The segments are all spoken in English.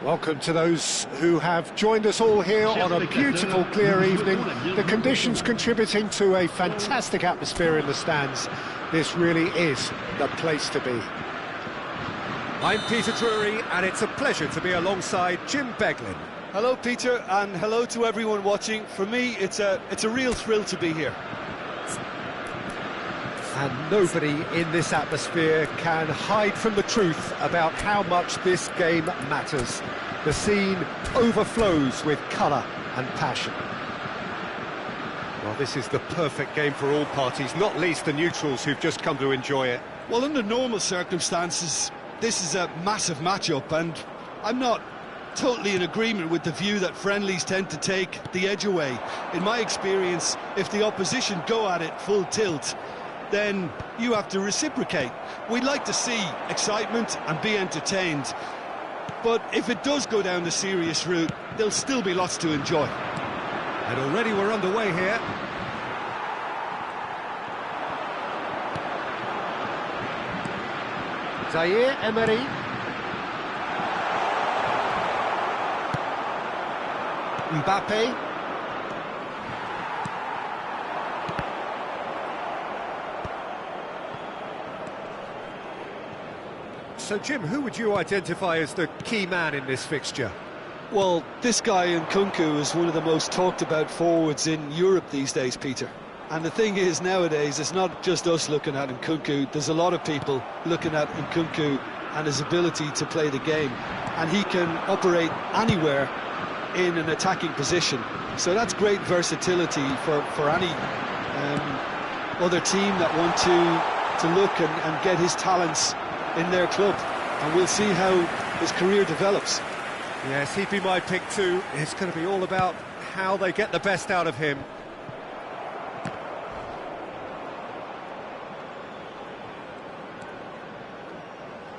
Welcome to those who have joined us all here on a beautiful, clear evening. The conditions contributing to a fantastic atmosphere in the stands. This really is the place to be. I'm Peter Drury, and it's a pleasure to be alongside Jim Beglin. Hello, Peter, and hello to everyone watching. For me, it's a real thrill to be here. And nobody in this atmosphere can hide from the truth about how much this game matters. The scene overflows with colour and passion. Well, this is the perfect game for all parties, not least the neutrals who've just come to enjoy it. Well, under normal circumstances, this is a massive matchup, and I'm not totally in agreement with the view that friendlies tend to take the edge away. In my experience, if the opposition go at it full tilt, then you have to reciprocate. We'd like to see excitement and be entertained, but if it does go down the serious route, there'll still be lots to enjoy. And already we're underway here. Zaire Emery. Mbappe. So, Jim, who would you identify as the key man in this fixture? Well, this guy Nkunku is one of the most talked about forwards in Europe these days, Peter. And the thing is, nowadays, it's not just us looking at Nkunku. There's a lot of people looking at Nkunku and his ability to play the game. And he can operate anywhere in an attacking position. So that's great versatility for any other team that want to look and get his talents in their club. And we'll see how his career develops. Yes, he'd be my pick too. It's going to be all about how they get the best out of him.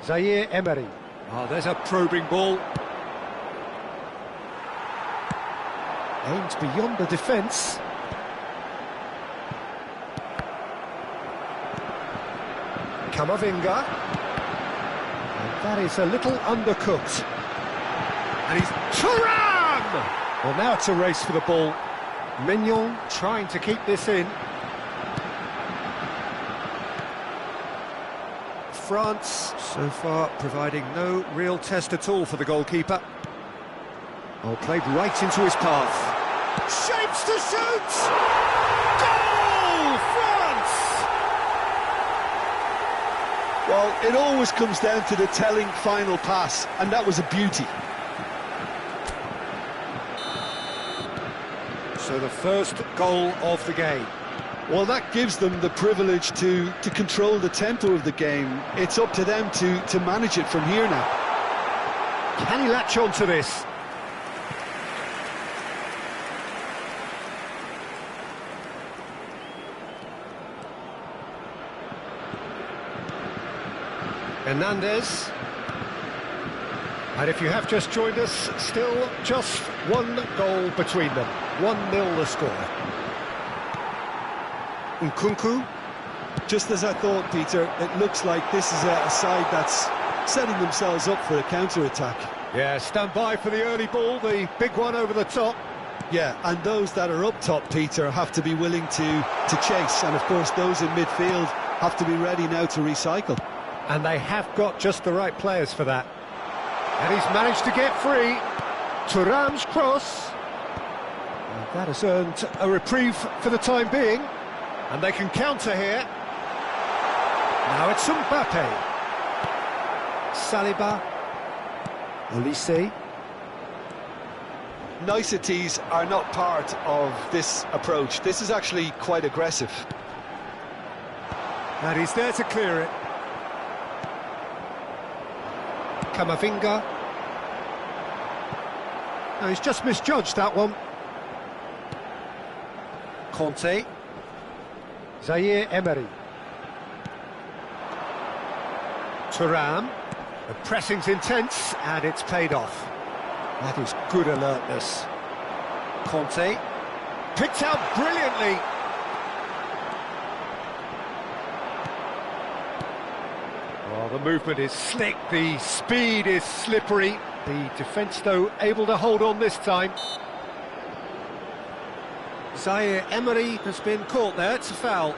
Zaire Emery. Oh, there's a probing ball. Aimed beyond the defence. Camavinga. And that is a little undercooked. And he's Thuram! Well, now it's a race for the ball. Mignon trying to keep this in. France, so far, providing no real test at all for the goalkeeper. Oh, played right into his path. Shapes to shoot! Goal, France! Well, it always comes down to the telling final pass, and that was a beauty. So the first goal of the game. Well, that gives them the privilege to control the tempo of the game. It's up to them to manage it from here now. Can he latch on to this? Hernandez. And if you have just joined us, still just one goal between them. 1-0 the score. Nkunku. Just as I thought, Peter, it looks like this is a side that's setting themselves up for a counter-attack. Yeah, stand by for the early ball, the big one over the top. Yeah, and those that are up top, Peter, have to be willing to chase. And, of course, those in midfield have to be ready now to recycle. And they have got just the right players for that. And he's managed to get free. Thuram's cross. And that has earned a reprieve for the time being. And they can counter here. Now it's Mbappe. Saliba. Olise. Niceties are not part of this approach. This is actually quite aggressive. And he's there to clear it. Camavinga. No, he's just misjudged that one. Conte. Zaire Emery. Thuram. The pressing's intense and it's paid off. That is good alertness. Conte. Picked out brilliantly. Oh, the movement is slick, the speed is slippery. The defence, though, able to hold on this time. Emery has been caught there, it's a foul.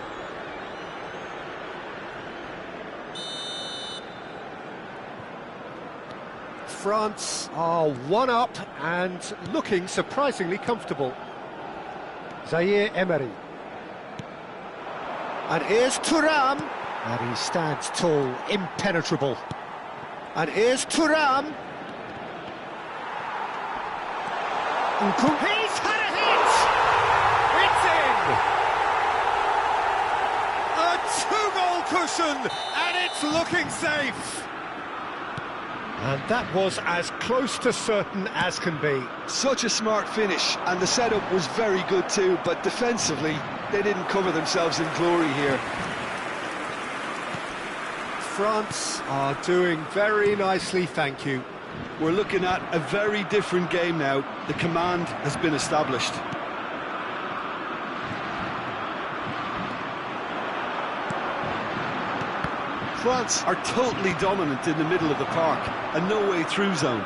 France are one up and looking surprisingly comfortable. Emery. And here's Thuram. And he stands tall, impenetrable. And here's Thuram. He's had a hit! It's in! A two-goal cushion, and it's looking safe. And that was as close to certain as can be. Such a smart finish, and the setup was very good too, but defensively, they didn't cover themselves in glory here. France are doing very nicely, thank you. We're looking at a very different game now. The command has been established. France are totally dominant in the middle of the park, a no-way-through zone.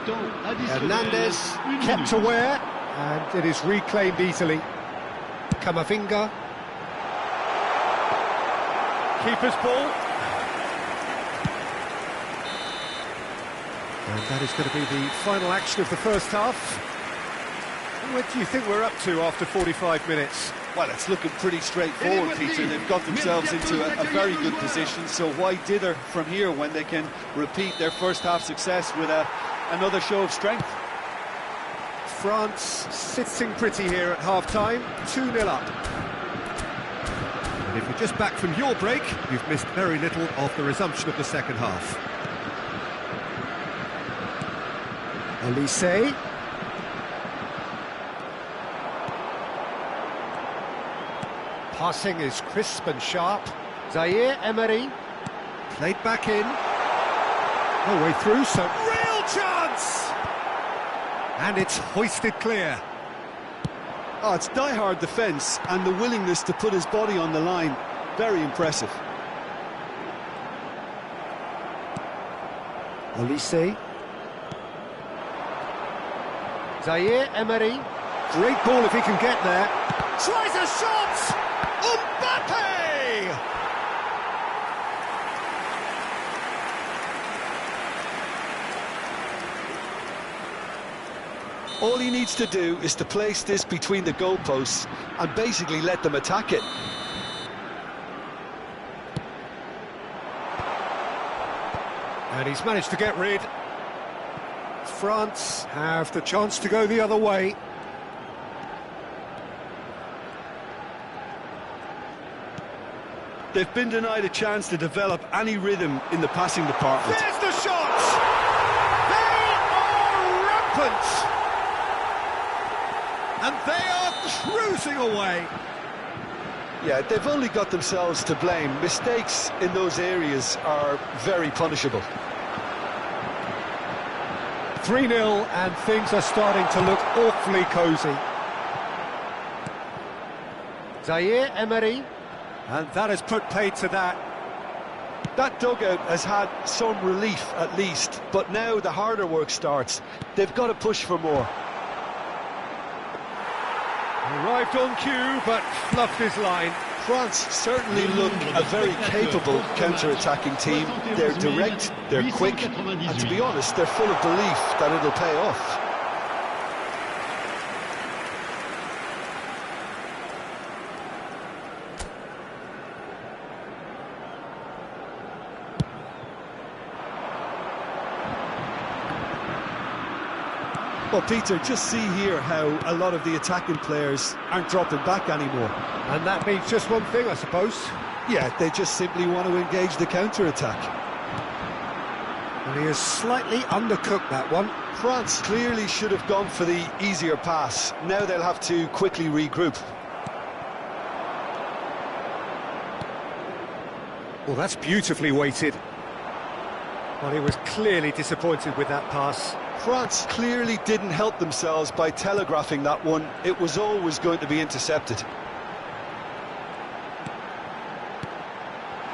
Hernandez Kept aware, and it is reclaimed easily. Camavinga. Keeper's ball. And that is going to be the final action of the first half. What do you think we're up to after 45 minutes? Well, it's looking pretty straightforward, Peter. They've got themselves into a very good position, so why dither from here when they can repeat their first half success with another show of strength? France sitting pretty here at half-time, 2-0 up. And if you're just back from your break, you've missed very little of the resumption of the second half. Olise. Passing is crisp and sharp. Emery. Played back in. No way through, so... Real chance! And it's hoisted clear. Oh, it's die-hard defence and the willingness to put his body on the line. Very impressive. Olise. Emery. Great ball if he can get there. Tries a shot! Mbappe! All he needs to do is to place this between the goalposts and basically let them attack it. And he's managed to get rid. France have the chance to go the other way. They've been denied a chance to develop any rhythm in the passing department. There's the shot! They are rampant! And they are cruising away. Yeah, they've only got themselves to blame. Mistakes in those areas are very punishable. 3-0, and things are starting to look awfully cosy. Emery. And that has put paid to that. That dugout has had some relief at least, but now the harder work starts. They've got to push for more. Arrived on cue, but fluffed his line. France certainly look a very capable counter-attacking team. They're direct, they're quick, and to be honest, they're full of belief that it'll pay off. Well, Peter, just see here how a lot of the attacking players aren't dropping back anymore. And that means just one thing, I suppose. Yeah, they just simply want to engage the counter-attack. And he has slightly undercooked that one. France clearly should have gone for the easier pass. Now they'll have to quickly regroup. Well, that's beautifully weighted. Well, he was clearly disappointed with that pass. France clearly didn't help themselves by telegraphing that one. It was always going to be intercepted.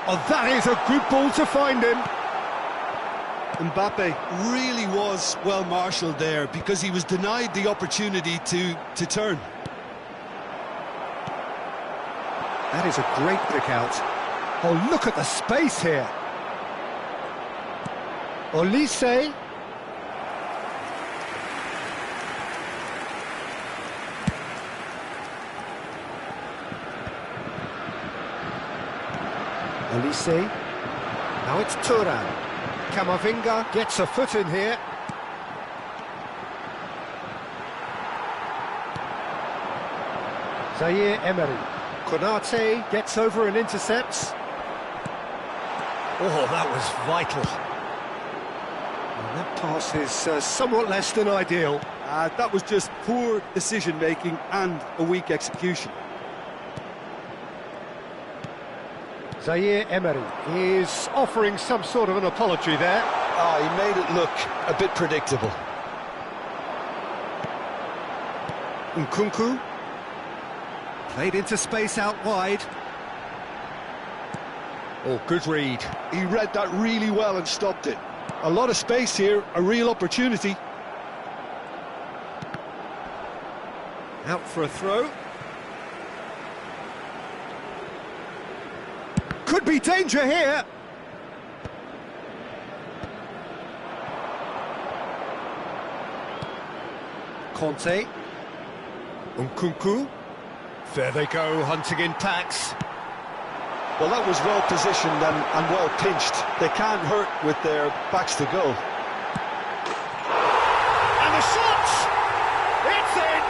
Oh, that is a good ball to find him. Mbappe really was well marshalled there because he was denied the opportunity to turn. That is a great pick out. Oh, look at the space here. Olise. Olise. Now it's Thuram. Camavinga gets a foot in here. Zaire Emery. Konate gets over and intercepts. Oh, that was vital. And that pass is somewhat less than ideal. That was just poor decision-making and a weak execution. Zaire Emery is offering some sort of an apology there. Oh, he made it look a bit predictable. Nkunku. Played into space out wide. Oh, good read. He read that really well and stopped it. A lot of space here, a real opportunity. Out for a throw. Could be danger here. Conte. Nkunku. There they go, hunting in packs. Well, that was well positioned and well pinched. They can't hurt with their backs to go. And the shot! It's in!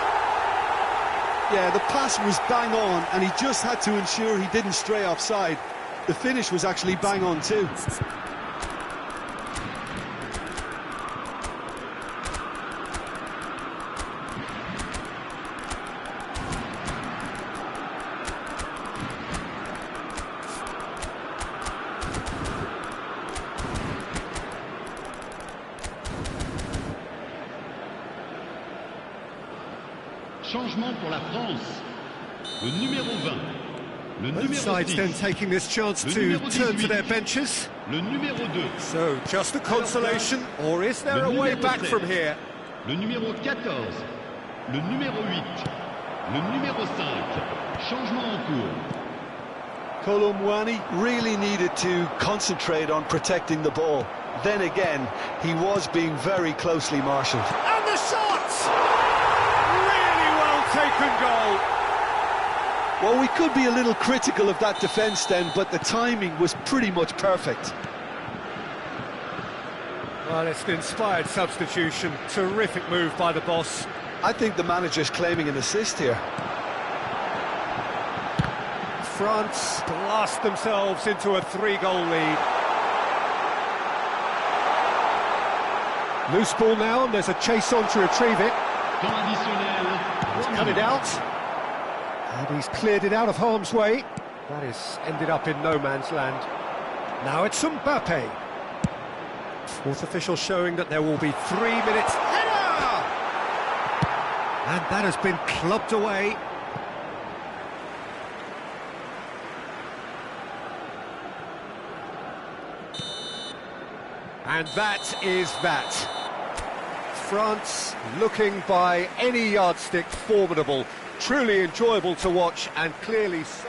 Yeah, the pass was bang on, and he just had to ensure he didn't stray offside. The finish was actually bang on too. Changement pour la France. Le numéro 20. Le Both numéro sides 10. then taking this chance Le to numéro turn to 18. their benches. Le numéro 2. So, just a consolation, or is there Le a way numéro back 7. from here? Le numéro 14. Le numéro 8. Le numéro 5. Changement en cours. Kolo Muani really needed to concentrate on protecting the ball. Then again, he was being very closely marshalled. And the shot! Really well taken goal. Well, we could be a little critical of that defence then, but the timing was pretty much perfect. Well, it's an inspired substitution. Terrific move by the boss. I think the manager's claiming an assist here. France blast themselves into a 3-goal lead. Loose ball now, and there's a chase on to retrieve it. Temps additionnel. He's cut it out. And he's cleared it out of harm's way. That has ended up in no man's land. Now it's Mbappe. Fourth official showing that there will be 3 minutes. Header! And that has been clubbed away. And that is that. France looking by any yardstick formidable, truly enjoyable to watch, and clearly so.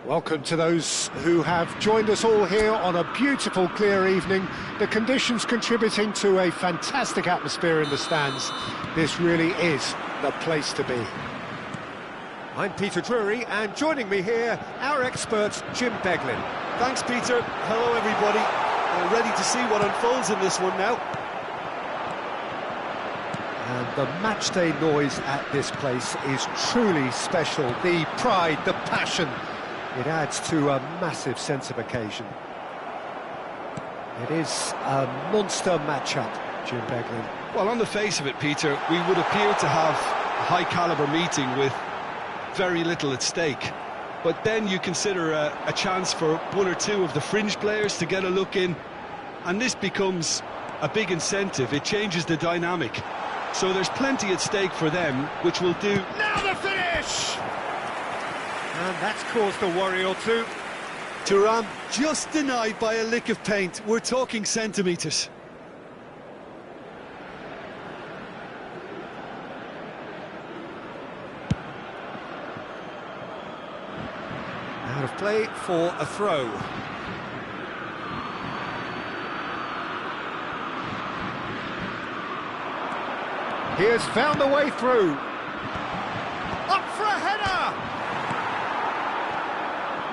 Welcome to those who have joined us all here on a beautiful, clear evening. The conditions contributing to a fantastic atmosphere in the stands. This really is the place to be. I'm Peter Drury, and joining me here, our expert, Jim Beglin. Thanks, Peter. Hello, everybody. Ready to see what unfolds in this one now. And the matchday noise at this place is truly special. The pride, the passion, it adds to a massive sense of occasion. It is a monster matchup, Jim Beglin. Well, on the face of it, Peter, we would appear to have a high-caliber meeting with very little at stake. But then you consider a chance for one or two of the fringe players to get a look in, and this becomes a big incentive. It changes the dynamic. So there's plenty at stake for them, which will do... Now the finish! And that's caused a worry or two. Thuram just denied by a lick of paint. We're talking centimetres. Out of play for a throw. He has found a way through. Up for a header!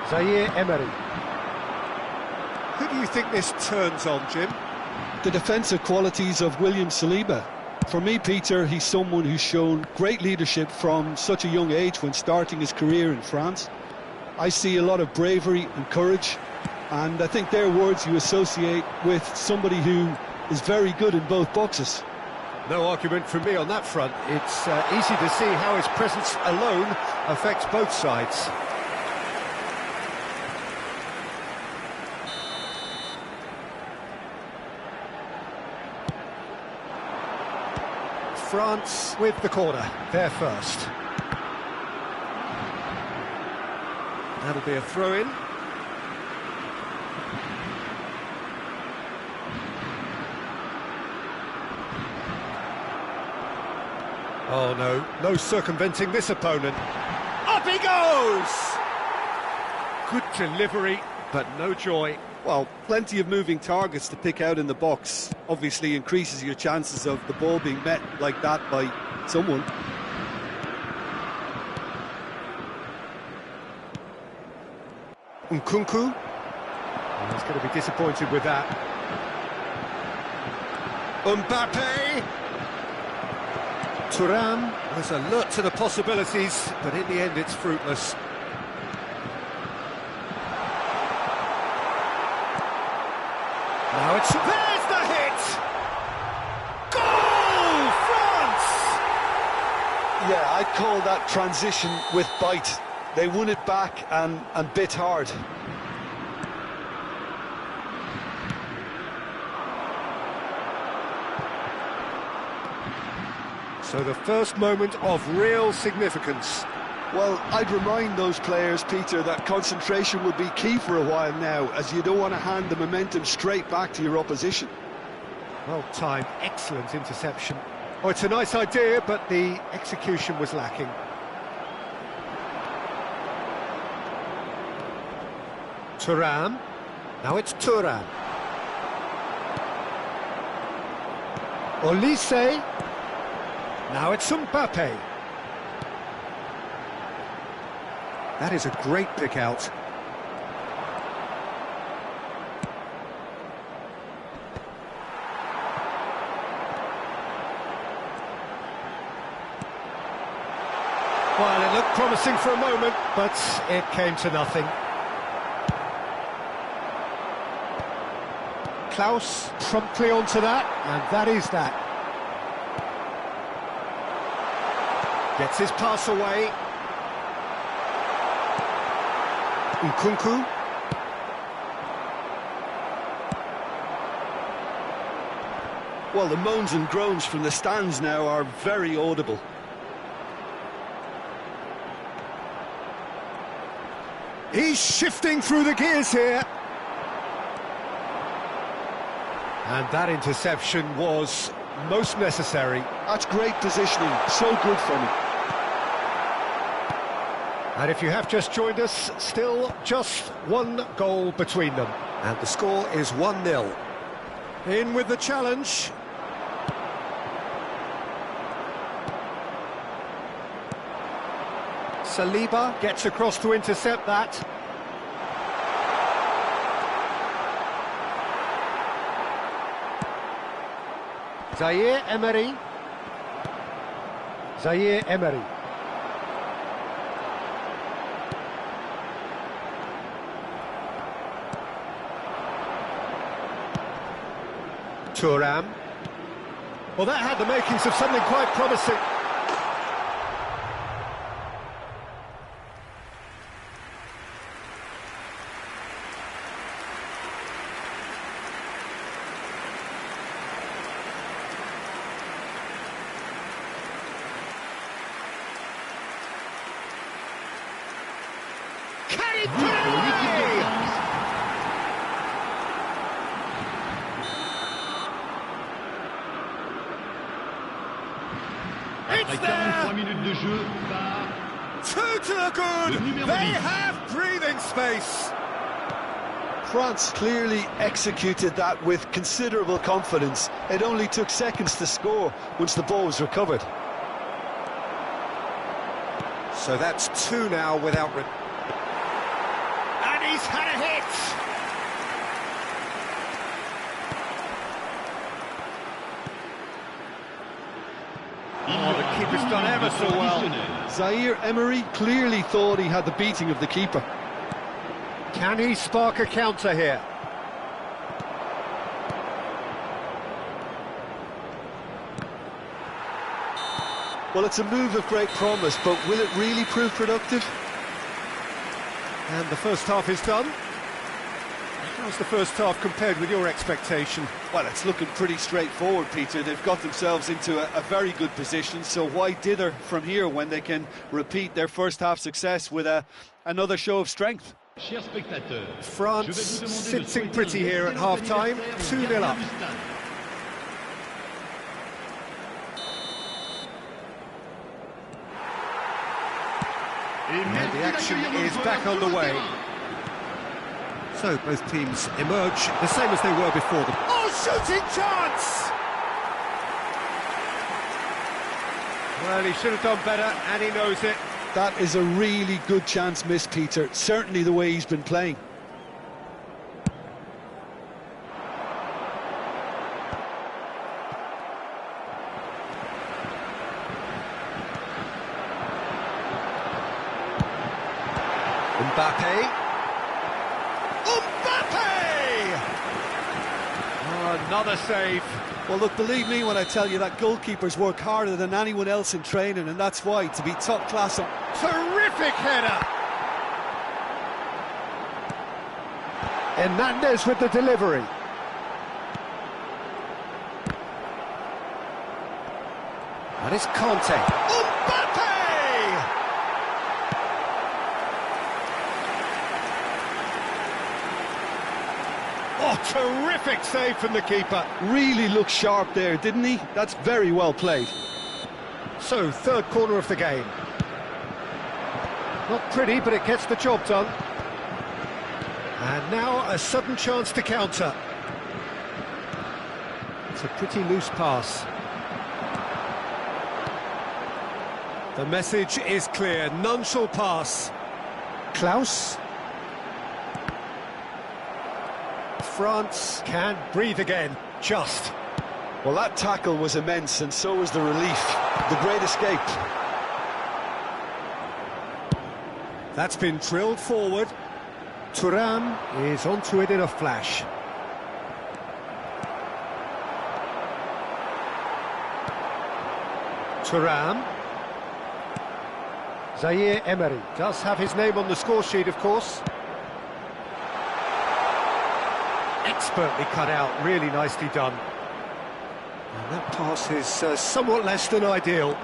Zaire Emery. Who do you think this turns on, Jim? The defensive qualities of William Saliba. For me, Peter, he's someone who's shown great leadership from such a young age when starting his career in France. I see a lot of bravery and courage, and I think they're words you associate with somebody who is very good in both boxes. No argument from me on that front. It's easy to see how his presence alone affects both sides. France with the corner, they're first. That'll be a throw-in. Oh no, no circumventing this opponent. Up he goes! Good delivery, but no joy. Well, plenty of moving targets to pick out in the box. Obviously increases your chances of the ball being met like that by someone. Nkunku. He's going to be disappointed with that. Mbappe. Thuram was alert to the possibilities, but in the end it's fruitless. Now it's... There's the hit! Goal! France! Yeah, I'd call that transition with bite. They won it back and bit hard. So the first moment of real significance. Well, I'd remind those players, Peter, that concentration would be key for a while now, as you don't want to hand the momentum straight back to your opposition. Well timed, excellent interception. Oh, it's a nice idea, but the execution was lacking. Thuram. Now it's Thuram. Olise. Now it's Mbappe. That is a great pick out. Well, it looked promising for a moment, but it came to nothing. Klaus promptly onto that, and that is that. Gets his pass away. Nkunku. Well, the moans and groans from the stands now are very audible. He's shifting through the gears here. And that interception was most necessary. That's great positioning, so good from him. And if you have just joined us, still just one goal between them. And the score is 1-0. In with the challenge. Saliba gets across to intercept that. Zaire Emery. Zaire Emery. Thuram. Well, that had the makings of something quite promising. Can he play? Après 43 minutes de jeu, par Two to the good. They have breathing space. France clearly executed that with considerable confidence. It only took seconds to score once the ball was recovered. So that's two now without... And he's had a hit. Oh, the keeper's done ever so well. Zaire Emery clearly thought he had the beating of the keeper. Can he spark a counter here? Well, it's a move of great promise, but will it really prove productive? And the first half is done. How's the first half compared with your expectation? Well, it's looking pretty straightforward, Peter. They've got themselves into a very good position, so why dither from here when they can repeat their first half success with another show of strength? Chers spectateurs, France sitting pretty here at half-time, 2-0 up. And the action is back on the way. So both teams emerge the same as they were before them. Oh, shooting chance! Well, he should have done better, and he knows it. That is a really good chance missed, Peter. Certainly the way he's been playing. Mbappe. Oh, another save. Well, look, believe me when I tell you that goalkeepers work harder than anyone else in training, and that's why, to be top class. Terrific header. Hernandez with the delivery. That is Conte. Mbappe! Oh, terrific save from the keeper. Really looked sharp there, didn't he? That's very well played. So, third corner of the game. Not pretty, but it gets the job done. And now a sudden chance to counter. It's a pretty loose pass. The message is clear, none shall pass. Klaus. France can breathe again, just. Well, that tackle was immense, and so was the relief. The great escape. That's been drilled forward. Thuram is onto it in a flash. Thuram. Zaire Emery does have his name on the score sheet, of course. Expertly cut out, really nicely done. And that pass is somewhat less than ideal.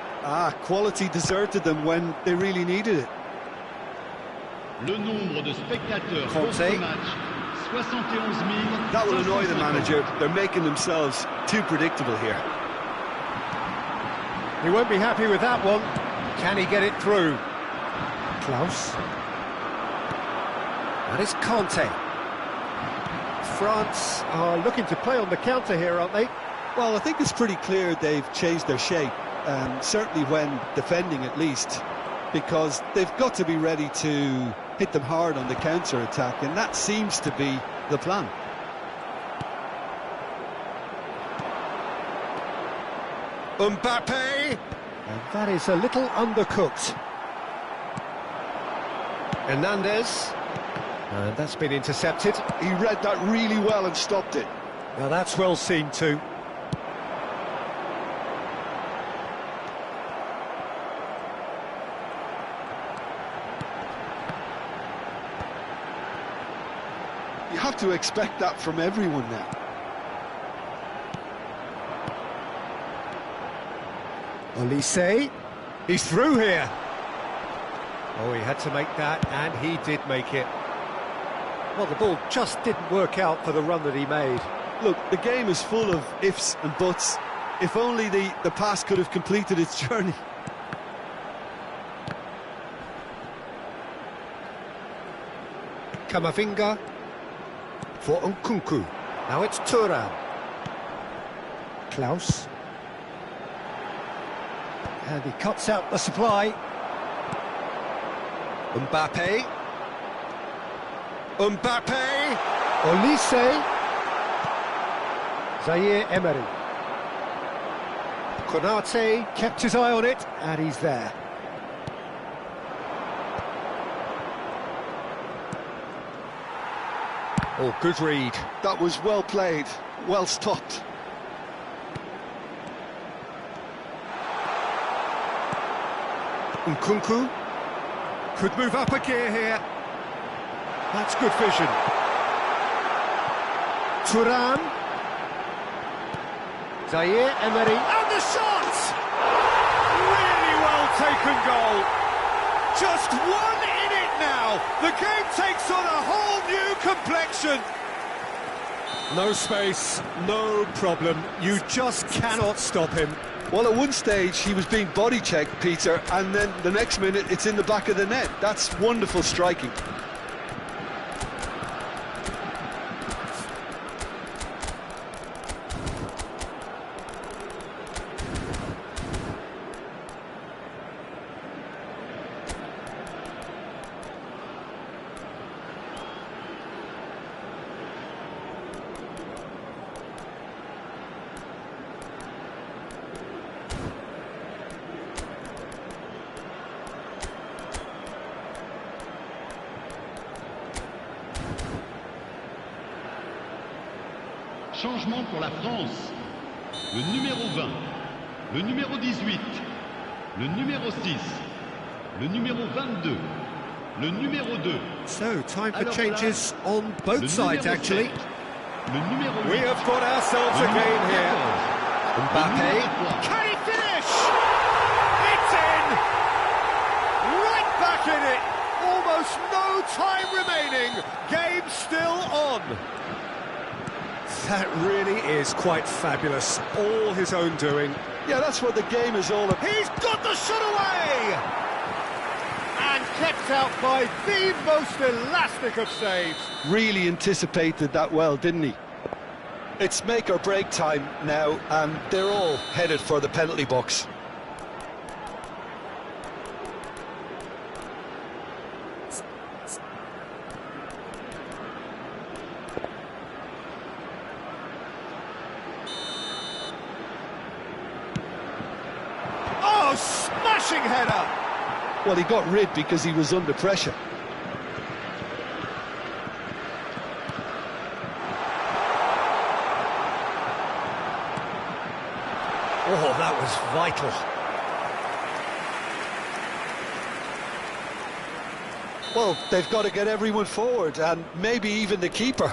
Quality deserted them when they really needed it. le nombre de spectateurs pour Conte. ce match, 71 000. That will annoy the manager. They're making themselves too predictable here. He won't be happy with that one. Can he get it through? Klaus. That is Conte. France are looking to play on the counter here, aren't they? Well, I think it's pretty clear they've changed their shape, certainly when defending at least, because they've got to be ready to hit them hard on the counter-attack, and that seems to be the plan. Mbappe! And that is a little undercooked. Hernandez. And that's been intercepted. He read that really well and stopped it. Now that's well seen too. You have to expect that from everyone now. Olise. He's through here. Oh, he had to make that, and he did make it. Well, the ball just didn't work out for the run that he made. Look, the game is full of ifs and buts. If only the pass could have completed its journey. Kamavinga for Nkunku. Now it's Thuram. Klaus. And he cuts out the supply. Mbappe. Mbappe. Olise. Zaire Emery. Konate kept his eye on it, and he's there. Oh, good read. That was well played, well stopped. Nkunku could move up a gear here. That's good vision. Thuram. Zaire Emery. And the shot! Really well taken goal. Just one in it now. The game takes on a whole new complexion. No space, no problem. You just cannot stop him. Well, at one stage he was being body checked, Peter, and then the next minute it's in the back of the net. That's wonderful striking. Changement pour la France. Le numéro 20, le numéro 18, le numéro 6, le numéro 22, le numéro 2. So, time for changes on both sides, actually. Le numéro 8. We have got ourselves a game here. Mbappe. Can he finish? It's in! Right back in it. Almost no time remaining. Game still on. That really is quite fabulous. All his own doing. Yeah, that's what the game is all about. He's got the shot away! And kept out by the most elastic of saves. Really anticipated that well, didn't he? It's make or break time now, and they're all headed for the penalty box. Oh, smashing header! Well, he got rid because he was under pressure. Oh, that was vital. Well, they've got to get everyone forward, and maybe even the keeper.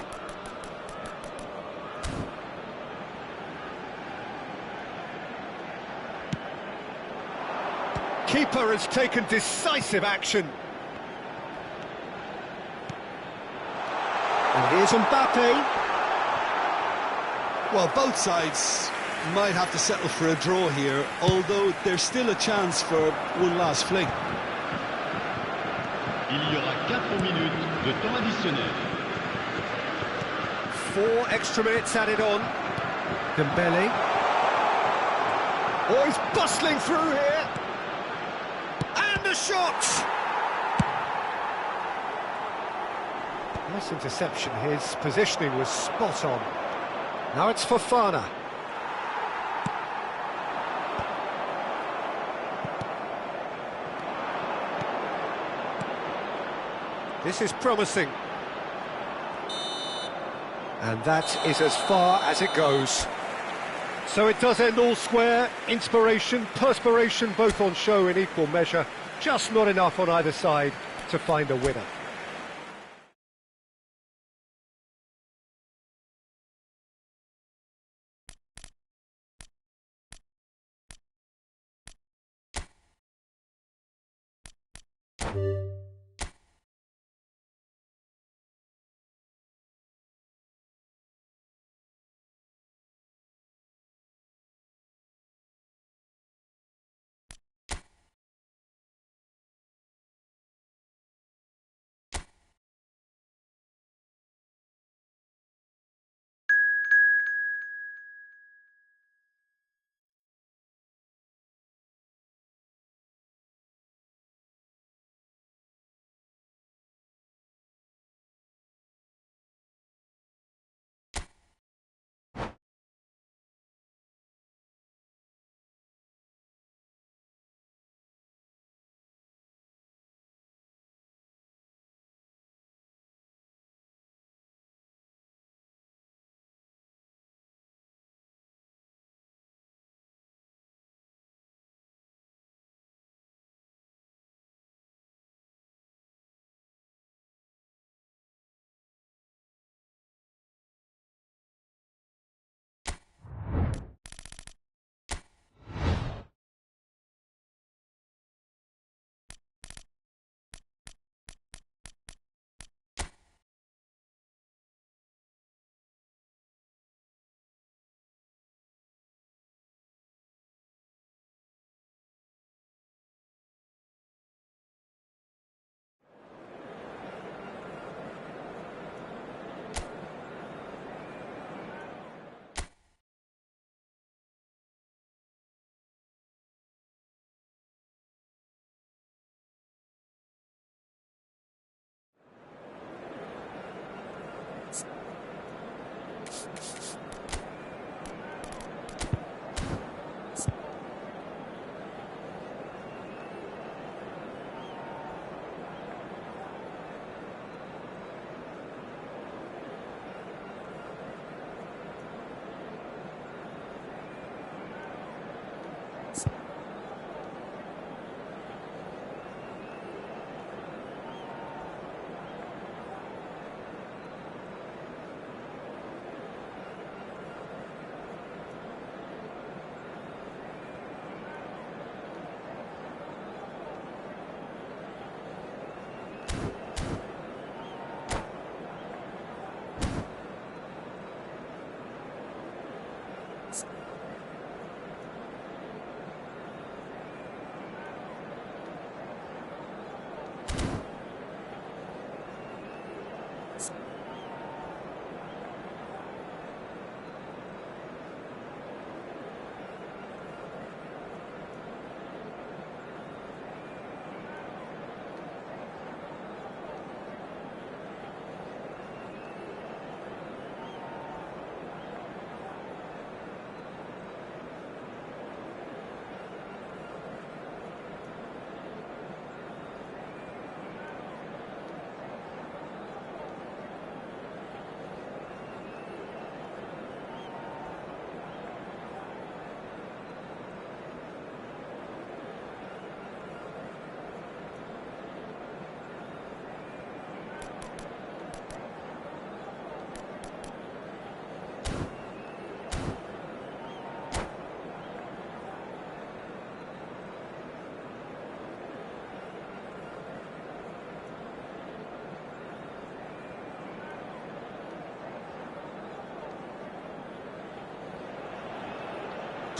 Keeper has taken decisive action. And here's Mbappe. Well, both sides might have to settle for a draw here, although there's still a chance for one last fling. Il y aura 4 minutes de temps additionnel. 4 extra minutes added on. Dembele. Oh, he's bustling through here. And a shot! Nice interception. His positioning was spot on. Now it's Fofana. This is promising. And that is as far as it goes. So it does end all square. Inspiration, perspiration, both on show in equal measure. Just not enough on either side to find a winner.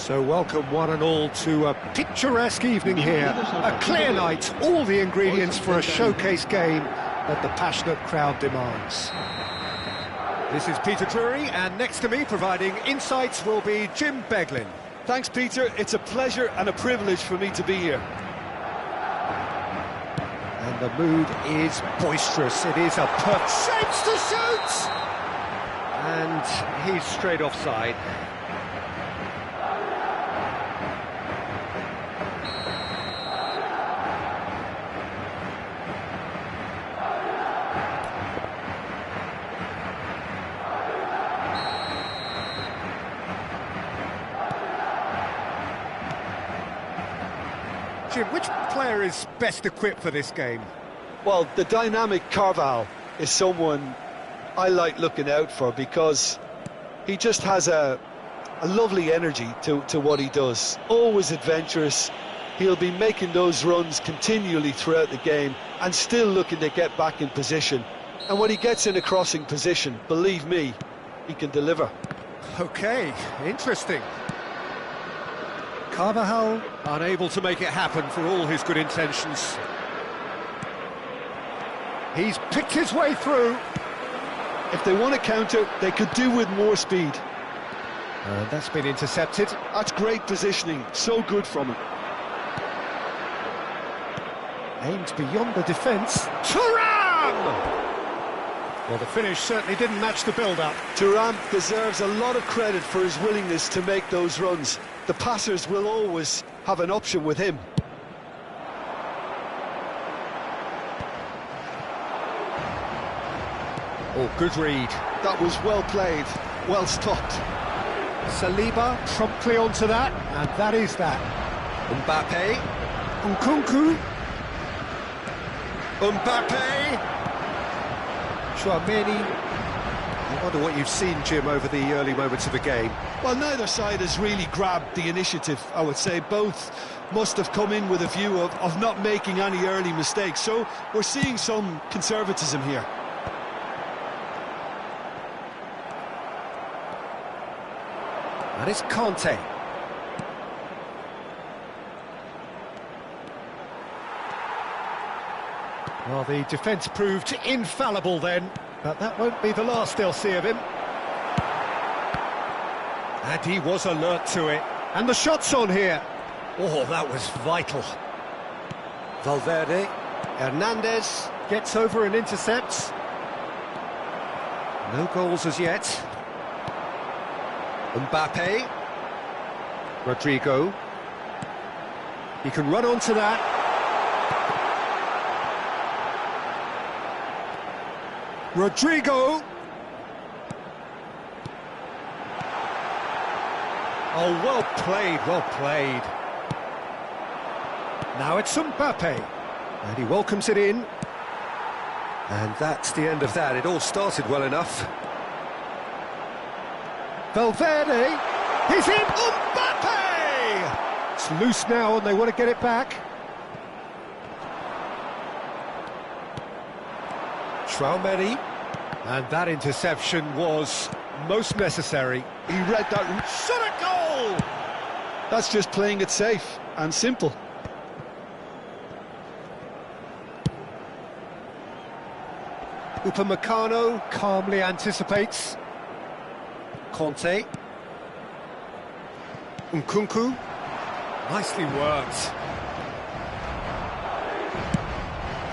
So welcome one and all to a picturesque evening here, a clear night, all the ingredients for a showcase game that the passionate crowd demands. This is Peter Drury, and next to me providing insights will be Jim Beglin. Thanks, Peter. It's a pleasure and a privilege for me to be here. And the mood is boisterous. It is a perfect shapes to shoot! And he's straight offside. Jim, which player is best equipped for this game? Well, the dynamic Carval is someone I like looking out for because he just has a lovely energy to what he does. Always adventurous. He'll be making those runs continually throughout the game and still looking to get back in position. And when he gets in a crossing position, believe me, he can deliver. OK, interesting. Carvajal unable to make it happen for all his good intentions. He's picked his way through. If they want to counter, they could do with more speed. And that's been intercepted. That's great positioning, so good from him. Aimed beyond the defence. Thuram! Well, the finish certainly didn't match the build-up. Thuram deserves a lot of credit for his willingness to make those runs. The passers will always have an option with him. Oh, good read. That was well played, well stopped. Saliba promptly onto that, and that is that. Mbappe. Nkunku. Mbappe. Chouameni. I wonder what you've seen, Jim, over the early moments of the game. Well, neither side has really grabbed the initiative, I would say. Both must have come in with a view of not making any early mistakes. So we're seeing some conservatism here. And it's Conte. Well, the defence proved infallible then, but that won't be the last they'll see of him. And he was alert to it. And the shot's on here. Oh, that was vital. Valverde. Hernandez. Gets over and intercepts. No goals as yet. Mbappe. Rodrigo. He can run onto that. Rodrigo. Oh, well played, well played. Now it's Mbappe. And he welcomes it in. And that's the end of that. It all started well enough. Valverde. He's in. Mbappe! It's loose now and they want to get it back. Chouameni. And that interception was most necessary. He read that. Shot a goal! That's just playing it safe and simple. Upamecano calmly anticipates. Conte. Nkunku. Nicely worked.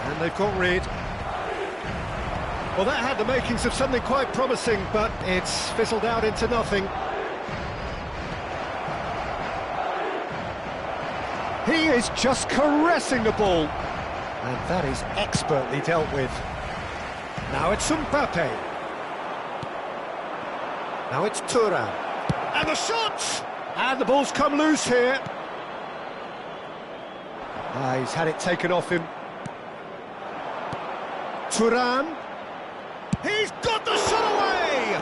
And they've got rid. Well, that had the makings of something quite promising, but it's fizzled out into nothing. He is just caressing the ball. And that is expertly dealt with. Now it's Mbappe. Now it's Thuram. And the shot! And the ball's come loose here. He's had it taken off him. Thuram. He's got the shot away!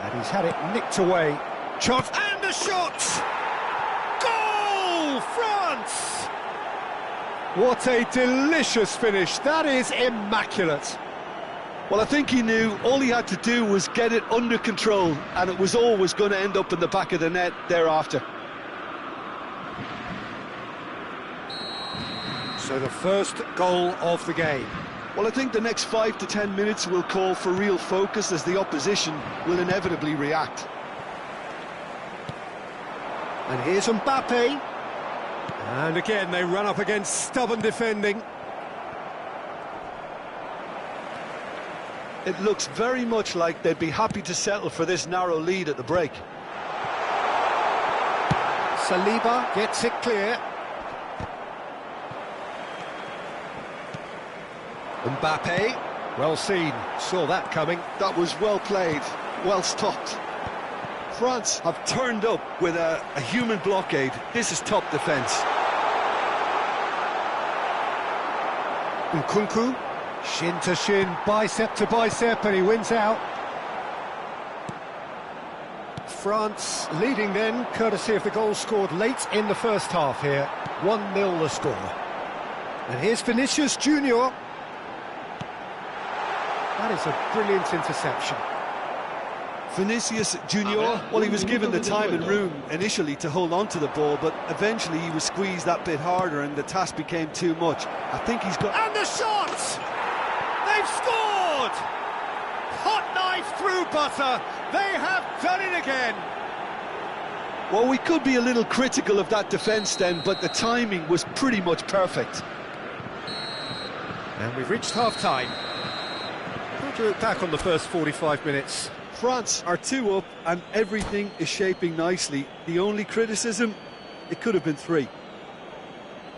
And he's had it nicked away. Shot and a shot! Goal! France! What a delicious finish. That is immaculate. Well, I think he knew all he had to do was get it under control, and it was always going to end up in the back of the net thereafter. So the first goal of the game. Well, I think the next 5 to 10 minutes will call for real focus as the opposition will inevitably react. And here's Mbappe. And again, they run up against stubborn defending. It looks very much like they'd be happy to settle for this narrow lead at the break. Saliba gets it clear. Mbappe. Well seen, saw that coming. That was well played, well stopped. France have turned up with a human blockade. This is top defence. Nkunku, shin to shin, bicep to bicep, and he wins out. France leading then, courtesy of the goal scored late in the first half here. 1-0 the score. And here's Vinicius Junior. That is a brilliant interception. Vinicius Junior, well, he was given the time and room initially to hold on to the ball, but eventually he was squeezed that bit harder and the task became too much. I think he's got... And the shot! They've scored! Hot knife through butter. They have done it again. Well, we could be a little critical of that defence then, but the timing was pretty much perfect. And we've reached half-time. How do you look back on the first 45 minutes? France are 2 up and everything is shaping nicely. The only criticism, it could have been 3.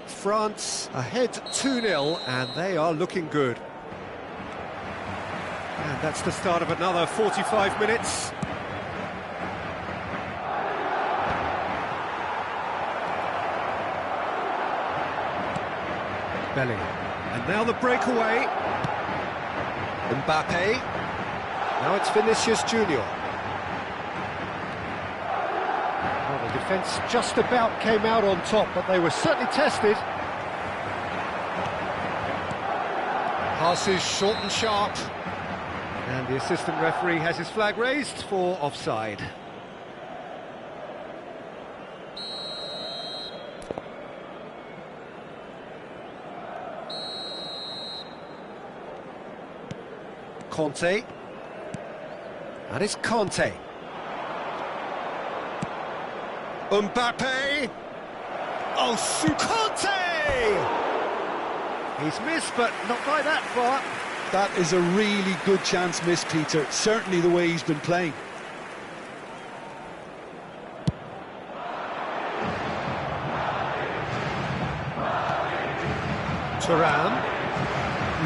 France ahead 2-0 and they are looking good. And that's the start of another 45 minutes. Bellingham. And now the breakaway. Mbappe. Now it's Vinicius Junior. Well, the defence just about came out on top, but they were certainly tested. Passes short and sharp. And the assistant referee has his flag raised for offside. Conte. And it's Conte. Mbappe. Oh, Conte! He's missed, but not by that far. That is a really good chance missed, Peter. Certainly the way he's been playing. Thuram.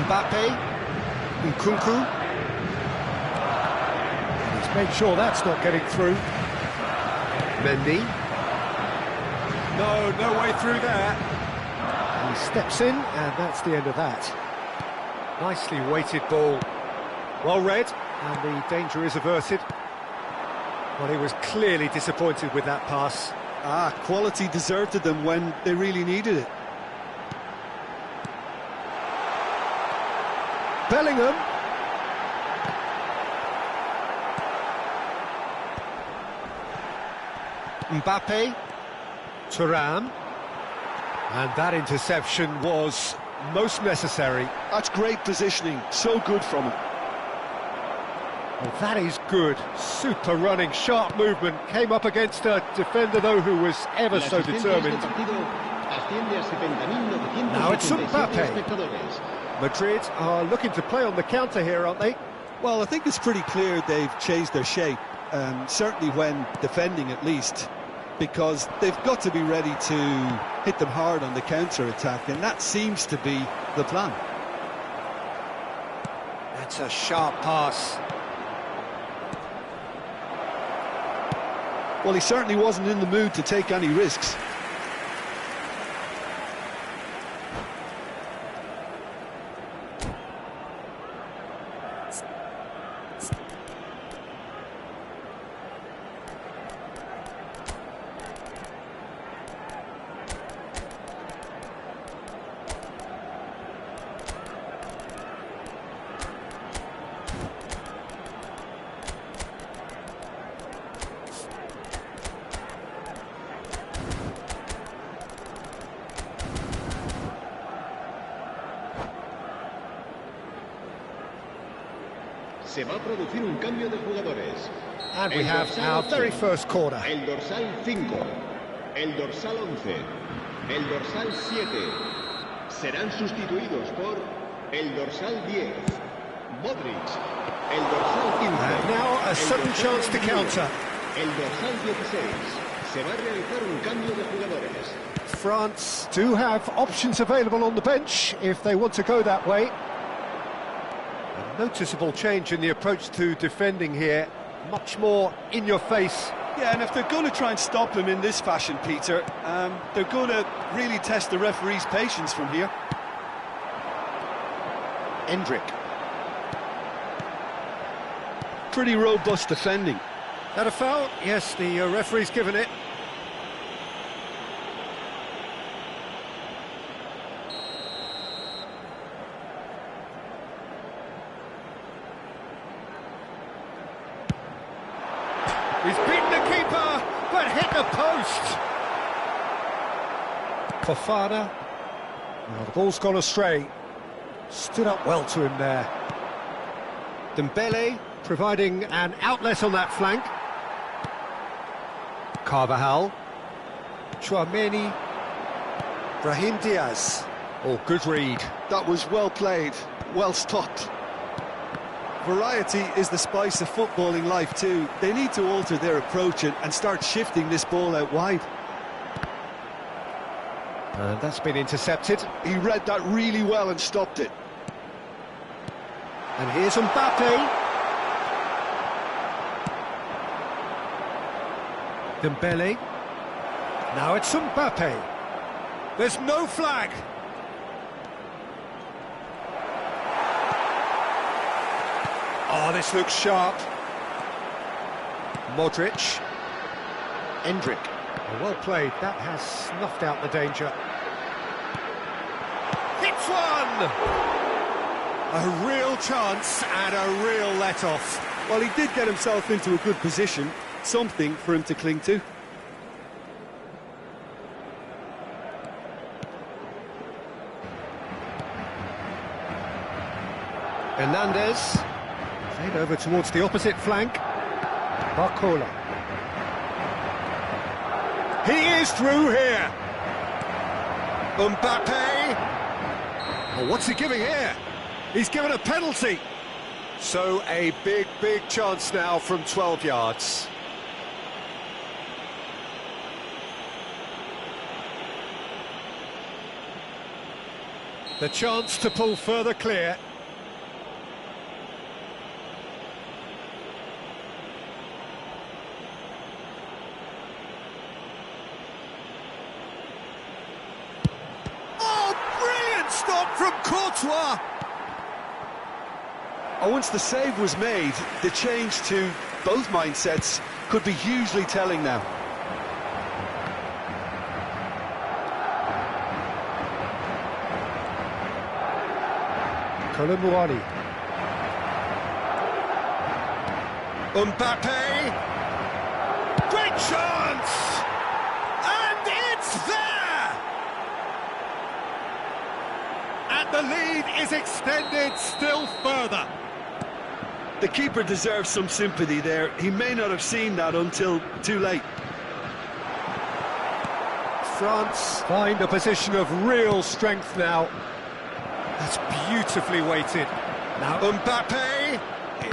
Mbappe. Nkunku. He's made sure that's not getting through. Mendy. No way through there. He steps in, and that's the end of that. Nicely weighted ball. Well read, and the danger is averted. Well, he was clearly disappointed with that pass. Quality deserted them when they really needed it. Bellingham. Mbappe. Thuram. And that interception was most necessary. That's great positioning, so good from him. Well, that is good. Super running, sharp movement. Came up against a defender, though, who was ever so determined. Now it's Mbappe. Madrid are looking to play on the counter here, aren't they? Well, I think it's pretty clear they've changed their shape, certainly when defending at least, because they've got to be ready to hit them hard on the counter-attack, and that seems to be the plan. That's a sharp pass. Well, he certainly wasn't in the mood to take any risks. Se va a producir un cambio de jugadores. And we have our very first corner. El dorsal 5, el dorsal 11, el dorsal 7 serán sustituidos por el dorsal 10, Modric, el dorsal 15. And now a sudden chance to counter. El dorsal 16. Se va a realizar un cambio de jugadores. France do have options available on the bench if they want to go that way. A noticeable change in the approach to defending here. Much more in your face Yeah, and if they're going to try and stop him in this fashion, Peter, they're going to really test the referee's patience from here. Endrick. Pretty robust defending. That a foul? Yes, the referee's given it. He's beaten the keeper, but hit the post. Fofana. Well, the ball's gone astray. Stood up well to him there. Dembele providing an outlet on that flank. Carvajal. Chouameni. Brahim Diaz. Oh, good read. That was well played, well stopped. Variety is the spice of footballing life too. They need to alter their approach and start shifting this ball out wide. And that's been intercepted. He read that really well and stopped it. And here's Mbappe. Dembele. Now it's Mbappe. There's no flag. Oh, this looks sharp. Modric. Endrick. Oh, well played. That has snuffed out the danger. Hits one! A real chance and a real let-off. Well, he did get himself into a good position, something for him to cling to. Hernandez. Played over towards the opposite flank. Barcola. He is through here. Mbappe. Oh, what's he giving here? He's given a penalty. So a big, big chance now from 12 yards. The chance to pull further clear. Stop from Courtois. Oh, once the save was made, the change to both mindsets could be hugely telling now. Colomboani. Mbappe. Great chance! And it's there! And the lead is extended still further. The keeper deserves some sympathy there. He may not have seen that until too late. France find a position of real strength now. That's beautifully weighted. Now Mbappe.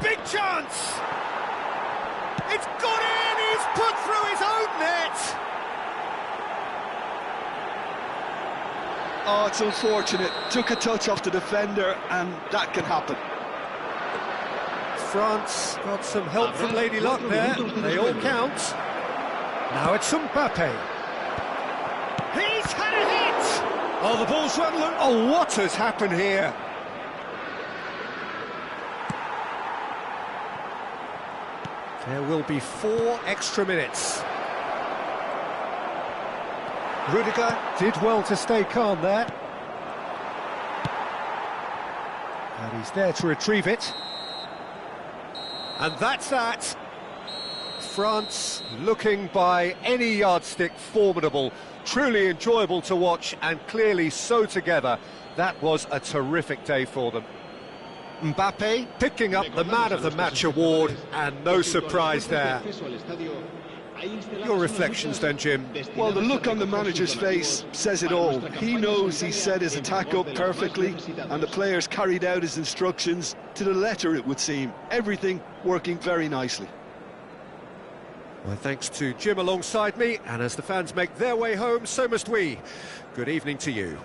Big chance! It's gone in! He's put through his own net! Oh, it's unfortunate. Took a touch off the defender, and that can happen. France got some help from Lady Luck there. They all count. Now it's Mbappe. He's had a hit! Oh, the ball's run loose. Oh, what has happened here? There will be 4 extra minutes. Rudiger did well to stay calm there. And he's there to retrieve it. And that's that. France looking by any yardstick formidable. Truly enjoyable to watch and clearly so together. That was a terrific day for them. Mbappe picking up the Man of the Match award, and no surprise there. Your reflections then, Jim? Well, the look on the manager's face says it all. He knows he set his attack up perfectly, and the players carried out his instructions to the letter, it would seem. Everything working very nicely. Well, thanks to Jim alongside me, and as the fans make their way home, so must we. Good evening to you.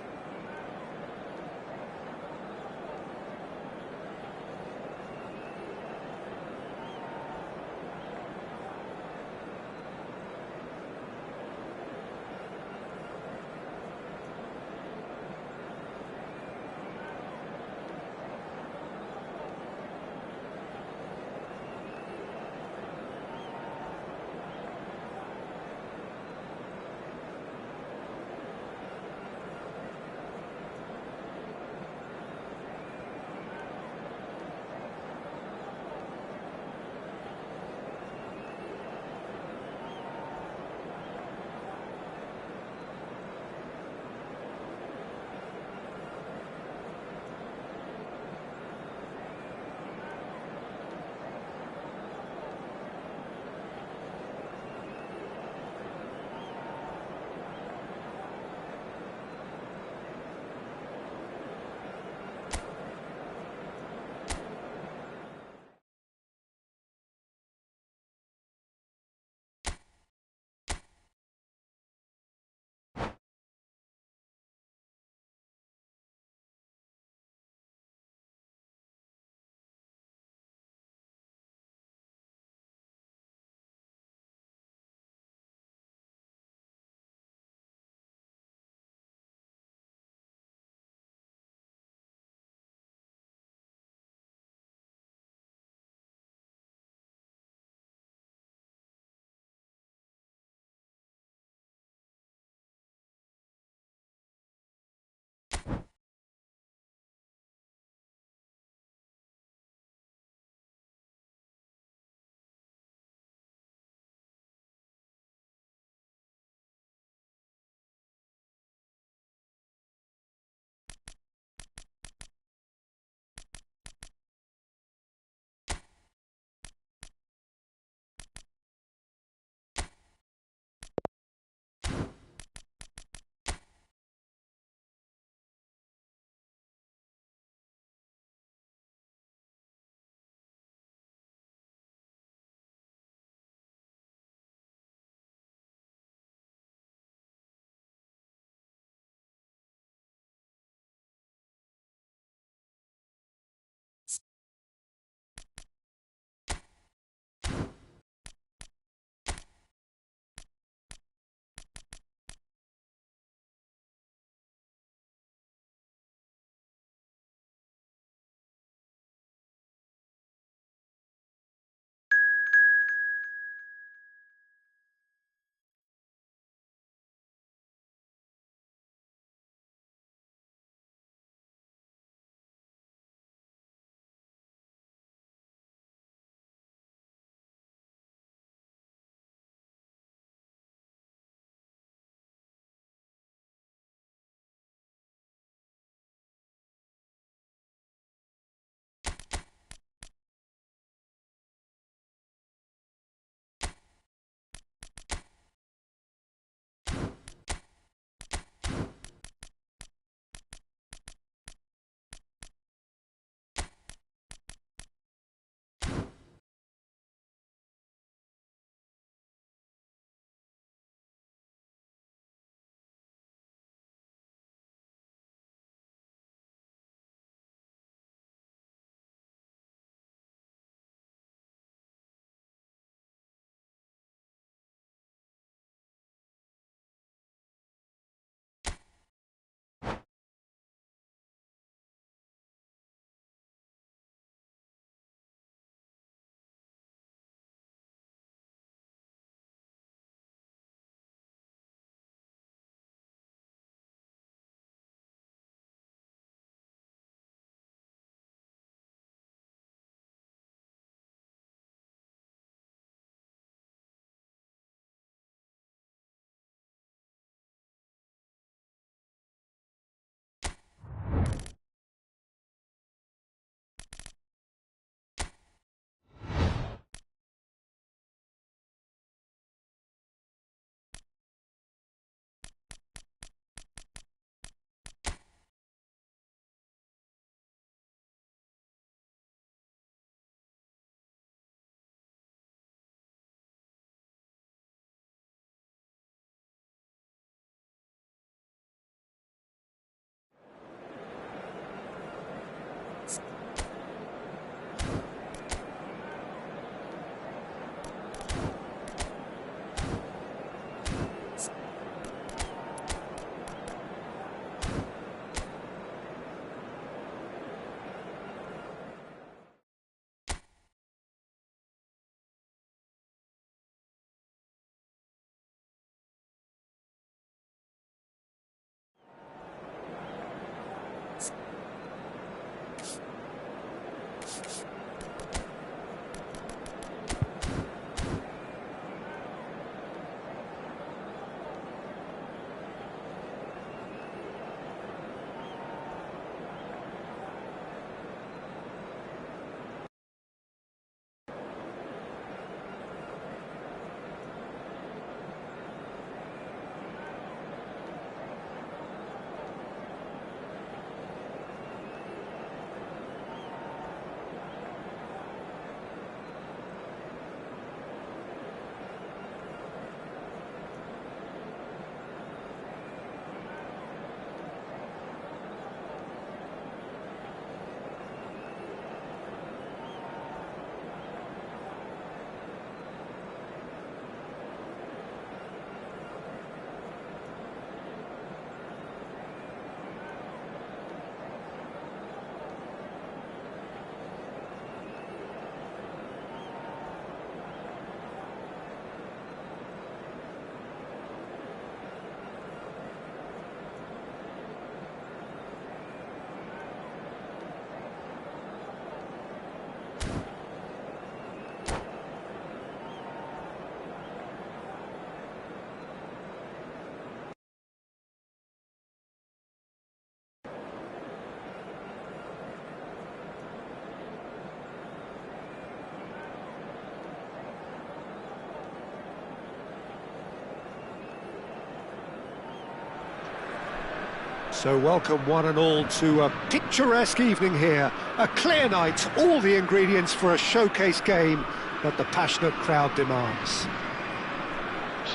So welcome one and all to a picturesque evening here. A clear night, all the ingredients for a showcase game that the passionate crowd demands.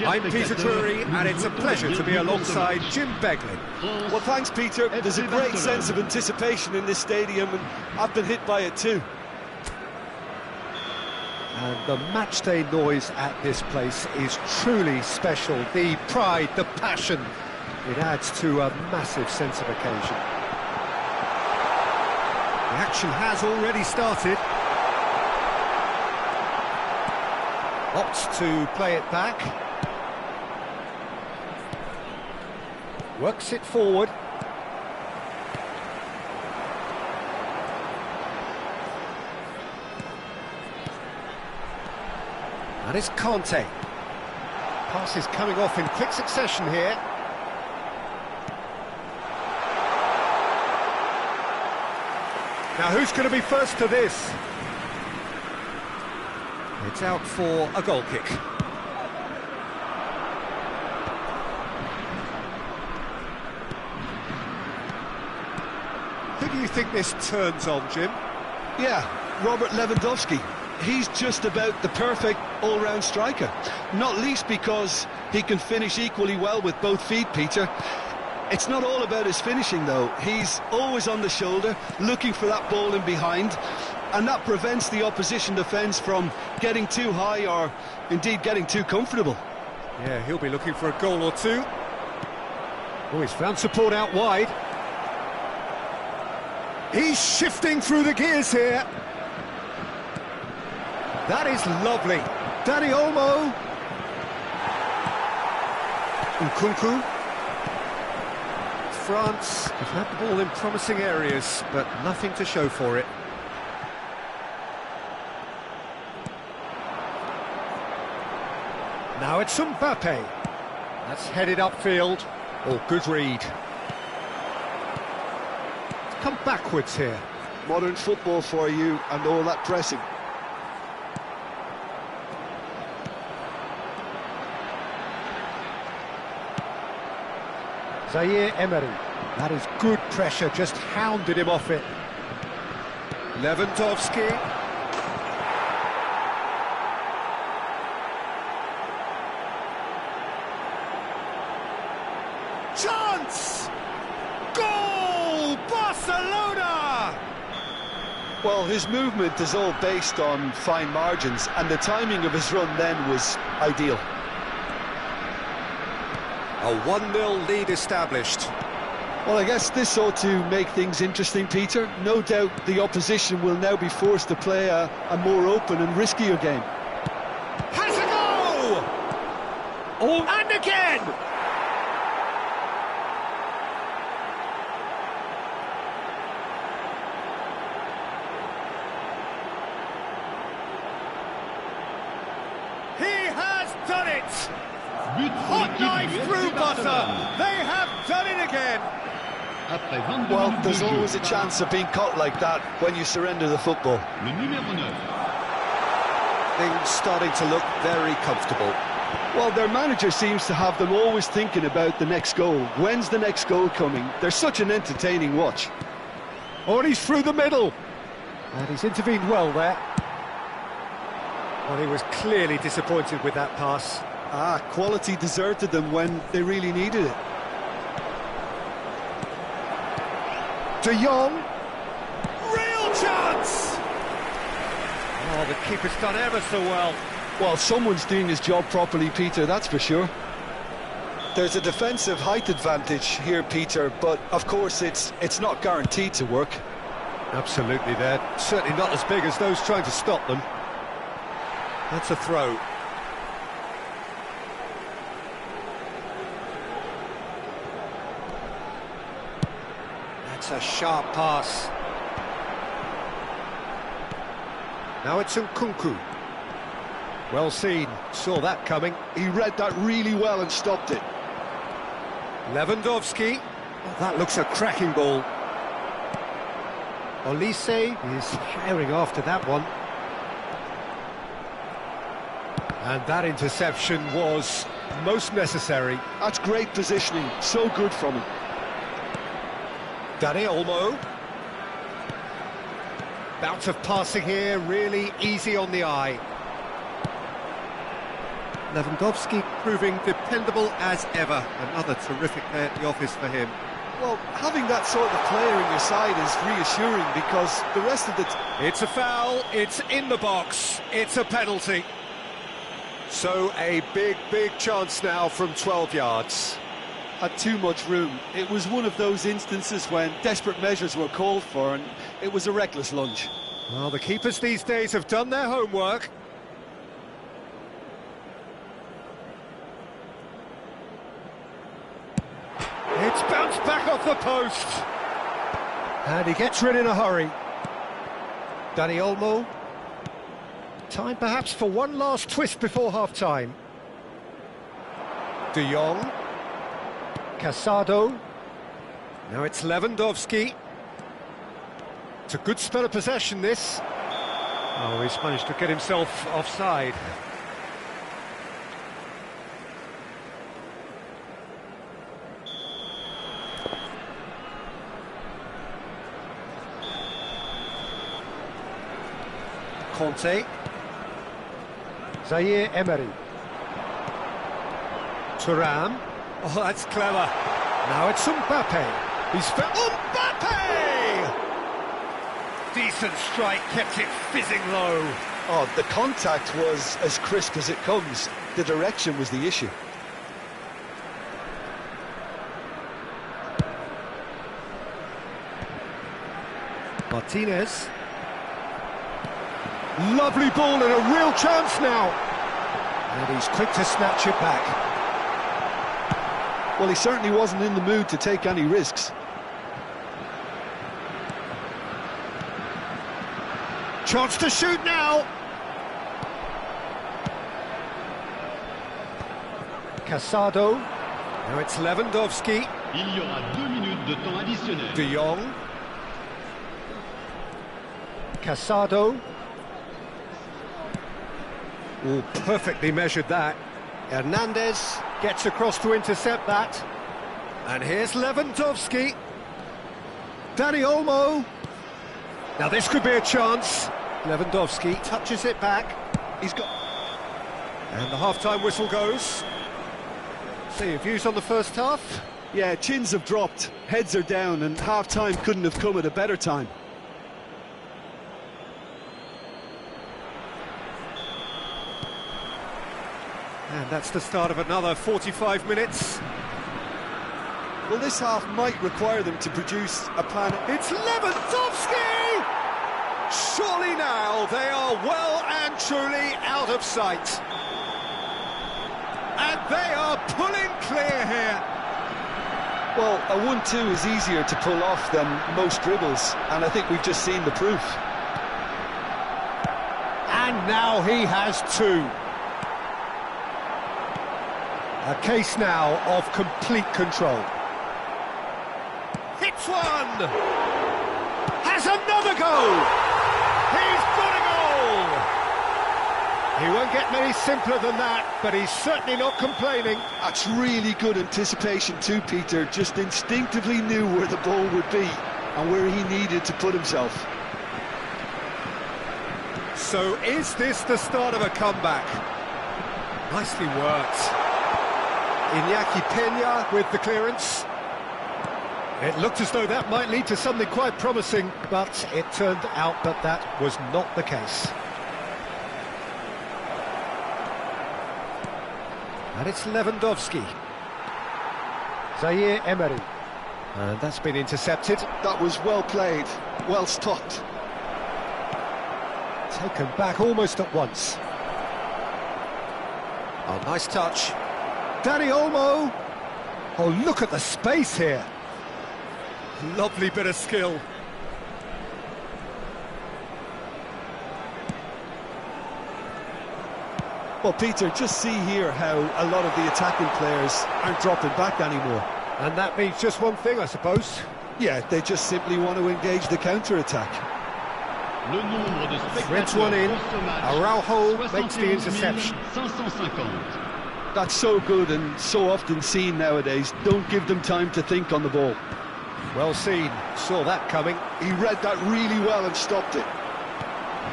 I'm Peter Drury, and it's a pleasure to be alongside Jim Beglin. Well, thanks, Peter. There's a great sense of anticipation in this stadium, and I've been hit by it too. And the matchday noise at this place is truly special. The pride, the passion, it adds to a massive sense of occasion. The action has already started. Opts to play it back. Works it forward. That is Conte. Passes coming off in quick succession here. Now who's going to be first to this? It's out for a goal kick. Who do you think this turns on, Jim? Yeah, Robert Lewandowski. He's just about the perfect all-round striker, not least because he can finish equally well with both feet, Peter. It's not all about his finishing, though. He's always on the shoulder, looking for that ball in behind, and that prevents the opposition defence from getting too high or, indeed, getting too comfortable. Yeah, he'll be looking for a goal or two. Oh, he's found support out wide. He's shifting through the gears here. That is lovely. Dani Olmo. Nkunku. France have had the ball in promising areas, but nothing to show for it. Now it's Mbappe. That's headed upfield. Oh, good read. Come backwards here. Modern football for you and all that pressing. Zaire Emery. That is good pressure, just hounded him off it. Lewandowski. Chance! Goal! Barcelona! Well, his movement is all based on fine margins, and the timing of his run then was ideal. A 1-0 lead established. Well, I guess this ought to make things interesting, Peter. No doubt the opposition will now be forced to play a more open and riskier game. Has a go! Oh, and again! done it! But pour Hot l'équipe knife du through FC butter! Barcelone. They have done it again! Après 22 Well, minutes de there's jeu. always a chance of being caught like that when you surrender the football. Le numéro 9. Things starting to look very comfortable. Well, their manager seems to have them always thinking about the next goal. When's the next goal coming? They're such an entertaining watch. Oh, and he's through the middle. And he's intervened well there. Well, he was clearly disappointed with that pass. Quality deserted them when they really needed it. De Jong. Real chance! Oh, the keeper's done ever so well. Well, someone's doing his job properly, Peter, that's for sure. There's a defensive height advantage here, Peter, but of course it's not guaranteed to work. Absolutely, they're certainly not as big as those trying to stop them. That's a throw. That's a sharp pass. Now it's Nkunku. Well seen, saw that coming. He read that really well and stopped it. Lewandowski. Oh, that looks a cracking ball. Olise is firing after that one. And that interception was most necessary. That's great positioning, so good from him. Dani Olmo. Bout of passing here, really easy on the eye. Lewandowski proving dependable as ever. Another terrific day at the office for him. Well, having that sort of player in your side is reassuring because the rest of the... It's a foul, it's in the box, it's a penalty. So a big chance now from 12 yards. Had too much room. It was one of those instances when desperate measures were called for and it was a reckless lunge. Well, the keepers these days have done their homework. It's bounced back off the post. And he gets rid in a hurry. Dani Olmo. Time perhaps for one last twist before half-time. De Jong. Casado. Now it's Lewandowski. It's a good spell of possession, this. Oh, he's managed to get himself offside. Conte. Zaire Emery. Thuram. Oh, that's clever. Now it's Mbappe. He's for Mbappe! Decent strike, kept it fizzing low. Oh, the contact was as crisp as it comes. The direction was the issue. Martinez. Lovely ball and a real chance now. And he's quick to snatch it back. Well, he certainly wasn't in the mood to take any risks. Chance to shoot now. Casado. Now it's Lewandowski. Il y aura 2 minutes de temps additionnel. De Jong. Casado. Oh, perfectly measured that. Hernandez gets across to intercept that. And here's Lewandowski. Dani Olmo. Now this could be a chance. Lewandowski touches it back. He's got... And the half-time whistle goes. So your views on the first half? Yeah, chins have dropped, heads are down, and half-time couldn't have come at a better time. And that's the start of another 45 minutes. Well, this half might require them to produce a plan. It's Lewandowski! Surely now they are well and truly out of sight. And they are pulling clear here. Well, a 1-2 is easier to pull off than most dribbles, and I think we've just seen the proof. And now he has two. A case now of complete control. Hits one! Has another goal! He's got a goal! He won't get many simpler than that, but he's certainly not complaining. That's really good anticipation too, Peter. Just instinctively knew where the ball would be and where he needed to put himself. So is this the start of a comeback? Nicely worked. Iñaki Peña with the clearance. It looked as though that might lead to something quite promising, but it turned out that was not the case. And it's Lewandowski. Zaire Emery. And that's been intercepted. That was well played, well stopped. Taken back almost at once. Oh, nice touch. Dani Olmo. Oh, look at the space here. Lovely bit of skill. Well, Peter, just see here how a lot of the attacking players aren't dropping back anymore. And that means just one thing, I suppose. Yeah, they just simply want to engage the counter-attack. Threads one in. Araujo makes the interception. That's so good and so often seen nowadays. Don't give them time to think on the ball. Well seen. Saw that coming. He read that really well and stopped it.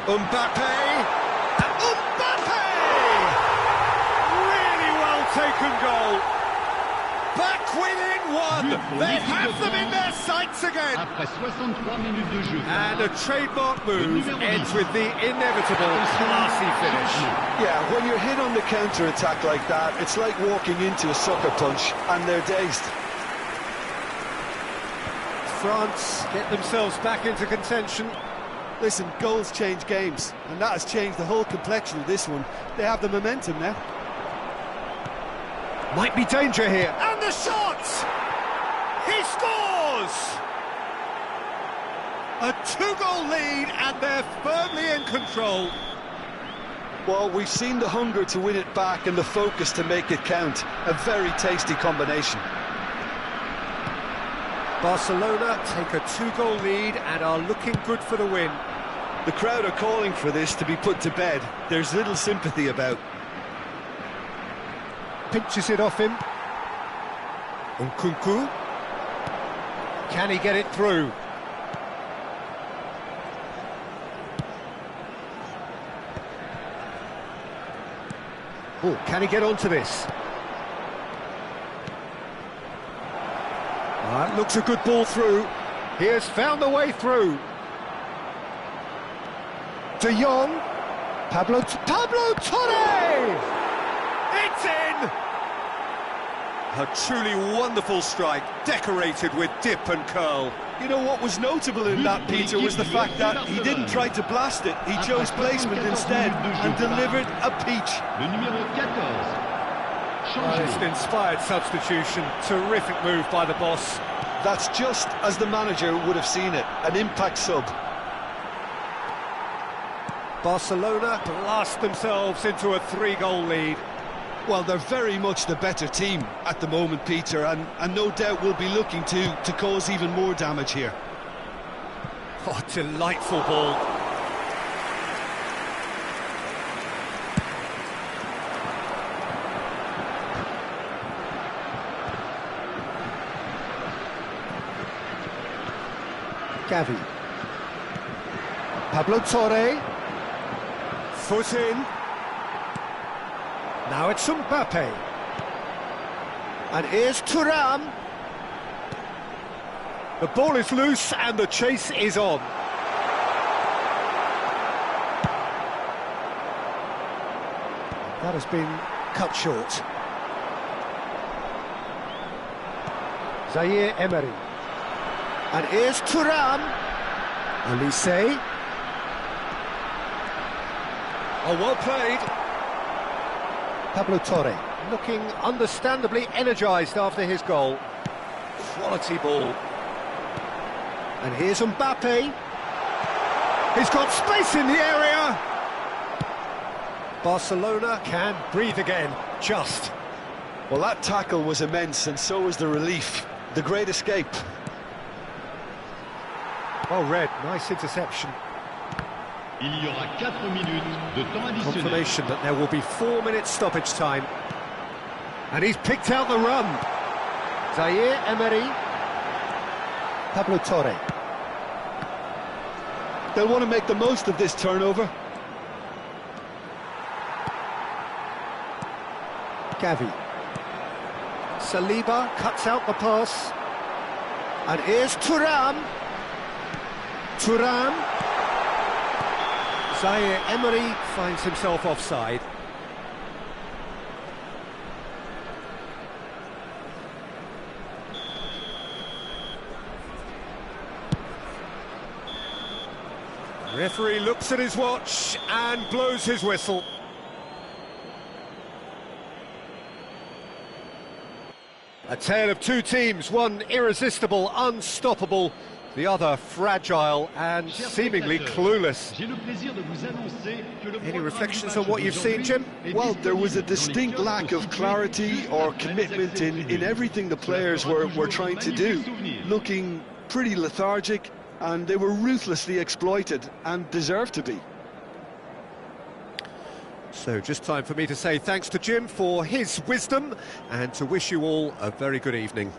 Mbappe! Mbappe! Really well taken goal. Back within one. They have them in their sights again. And a trademark move ends with the inevitable classy finish. Yeah, when you're hit on the counter-attack like that, it's like walking into a sucker punch and they're dazed. France get themselves back into contention. Listen, goals change games, and that has changed the whole complexion of this one. They have the momentum now. Might be danger here. And the shot! He scores! A two-goal lead, and they're firmly in control. Well, we've seen the hunger to win it back and the focus to make it count. A very tasty combination. Barcelona take a two-goal lead and are looking good for the win. The crowd are calling for this to be put to bed. There's little sympathy about. Pinches it off him. Nkunku. Can he get it through? Oh, can he get onto this? That looks a good ball through. He has found the way through. De Jong. Pablo Torre! It's in! A truly wonderful strike, decorated with dip and curl. You know what was notable in that, Peter, was the fact that he didn't try to blast it. He chose placement instead and delivered a peach. It's an inspired substitution. Terrific move by the boss. That's just as the manager would have seen it, an impact sub. Barcelona blast themselves into a three-goal lead. Well, they're very much the better team at the moment, Peter, and no doubt will be looking to cause even more damage here. Oh, delightful ball. Gavi. Pablo Torre. Foot in. Now it's Mbappe. And here's Thuram. The ball is loose and the chase is on. That has been cut short. Zaire Emery. And here's Thuram. Elise. Oh, well played. Pablo Torre, looking understandably energised after his goal. Quality ball. And here's Mbappe. He's got space in the area. Barcelona can breathe again, just. Well, that tackle was immense, and so was the relief. The great escape. Well read, nice interception. Il y aura 4 minutes de temps additionnel. Confirmation that there will be 4 minutes stoppage time. And he's picked out the run. Zaire Emery. Pablo Torre. They'll want to make the most of this turnover. Gavi. Saliba cuts out the pass. And here's Thuram. Thuram. Zaire Emery finds himself offside. Referee looks at his watch and blows his whistle. A tale of two teams, one irresistible, unstoppable, the other fragile and seemingly clueless. Any reflections on what you've seen, Jim? Well, there was a distinct lack of clarity or commitment in everything the players were trying to do. Looking pretty lethargic, and they were ruthlessly exploited and deserved to be. So just time for me to say thanks to Jim for his wisdom and to wish you all a very good evening.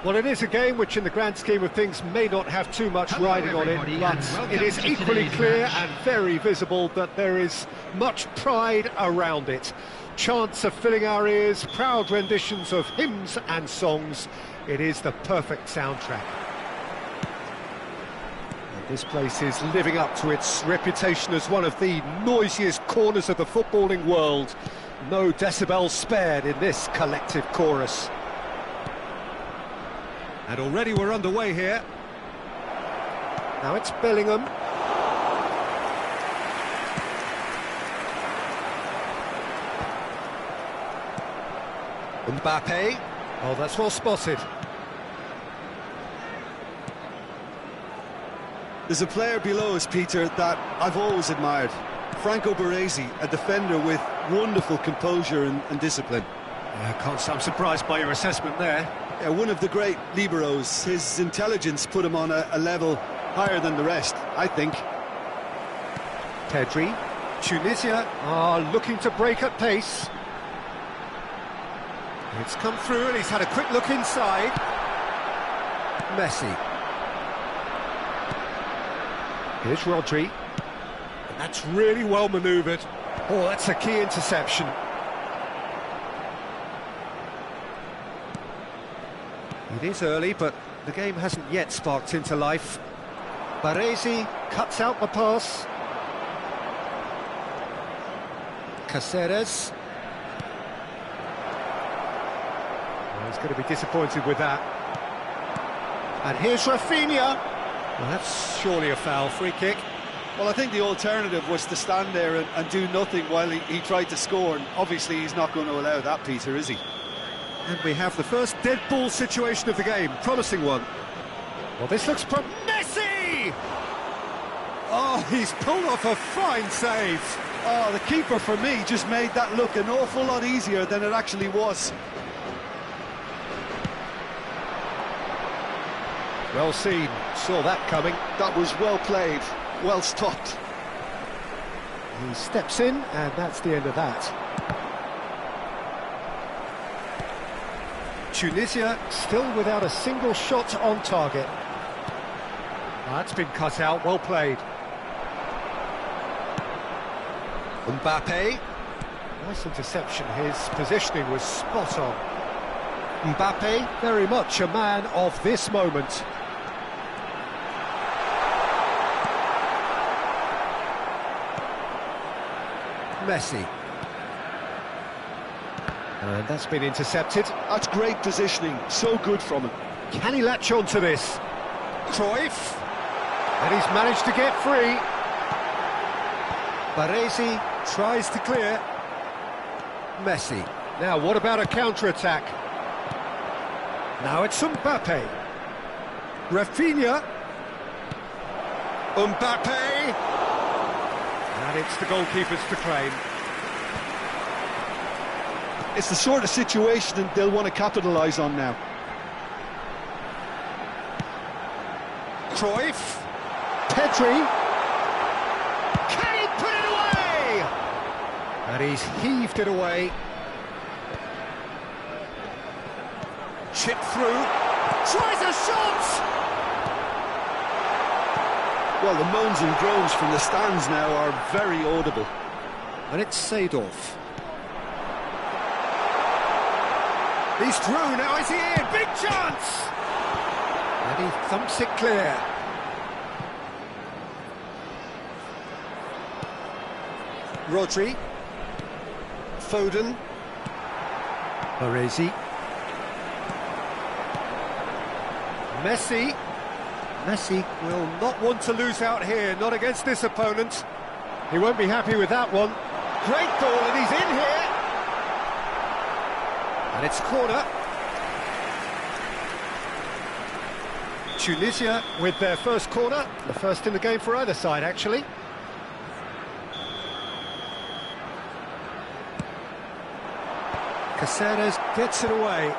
Well, it is a game which, in the grand scheme of things, may not have too much riding on it, but it is equally clear and very visible that there is much pride around it. Chants are filling our ears, proud renditions of hymns and songs. It is the perfect soundtrack. And this place is living up to its reputation as one of the noisiest corners of the footballing world. No decibels spared in this collective chorus. And already we're underway here. Now it's Bellingham. Mbappe. Oh, that's well spotted. There's a player below us, Peter, that I've always admired. Franco Baresi, a defender with wonderful composure and discipline. I'm surprised by your assessment there. Yeah, one of the great liberos. His intelligence put him on a level higher than the rest, I think. Pedri. Tunisia are looking to break at pace. It's come through and he's had a quick look inside. Messi. Here's Rodri. And that's really well manoeuvred. Oh, that's a key interception. It is early, but the game hasn't yet sparked into life. Baresi cuts out the pass. Caceres. Well, he's going to be disappointed with that. And here's Rafinha. Well, that's surely a foul. Free kick. Well, I think the alternative was to stand there and do nothing while he tried to score, and obviously he's not going to allow that, Peter, is he? And we have the first dead ball situation of the game. Promising one. Well, this looks Messi! Oh, he's pulled off a fine save. Oh, the keeper, for me, just made that look an awful lot easier than it actually was. Well seen. Saw that coming. That was well played. Well stopped. He steps in, and that's the end of that. Tunisia still without a single shot on target. That's been cut out, well played. Mbappe. Nice interception, his positioning was spot on. Mbappe, very much a man of this moment. Messi. And that's been intercepted. That's great positioning, so good from him. Can he latch on to this? Cruyff. And he's managed to get free. Baresi tries to clear. Messi. Now, what about a counter-attack? Now it's Mbappe. Rafinha. Mbappe. And it's the goalkeepers to claim. It's the sort of situation they'll want to capitalise on now. Cruyff. Pedri. Can he put it away? And he's heaved it away. Chip through. Tries a shot! Well, the moans and groans from the stands now are very audible. And it's Seedorf. He's through, now is he in? Big chance! And he thumps it clear. Rodri. Foden. Baresi. Messi. Messi will not want to lose out here, not against this opponent. He won't be happy with that one. Great ball, and he's in here. And it's corner. Tunisia with their first corner, the first in the game for either side, actually. Caceres gets it away.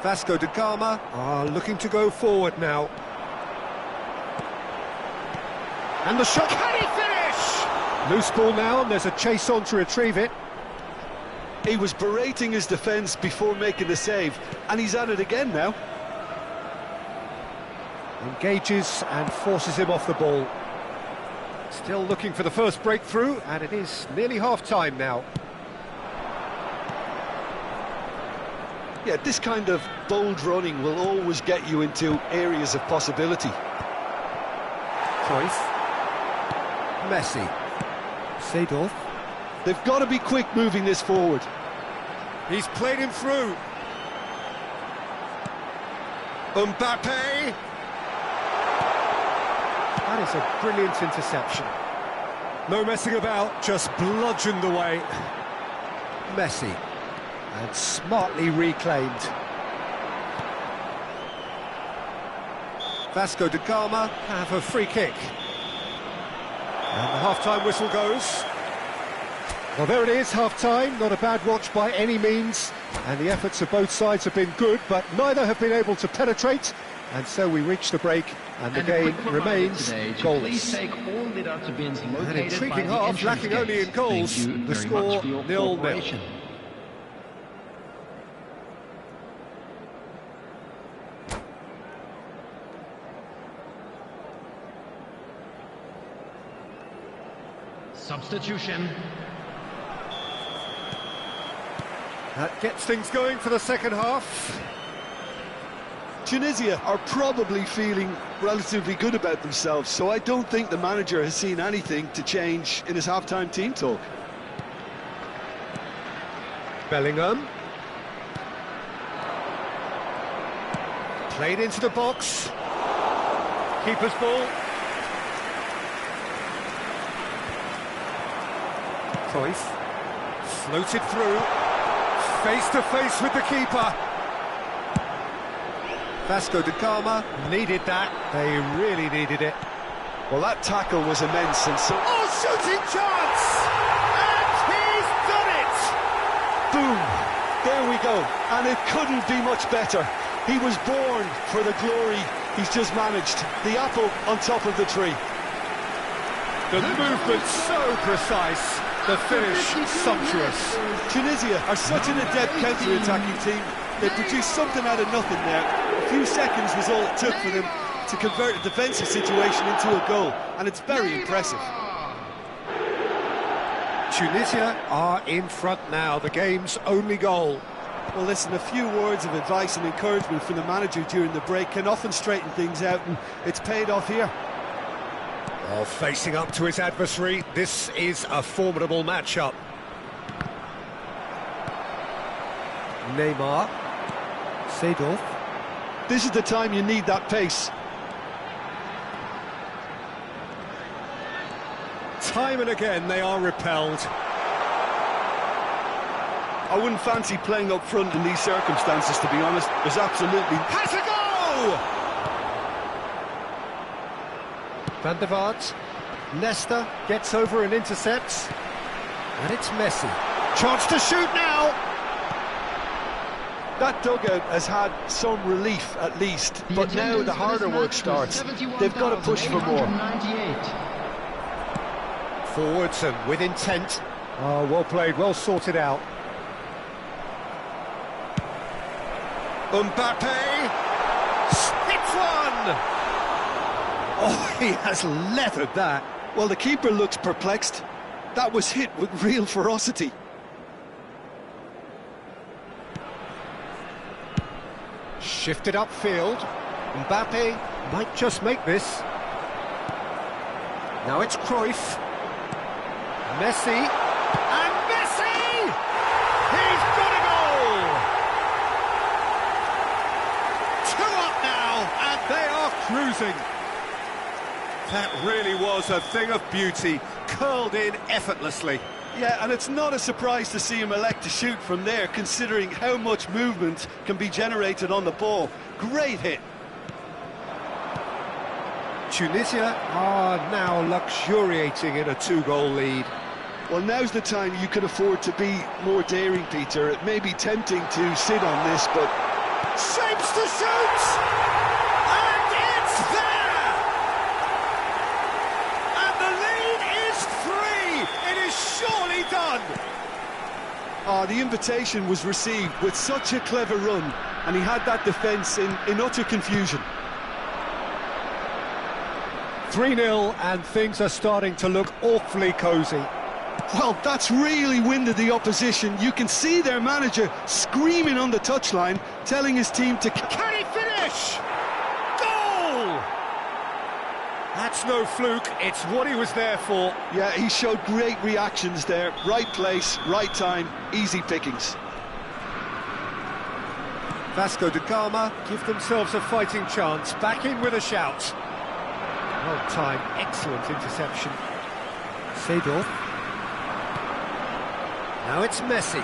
Vasco da Gama are looking to go forward now. And the shot, can he finish? Loose ball now, and there's a chase on to retrieve it. He was berating his defence before making the save, and he's at it again now. Engages and forces him off the ball. Still looking for the first breakthrough, and it is nearly half-time now. Yeah, this kind of bold running will always get you into areas of possibility. Cruyff. Messi. Seedorf. They've got to be quick moving this forward. He's played him through. Mbappe. That is a brilliant interception. No messing about, just bludgeoned away. Messi. And smartly reclaimed. Vasco da Gama have a free kick. And the half-time whistle goes. Well, there it is, half-time. Not a bad watch by any means. And the efforts of both sides have been good, but neither have been able to penetrate. And so we reach the break, and the game remains goalless. An intriguing half, lacking only in goals. The score 0-0. Substitution. That gets things going for the second half. Tunisia are probably feeling relatively good about themselves, so I don't think the manager has seen anything to change in his half-time team talk. Bellingham. Played into the box. Keeper's ball. Cruyff. Floated through. Face to face with the keeper. Vasco da Gama needed that. They really needed it. Well, that tackle was immense, and so... Oh, shooting chance! And he's done it! Boom! There we go. And it couldn't be much better. He was born for the glory he's just managed. The apple on top of the tree. The movement so precise. The finish sumptuous. Tunisia are such an adept counter-attacking team. They produced something out of nothing there. A few seconds was all it took for them to convert a defensive situation into a goal, and it's very impressive. Tunisia are in front now, the game's only goal. Well, listen, a few words of advice and encouragement from the manager during the break can often straighten things out, and it's paid off here. Well, facing up to his adversary, this is a formidable matchup. Neymar. Seedorf. This is the time you need that pace. Time and again they are repelled. I wouldn't fancy playing up front in these circumstances, to be honest. There's absolutely... Has a go! Van der Vaart. Leicester gets over and intercepts. And it's Messi. Chance to shoot now! That dugout has had some relief, at least, but now the harder work starts. They've got to push for more. Forwards and with intent. Oh, well played, well sorted out. Mbappe! Hits one! Oh, he has leathered that. Well, the keeper looks perplexed. That was hit with real ferocity. Shifted upfield. Mbappe might just make this. Now it's Cruyff. Messi. And Messi! He's got a goal! 2 up now, and they are cruising. That really was a thing of beauty, curled in effortlessly. Yeah, and it's not a surprise to see him elect to shoot from there, considering how much movement can be generated on the ball. Great hit. Tunisia are now luxuriating in a 2-goal lead. Well, now's the time you can afford to be more daring, Peter. It may be tempting to sit on this, but... Shapes to shoot! And it's there! And the lead is 3! It is surely done! Oh, the invitation was received with such a clever run, and he had that defence in utter confusion. 3-0, and things are starting to look awfully cosy. Well, that's really winded the opposition. You can see their manager screaming on the touchline, telling his team to... Can he finish? Goal! That's no fluke, it's what he was there for. Yeah, he showed great reactions there. Right place, right time, easy pickings. Vasco da Gama give themselves a fighting chance, back in with a shout. Well timed, excellent interception. Seedorf. Now it's Messi.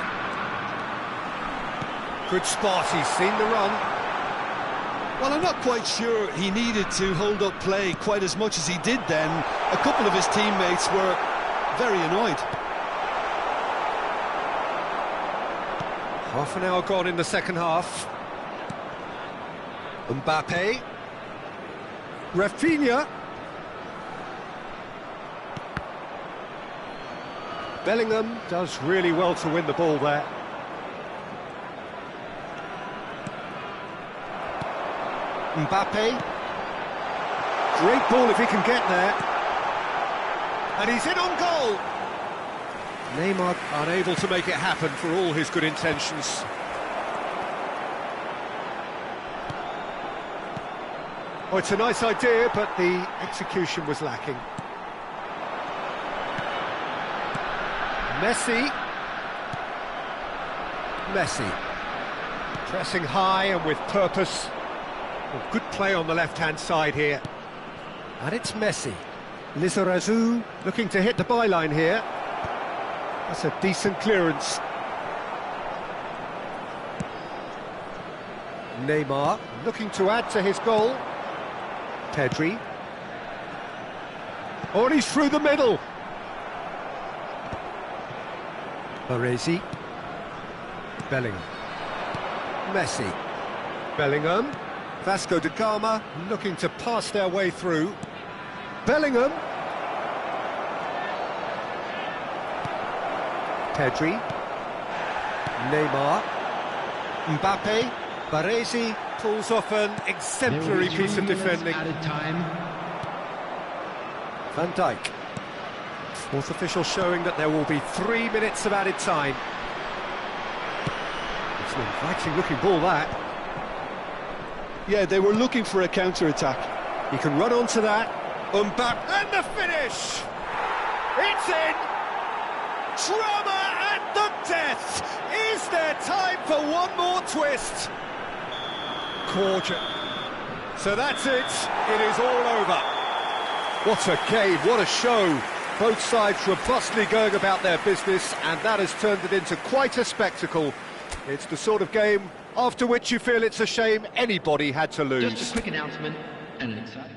Good spot, he's seen the run. Well, I'm not quite sure he needed to hold up play quite as much as he did then. A couple of his teammates were very annoyed. Half an hour gone in the second half. Mbappe. Rafinha. Bellingham does really well to win the ball there. Mbappe. Great ball if he can get there. And he's in on goal. Neymar unable to make it happen for all his good intentions. Oh, it's a nice idea, but the execution was lacking. Messi. Pressing high and with purpose. Well, good play on the left-hand side here. And it's Messi. Lizarazu looking to hit the byline here. That's a decent clearance. Neymar looking to add to his goal. Pedri. Oh, and he's through the middle. Baresi. Bellingham. Messi. Bellingham. Vasco da Gama looking to pass their way through. Bellingham. Pedri. Neymar. Mbappe. Baresi pulls off an exemplary piece of defending. Van Dijk. Fourth official showing that there will be 3 minutes of added time. It's an inviting looking ball, that. Yeah, they were looking for a counter-attack. He can run onto that. Mbappe, and the finish! It's in! Drama at the death! Is there time for one more twist? Gorgeous. So that's it. It is all over. What a game, what a show. Both sides robustly going about their business, and that has turned it into quite a spectacle. It's the sort of game after which you feel it's a shame anybody had to lose. Just a quick announcement and an exciting...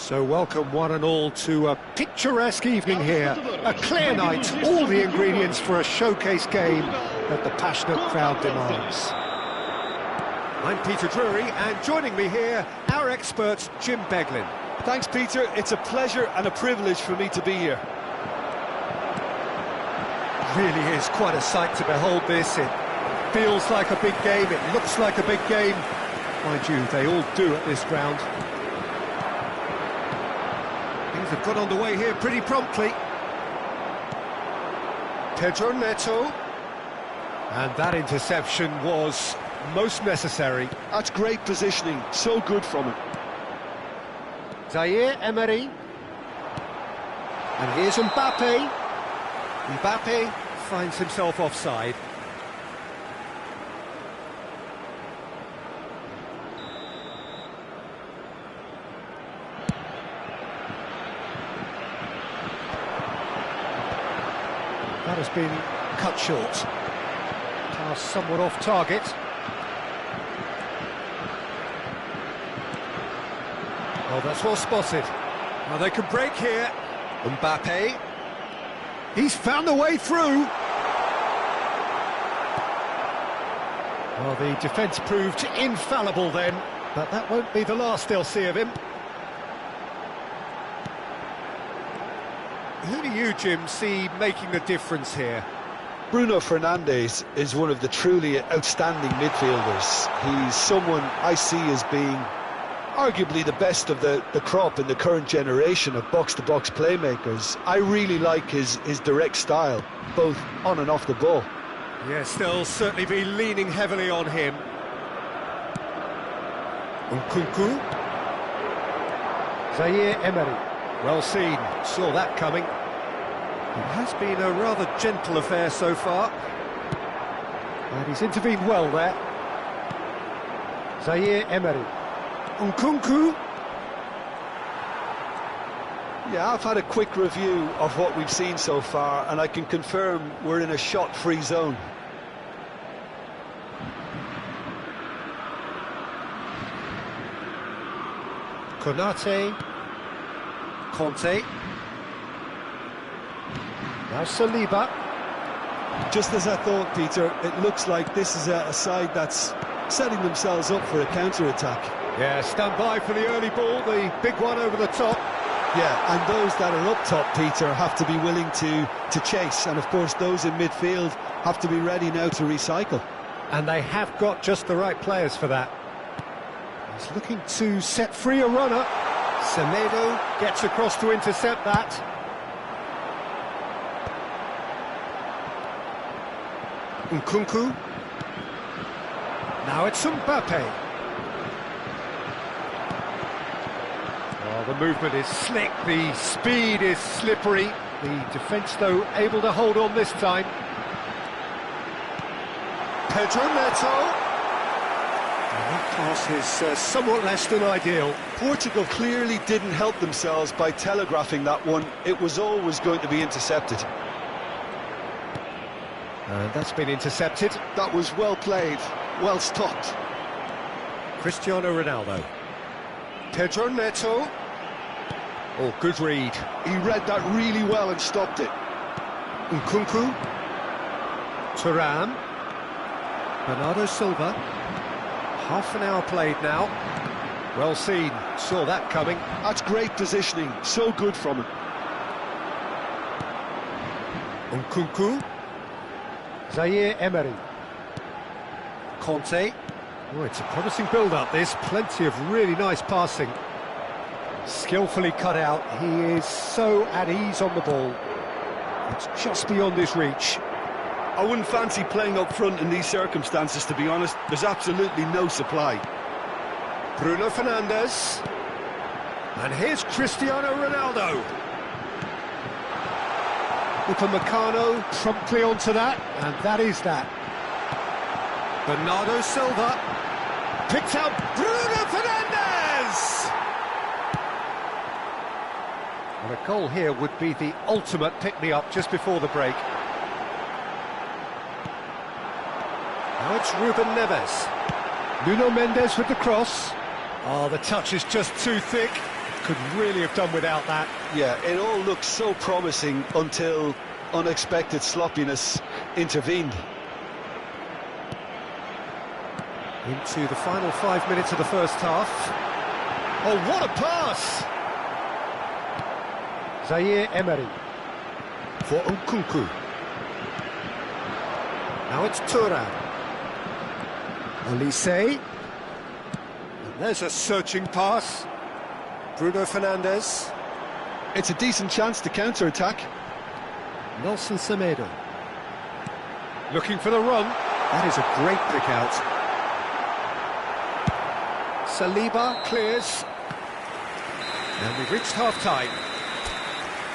So welcome one and all to a picturesque evening here, a clear night, all the ingredients for a showcase game that the passionate crowd demands. I'm Peter Drury, and joining me here, our expert Jim Beglin. Thanks, Peter. It's a pleasure and a privilege for me to be here. Really is quite a sight to behold this. It feels like a big game, it looks like a big game. Mind you, they all do at this ground. Things have got underway here pretty promptly. Pedro Neto. And that interception was most necessary. That's great positioning, so good from him. Zaire Emery. And here's Mbappe. Mbappe finds himself offside. That has been cut short. Pass somewhat off target. Oh, that's well spotted. Well, they can break here. Mbappe. He's found the way through. Well, the defence proved infallible then, but that won't be the last they'll see of him. Who do you, Jim, see making the difference here? Bruno Fernandes is one of the truly outstanding midfielders. He's someone I see as being arguably the best of the crop in the current generation of box-to-box playmakers. I really like his direct style, both on and off the ball. Yes, they'll certainly be leaning heavily on him. Nkunku. Zaire Emery. Well seen, saw that coming. It has been a rather gentle affair so far. And he's intervened well there. Zaire Emery. Nkunku. Yeah, I've had a quick review of what we've seen so far, and I can confirm we're in a shot-free zone. Konate. Conte. Now Saliba. Just as I thought, Peter, it looks like this is a side that's setting themselves up for a counter-attack. Yeah, stand by for the early ball, the big one over the top. Yeah, and those that are up top, Peter, have to be willing to chase, and of course those in midfield have to be ready now to recycle. And they have got just the right players for that. He's looking to set free a runner. Semedo gets across to intercept that. Nkunku. Now it's Mbappe. Oh, the movement is slick, the speed is slippery. The defence, though, able to hold on this time. Pedro Neto. And that pass is somewhat less than ideal. Portugal clearly didn't help themselves by telegraphing that one. It was always going to be intercepted. And that's been intercepted. That was well played, well stopped. Cristiano Ronaldo. Pedro Neto. Oh, good read. He read that really well and stopped it. Nkunku. Thuram. Bernardo Silva. Half an hour played now. Well seen, saw that coming. That's great positioning, so good from him. Nkunku. Zaire Emery. Conte. Oh, it's a promising build-up, this. Plenty of really nice passing. Skillfully cut out. He is so at ease on the ball. It's just beyond his reach. I wouldn't fancy playing up front in these circumstances, to be honest. There's absolutely no supply. Bruno Fernandes. And here's Cristiano Ronaldo. Upamecano promptly onto that, and that is that. Bernardo Silva. Picked out Bruno Fernandes! And a goal here would be the ultimate pick-me-up just before the break. Now it's Ruben Neves. Nuno Mendes with the cross. Oh, the touch is just too thick. Could really have done without that. Yeah, it all looked so promising until unexpected sloppiness intervened. Into the final 5 minutes of the first half. Oh, what a pass! Zaire Emery for Nkunku. Now it's Thuram. Olise. And there's a searching pass. Bruno Fernandes. It's a decent chance to counter-attack. Nelson Semedo. Looking for the run. That is a great pick out. Saliba clears. And we've reached half-time.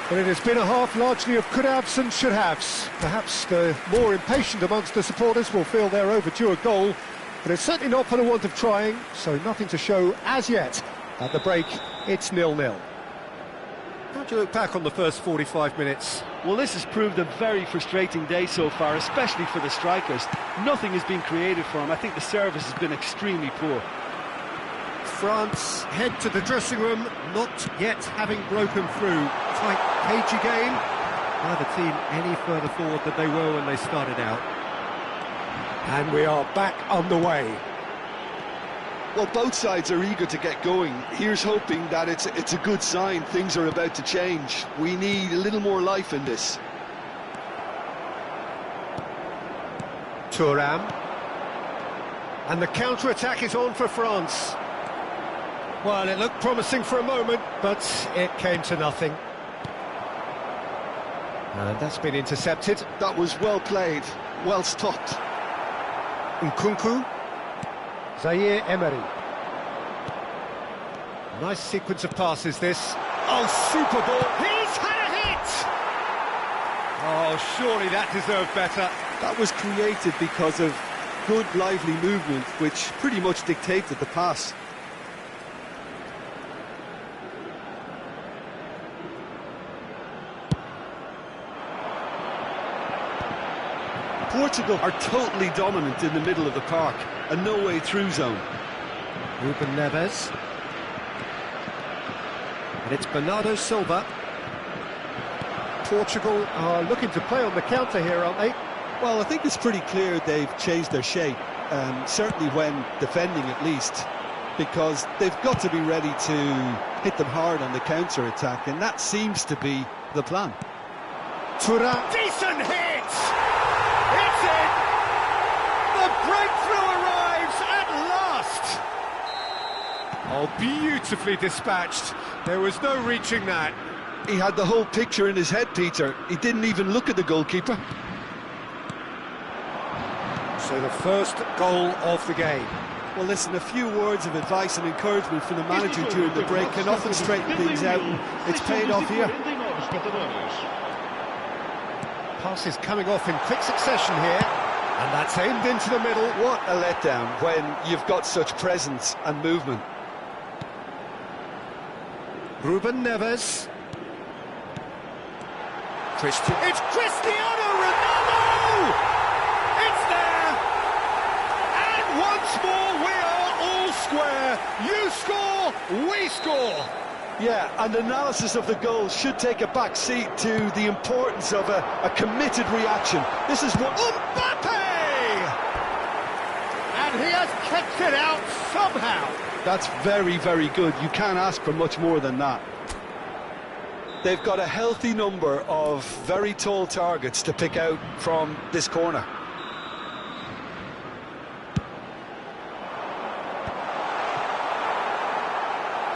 But it has been a half largely of could-haves and should-haves. Perhaps the more impatient amongst the supporters will feel they're overdue a goal, but it's certainly not for the want of trying, so nothing to show as yet. At the break, it's 0-0. How do you look back on the first 45 minutes? Well, this has proved a very frustrating day so far, especially for the strikers. Nothing has been created for them. I think the service has been extremely poor. France head to the dressing room, not yet having broken through. Tight, cagey game. Neither team any further forward than they were when they started out. And we are back underway. Well, both sides are eager to get going. Here's hoping that it's a good sign. Things are about to change. We need a little more life in this. Thuram. And the counter-attack is on for France. Well, it looked promising for a moment, but it came to nothing. And that's been intercepted. That was well played, well stopped. Nkunku. Zaire Emery. Nice sequence of passes, this. Oh, super ball. He's had a hit! Oh, surely that deserved better. That was created because of good, lively movement, which pretty much dictated the pass. Portugal are totally dominant in the middle of the park, a no-way through zone. Ruben Neves. And it's Bernardo Silva. Portugal are looking to play on the counter here, aren't they? Well, I think it's pretty clear they've changed their shape, certainly when defending at least, because they've got to be ready to hit them hard on the counter-attack, and that seems to be the plan. Thuram. Decent hit! It's in! The breakthrough arrives at last! Oh, beautifully dispatched. There was no reaching that. He had the whole picture in his head, Peter. He didn't even look at the goalkeeper. So the first goal of the game. Well, listen, a few words of advice and encouragement from the manager during the break can often straighten things out, and it's paid off here. Passes coming off in quick succession here, and that's aimed into the middle. What a letdown when you've got such presence and movement. Ruben Neves. It's Cristiano Ronaldo! It's there! And once more we are all square. You score, we score. Yeah, and analysis of the goal should take a back seat to the importance of a committed reaction. This is what... Mbappe! And he has kept it out somehow. That's very, very good. You can't ask for much more than that. They've got a healthy number of very tall targets to pick out from this corner.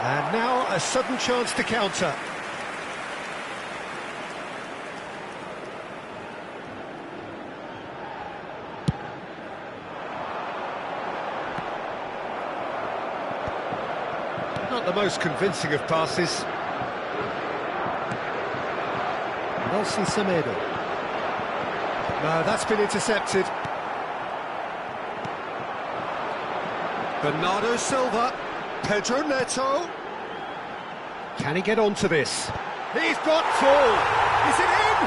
And now a sudden chance to counter. Not the most convincing of passes. Nelson Semedo. No, that's been intercepted. Bernardo Silva. Pedro Neto. Can he get onto this? He's got full. Is it in?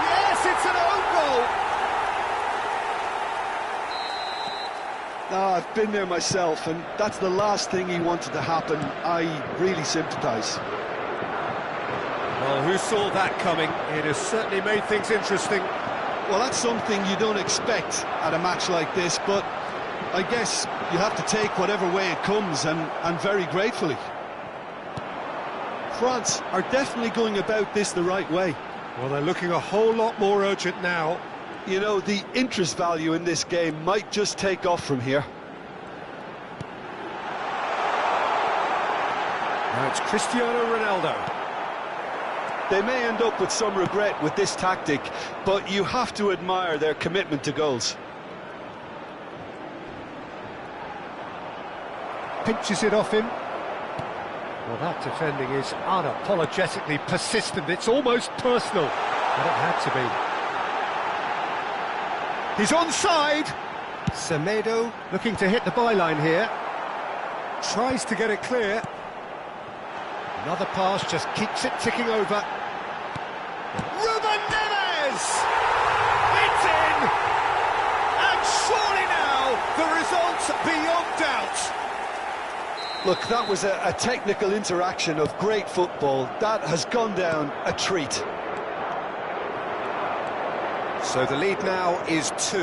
Yes, it's an own goal. I've been there myself, and that's the last thing he wanted to happen. I really sympathise. Well, who saw that coming? It has certainly made things interesting. Well, that's something you don't expect at a match like this, but I guess you have to take whatever way it comes, and very gratefully. France are definitely going about this the right way. Well, they're looking a whole lot more urgent now. You know, the interest value in this game might just take off from here. Now it's Cristiano Ronaldo. They may end up with some regret with this tactic, but you have to admire their commitment to goals. Pinches it off him. Well, that defending is unapologetically persistent. It's almost personal, but it had to be. He's onside. Semedo looking to hit the byline here. Tries to get it clear. Another pass just keeps it ticking over. Ruben Neves! It's in! And surely now the result's beyond doubt. Look, that was a technical interaction of great football. That has gone down a treat. So the lead now is 2.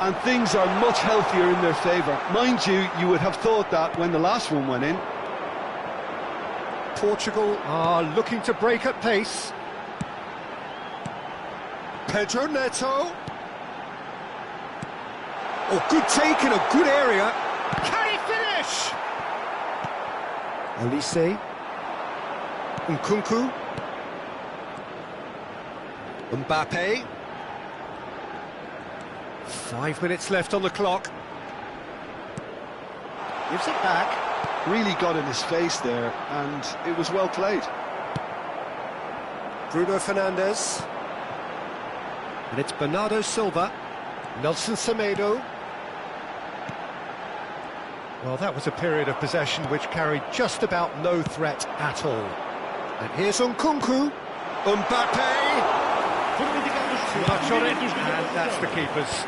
And things are much healthier in their favour. Mind you, you would have thought that when the last one went in. Portugal are looking to break at pace. Pedro Neto. Oh, good take in a good area. Can he finish? Olise. Nkunku. Mbappe. 5 minutes left on the clock. Gives it back. Really got in his face there, and it was well played. Bruno Fernandes. And it's Bernardo Silva. Nelson Semedo. Well, that was a period of possession which carried just about no threat at all. And here's Nkunku. Mbappe. Too much on it, and that's the keeper's.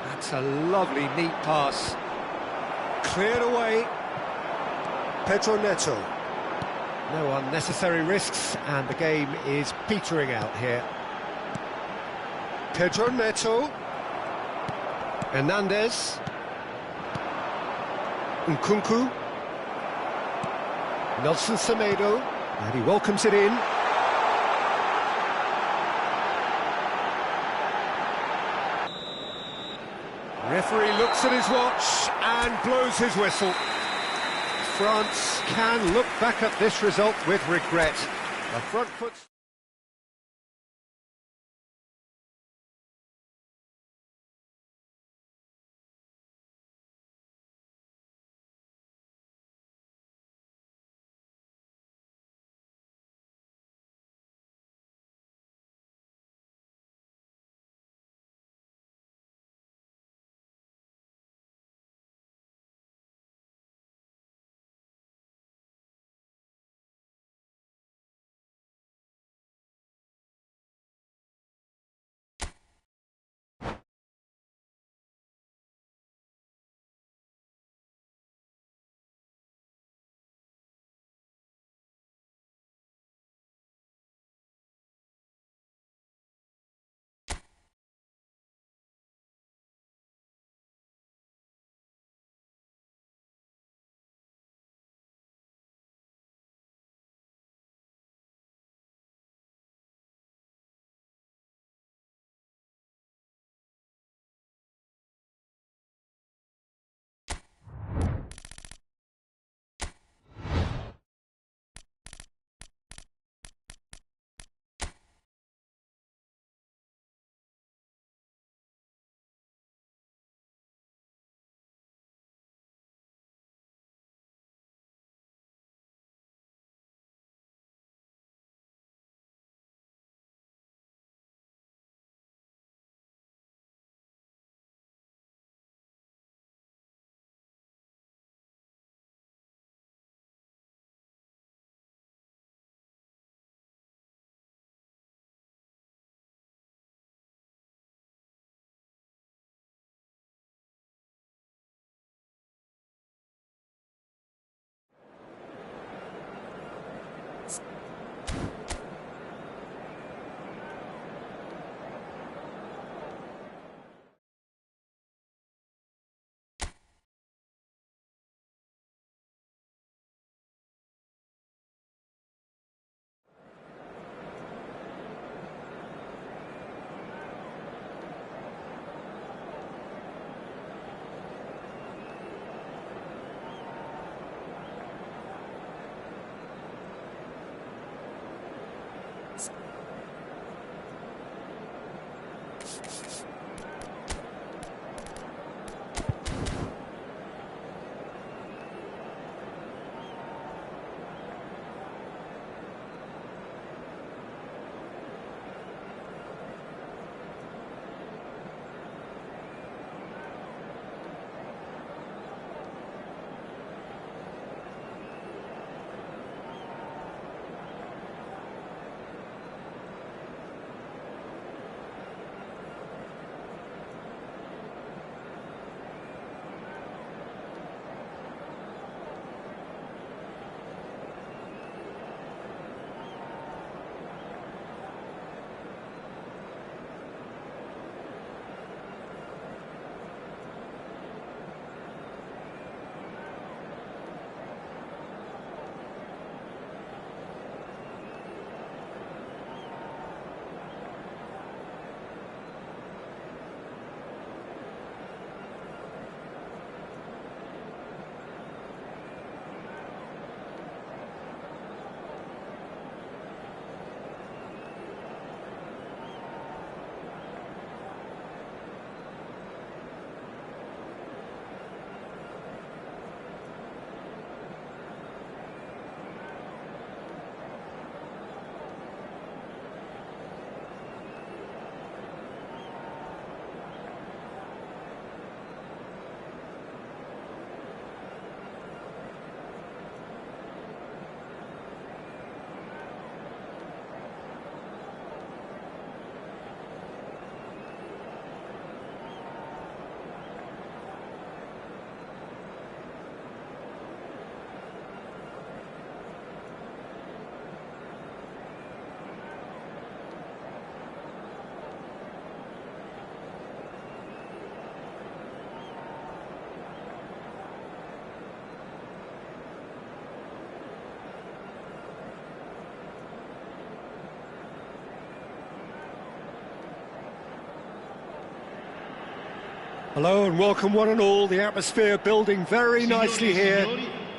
That's a lovely, neat pass. Cleared away. Pedro Neto. No unnecessary risks, and the game is petering out here. Pedro Neto. Hernandez. Nkunku. Nelson Semedo. And he welcomes it in. Referee looks at his watch and blows his whistle. France can look back at this result with regret. The front foot... Hello and welcome one and all. The atmosphere building very nicely here.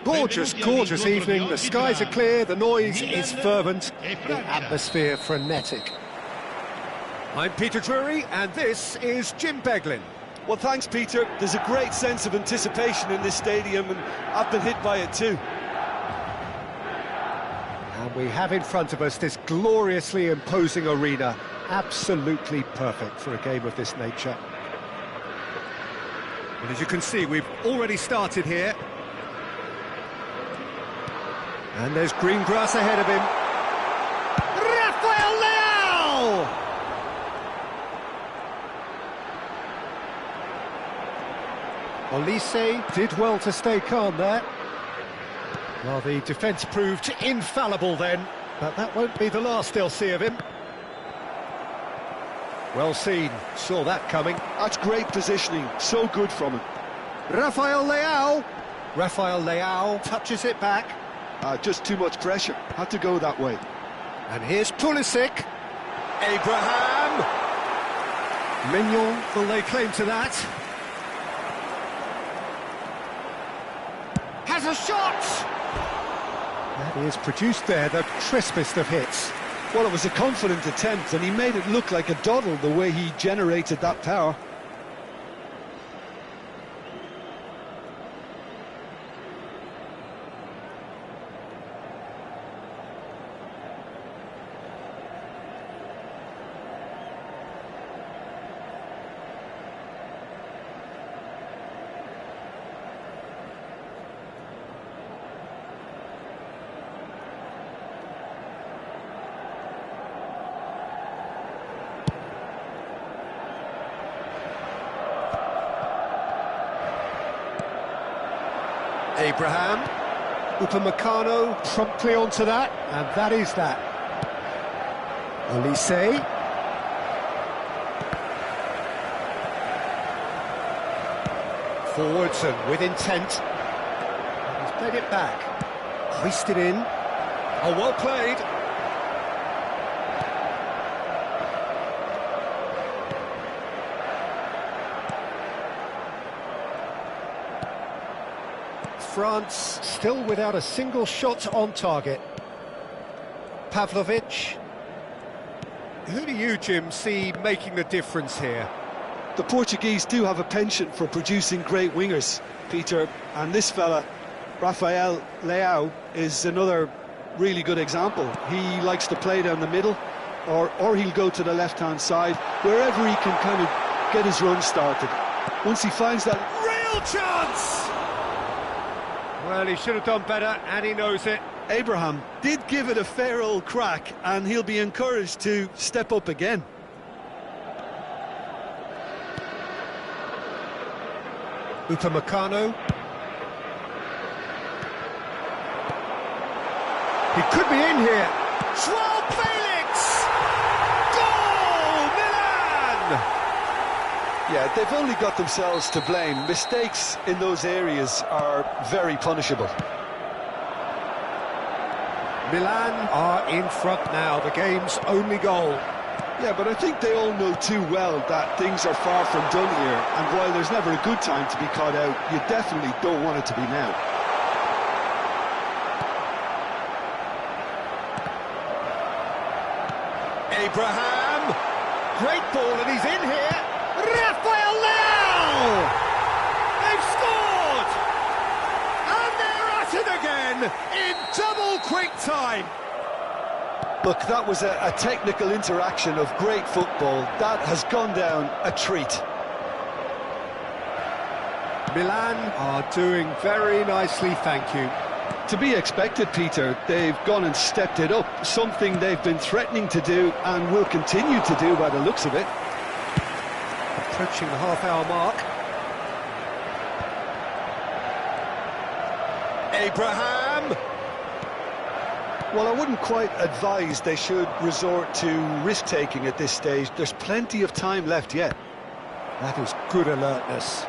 Gorgeous, gorgeous evening. The skies are clear, the noise is fervent, the atmosphere frenetic. I'm Peter Drury and this is Jim Beglin. Well, thanks, Peter. There's a great sense of anticipation in this stadium, and I've been hit by it too. And we have in front of us this gloriously imposing arena, absolutely perfect for a game of this nature. And as you can see, we've already started here. And there's green grass ahead of him. Rafael Leao! Olise did well to stay calm there. Well, the defence proved infallible then, but that won't be the last they'll see of him. Well seen, saw that coming. That's great positioning, so good from him. Rafael Leao. Rafael Leao touches it back. Just too much pressure, had to go that way. And here's Pulisic. Abraham. Mignon will lay claim to that. Has a shot! That is produced there, the crispest of hits. Well, it was a confident attempt, and he made it look like a doddle the way he generated that power. Abraham, Upamecano promptly onto that, and that is that. Olise. Forwards and with intent. He's played it back. Hoisted in. Oh, well played. France still without a single shot on target. Pavlovic. Who do you, Jim, see making the difference here? The Portuguese do have a penchant for producing great wingers, Peter, and this fella, Rafael Leao, is another really good example. He likes to play down the middle, or he'll go to the left-hand side, wherever he can kind of get his run started. Once he finds that Real chance! Well, he should have done better, and he knows it. Abraham did give it a fair old crack, and he'll be encouraged to step up again. Upamecano. He could be in here. Joao Felix! Goal! Milan! Yeah, they've only got themselves to blame. Mistakes in those areas are very punishable. Milan are in front now, the game's only goal. Yeah, but I think they all know too well that things are far from done here, and while there's never a good time to be caught out, you definitely don't want it to be now. Abraham. Great ball, and he's in here. Rafael Leao! They've scored! And they're at it again in double quick time. Look, that was a technical interaction of great football. That has gone down a treat. Milan are doing very nicely, thank you. To be expected, Peter. They've gone and stepped it up, something they've been threatening to do and will continue to do by the looks of it. Approaching the half-hour mark. Abraham. Well, I wouldn't quite advise they should resort to risk-taking at this stage. There's plenty of time left yet. That is good alertness.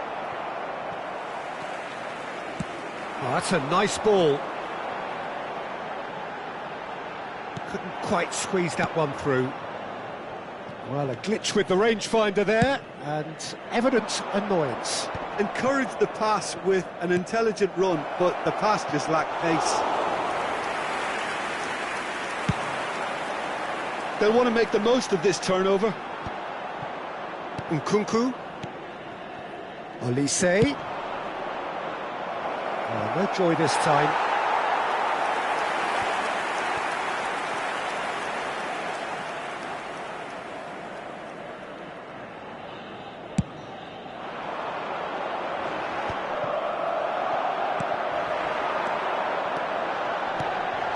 Oh, that's a nice ball. Couldn't quite squeeze that one through. Well, a glitch with the rangefinder there, and evident annoyance. Encouraged the pass with an intelligent run, but the pass just lacked pace. They'll want to make the most of this turnover. Nkunku. Olise. Oh, no joy this time.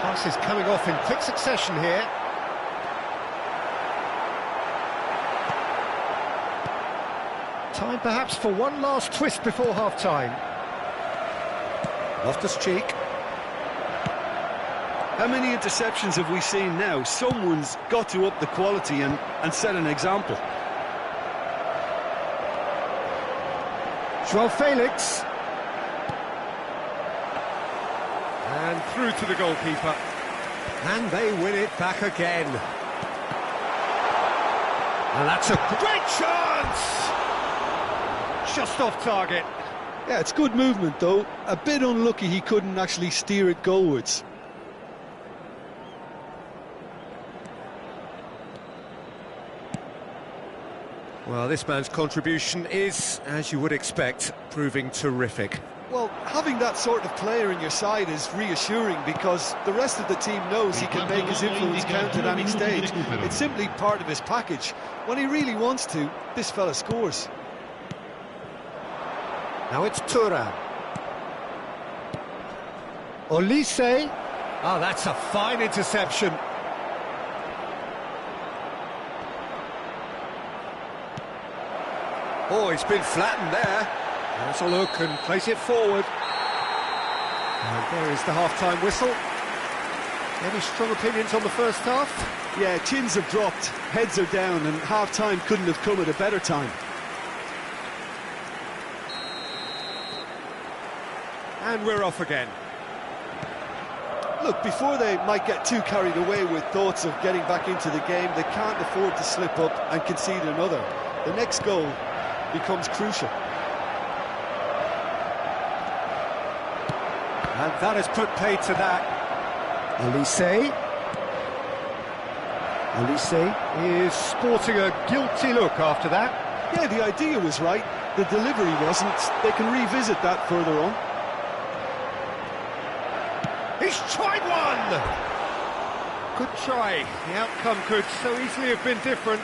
Passes coming off in quick succession here. Time perhaps for one last twist before half-time. Loftus-Cheek. How many interceptions have we seen now? Someone's got to up the quality and set an example. Joao Felix. And through to the goalkeeper. And they win it back again. And that's a great chance! Just off target. Yeah, it's good movement though. A bit unlucky he couldn't actually steer it goalwards. Well, this man's contribution is, as you would expect, proving terrific. Well, having that sort of player in your side is reassuring because the rest of the team knows he can make his influence count at any stage. It's simply part of his package. When he really wants to, this fella scores. Now it's Thuram. Olise. Oh, that's a fine interception. Oh, he's been flattened there. Has a look and plays it forward. And there is the half-time whistle. Any strong opinions on the first half? Yeah, chins have dropped, heads are down, and half-time couldn't have come at a better time. And we're off again. Look, before they might get too carried away with thoughts of getting back into the game, they can't afford to slip up and concede another. The next goal becomes crucial. And that has put paid to that. Olise. Olise is sporting a guilty look after that. Yeah, the idea was right. The delivery wasn't. They can revisit that further on. He's tried one! Good try. The outcome could so easily have been different.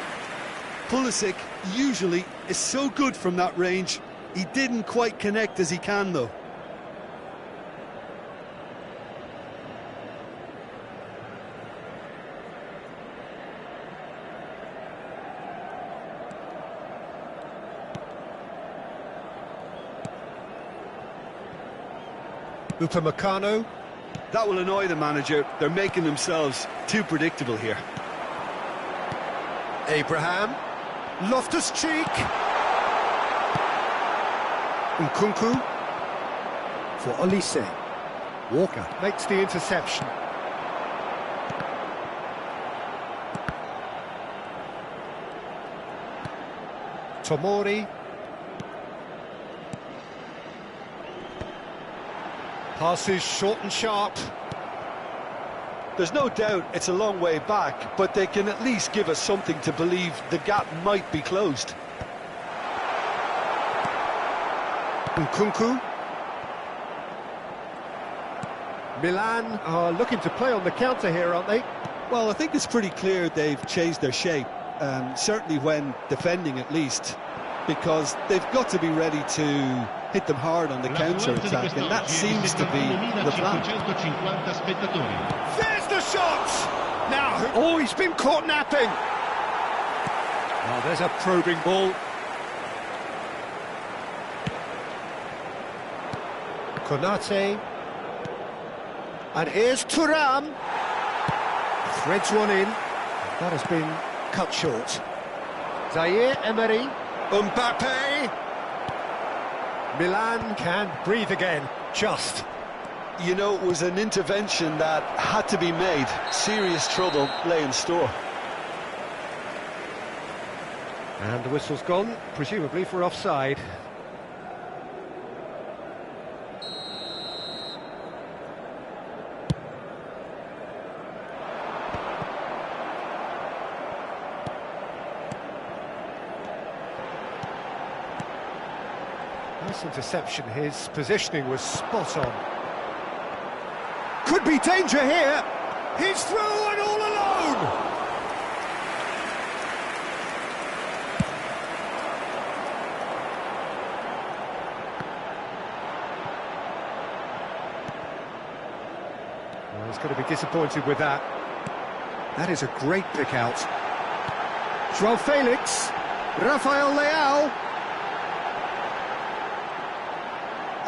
Pulisic usually is so good from that range. He didn't quite connect as he can, though. Upamecano. That will annoy the manager. They're making themselves too predictable here. Abraham. Loftus-Cheek. Nkunku. For Olise. Walker makes the interception. Tomori. Passes short and sharp. There's no doubt it's a long way back, but they can at least give us something to believe the gap might be closed. Nkunku. Milan are looking to play on the counter here, aren't they? Well, I think it's pretty clear they've changed their shape, certainly when defending at least, because they've got to be ready to hit them hard on the counter-attack, and that seems to be the plan. There's the shot! Now, oh, he's been caught napping! Oh, there's a probing ball. Konate. And here's Thuram. Threads one in. That has been cut short. Zaire Emery. Mbappe. Milan can breathe again, just. You know, it was an intervention that had to be made. Serious trouble lay in store. And the whistle's gone, presumably for offside. Nice interception, his positioning was spot on. Could be danger here. He's through and all alone. Well, he's going to be disappointed with that. That is a great pick out. João Felix, Rafael Leao.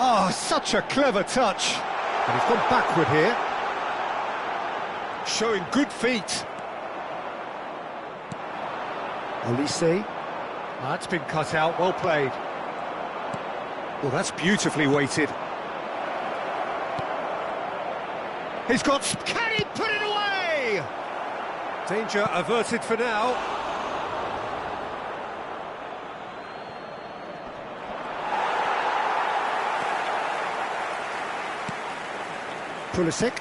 Oh, such a clever touch. And he's gone backward here. Showing good feet. Olise. That's been cut out, well played. Well, that's beautifully weighted. He's got... Can he put it away? Danger averted for now. Pulisic,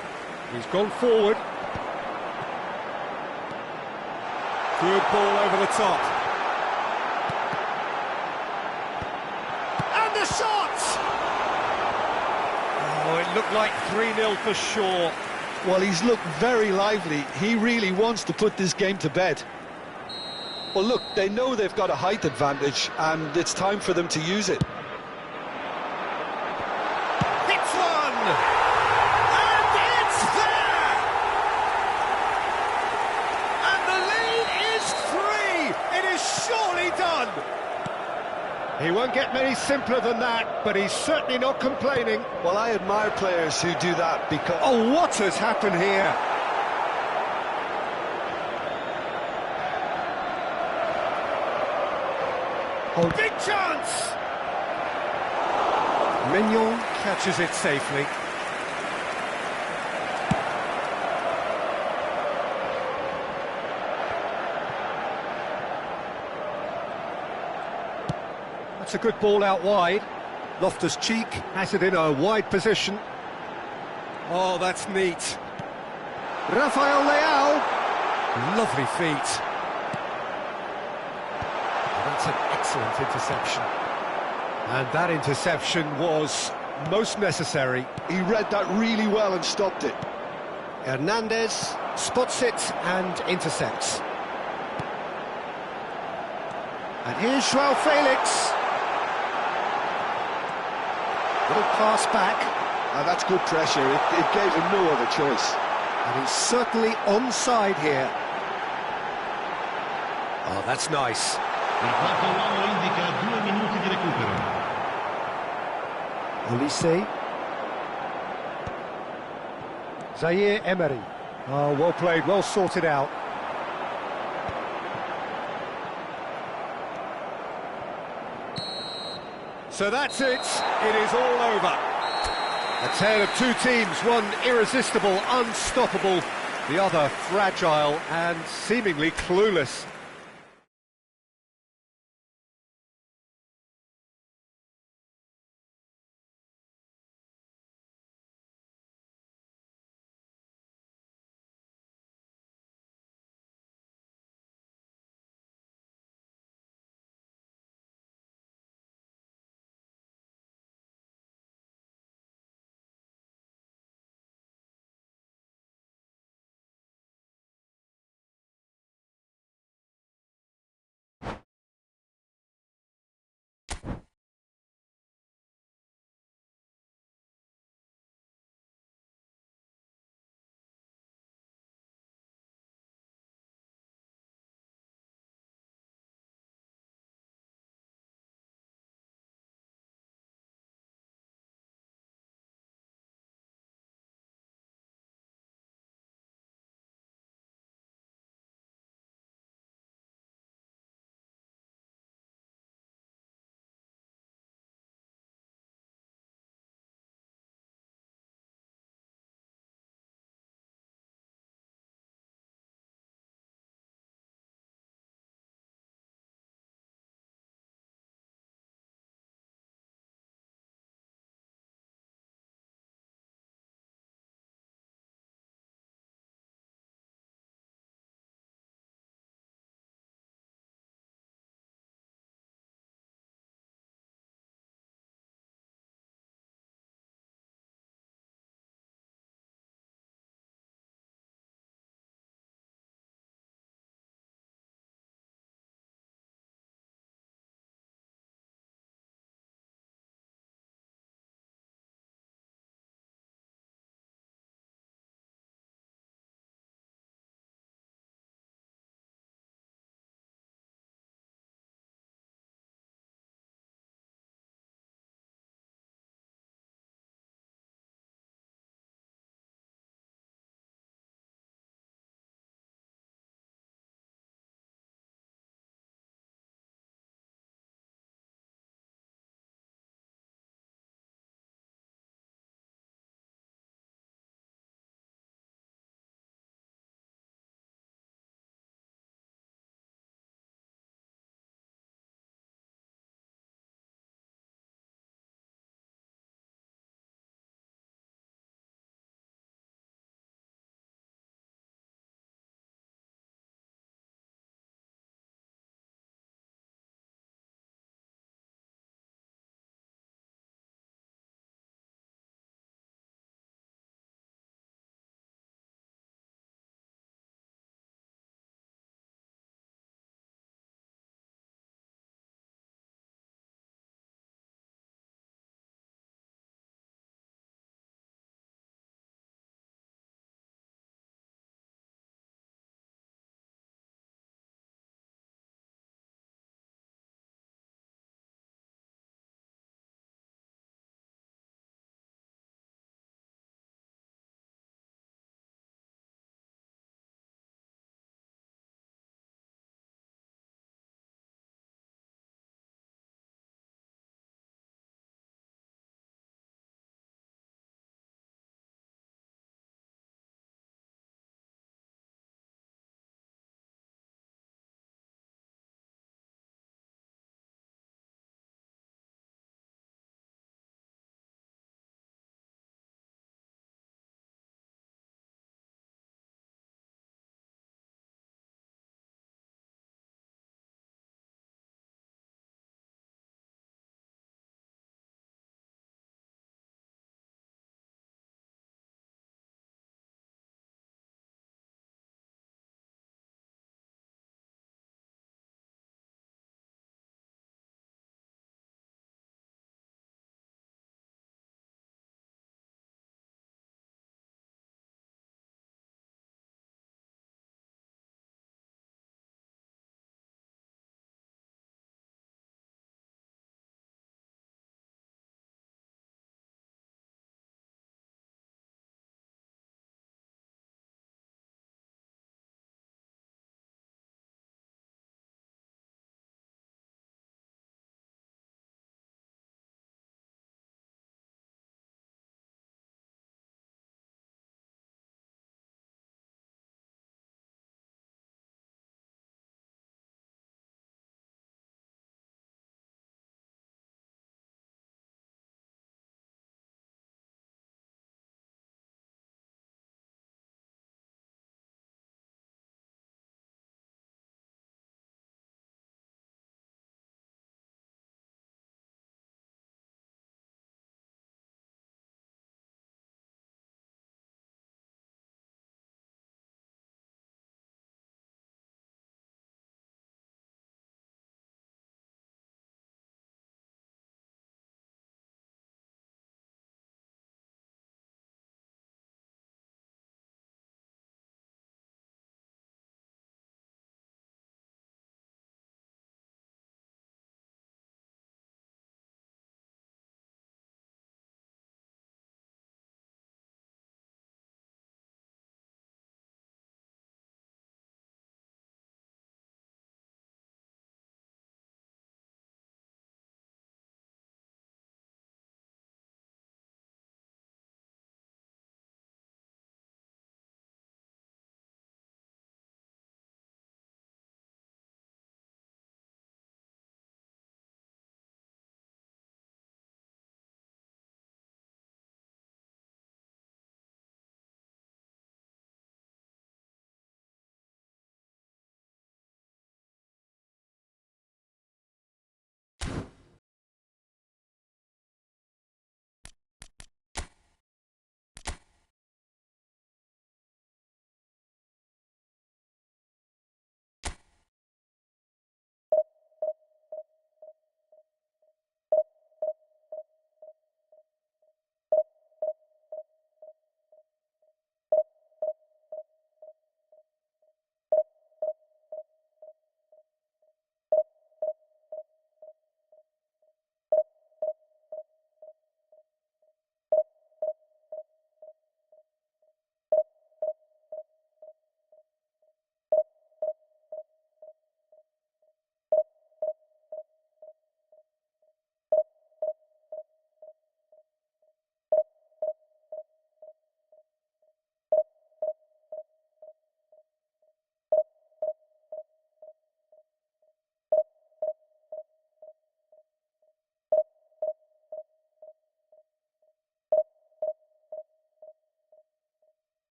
he's gone forward. Good ball over the top. And the shot! Oh, it looked like 3-0 for sure. Well, he's looked very lively. He really wants to put this game to bed. Well, look, they know they've got a height advantage, and it's time for them to use it. Hits one! Surely done! He won't get many simpler than that, but he's certainly not complaining. Well, I admire players who do that because... Oh, what has happened here? Oh, big chance! Mignon catches it safely. That's a good ball out wide. Loftus-Cheek has it in a wide position. Oh, that's neat. Rafael Leao. Lovely feet. That's an excellent interception. And that interception was most necessary. He read that really well and stopped it. Hernandez spots it and intercepts. And here's João Felix. Little pass back. That's good pressure. It gave him no other choice. And he's certainly onside here. Oh, that's nice. Il quarto uomo indica 2 minuti di recupero. Olise. Zaire Emery. Oh, well played, well sorted out. So that's it. It is all over. A tale of two teams, one irresistible, unstoppable, the other fragile and seemingly clueless.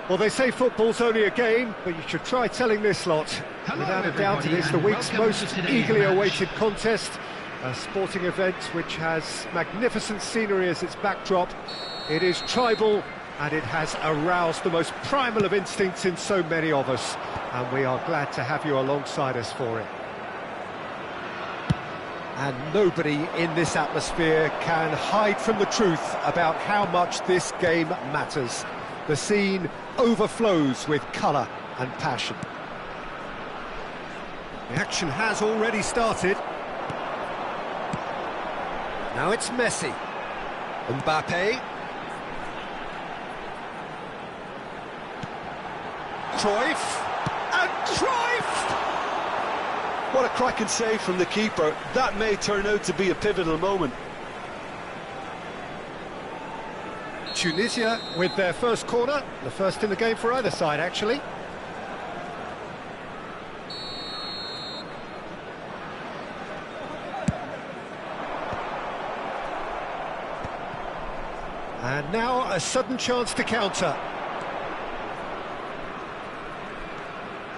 Well, they say football's only a game, but you should try telling this lot. Hello, Without a doubt, it everybody, is the and week's welcome most to today's eagerly match. awaited contest. A sporting event which has magnificent scenery as its backdrop. It is tribal, and it has aroused the most primal of instincts in so many of us. And we are glad to have you alongside us for it. And nobody in this atmosphere can hide from the truth about how much this game matters. The scene overflows with colour and passion. The action has already started. Now it's Messi. Mbappe. Cruyff. And Cruyff! What a cracking save from the keeper. That may turn out to be a pivotal moment. Tunisia with their first corner, the first in the game for either side, actually. And now a sudden chance to counter.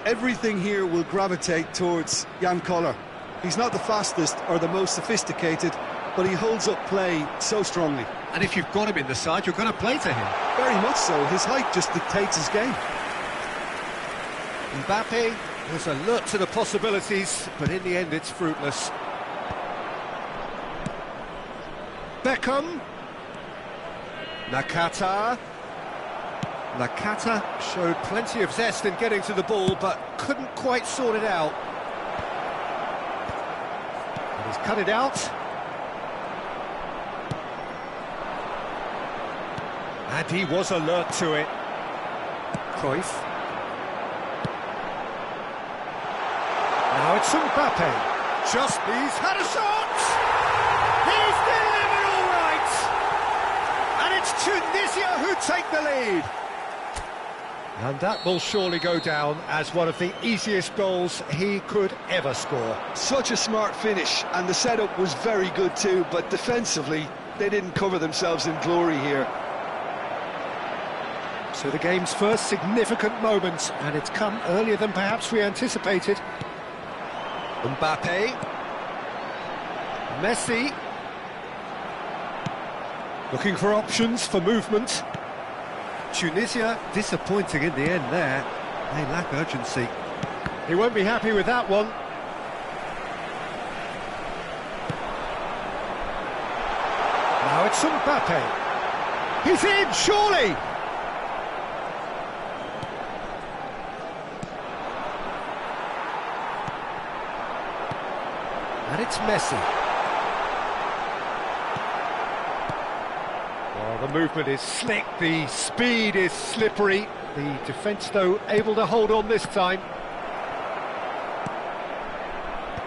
Everything here will gravitate towards Jan Koller. He's not the fastest or the most sophisticated, but he holds up play so strongly. And if you've got him in the side, you're going to play to him. Very much so. His height just dictates his game. Mbappe was alert to the possibilities, but in the end it's fruitless. Beckham. Nakata. Nakata showed plenty of zest in getting to the ball, but couldn't quite sort it out. And he's cut it out. And he was alert to it. Cruyff. Now it's Mbappe. He's had a shot! He's delivered all right! And it's Tunisia who take the lead. And that will surely go down as one of the easiest goals he could ever score. Such a smart finish, and the setup was very good too, but defensively, they didn't cover themselves in glory here. So the game's first significant moment, and it's come earlier than perhaps we anticipated. Mbappe. Messi. Looking for options for movement. Tunisia disappointing in the end there. They lack urgency. He won't be happy with that one. Now it's Mbappe. He's in, surely! And it's Messi. Well, the movement is slick, the speed is slippery. The defence, though, able to hold on this time.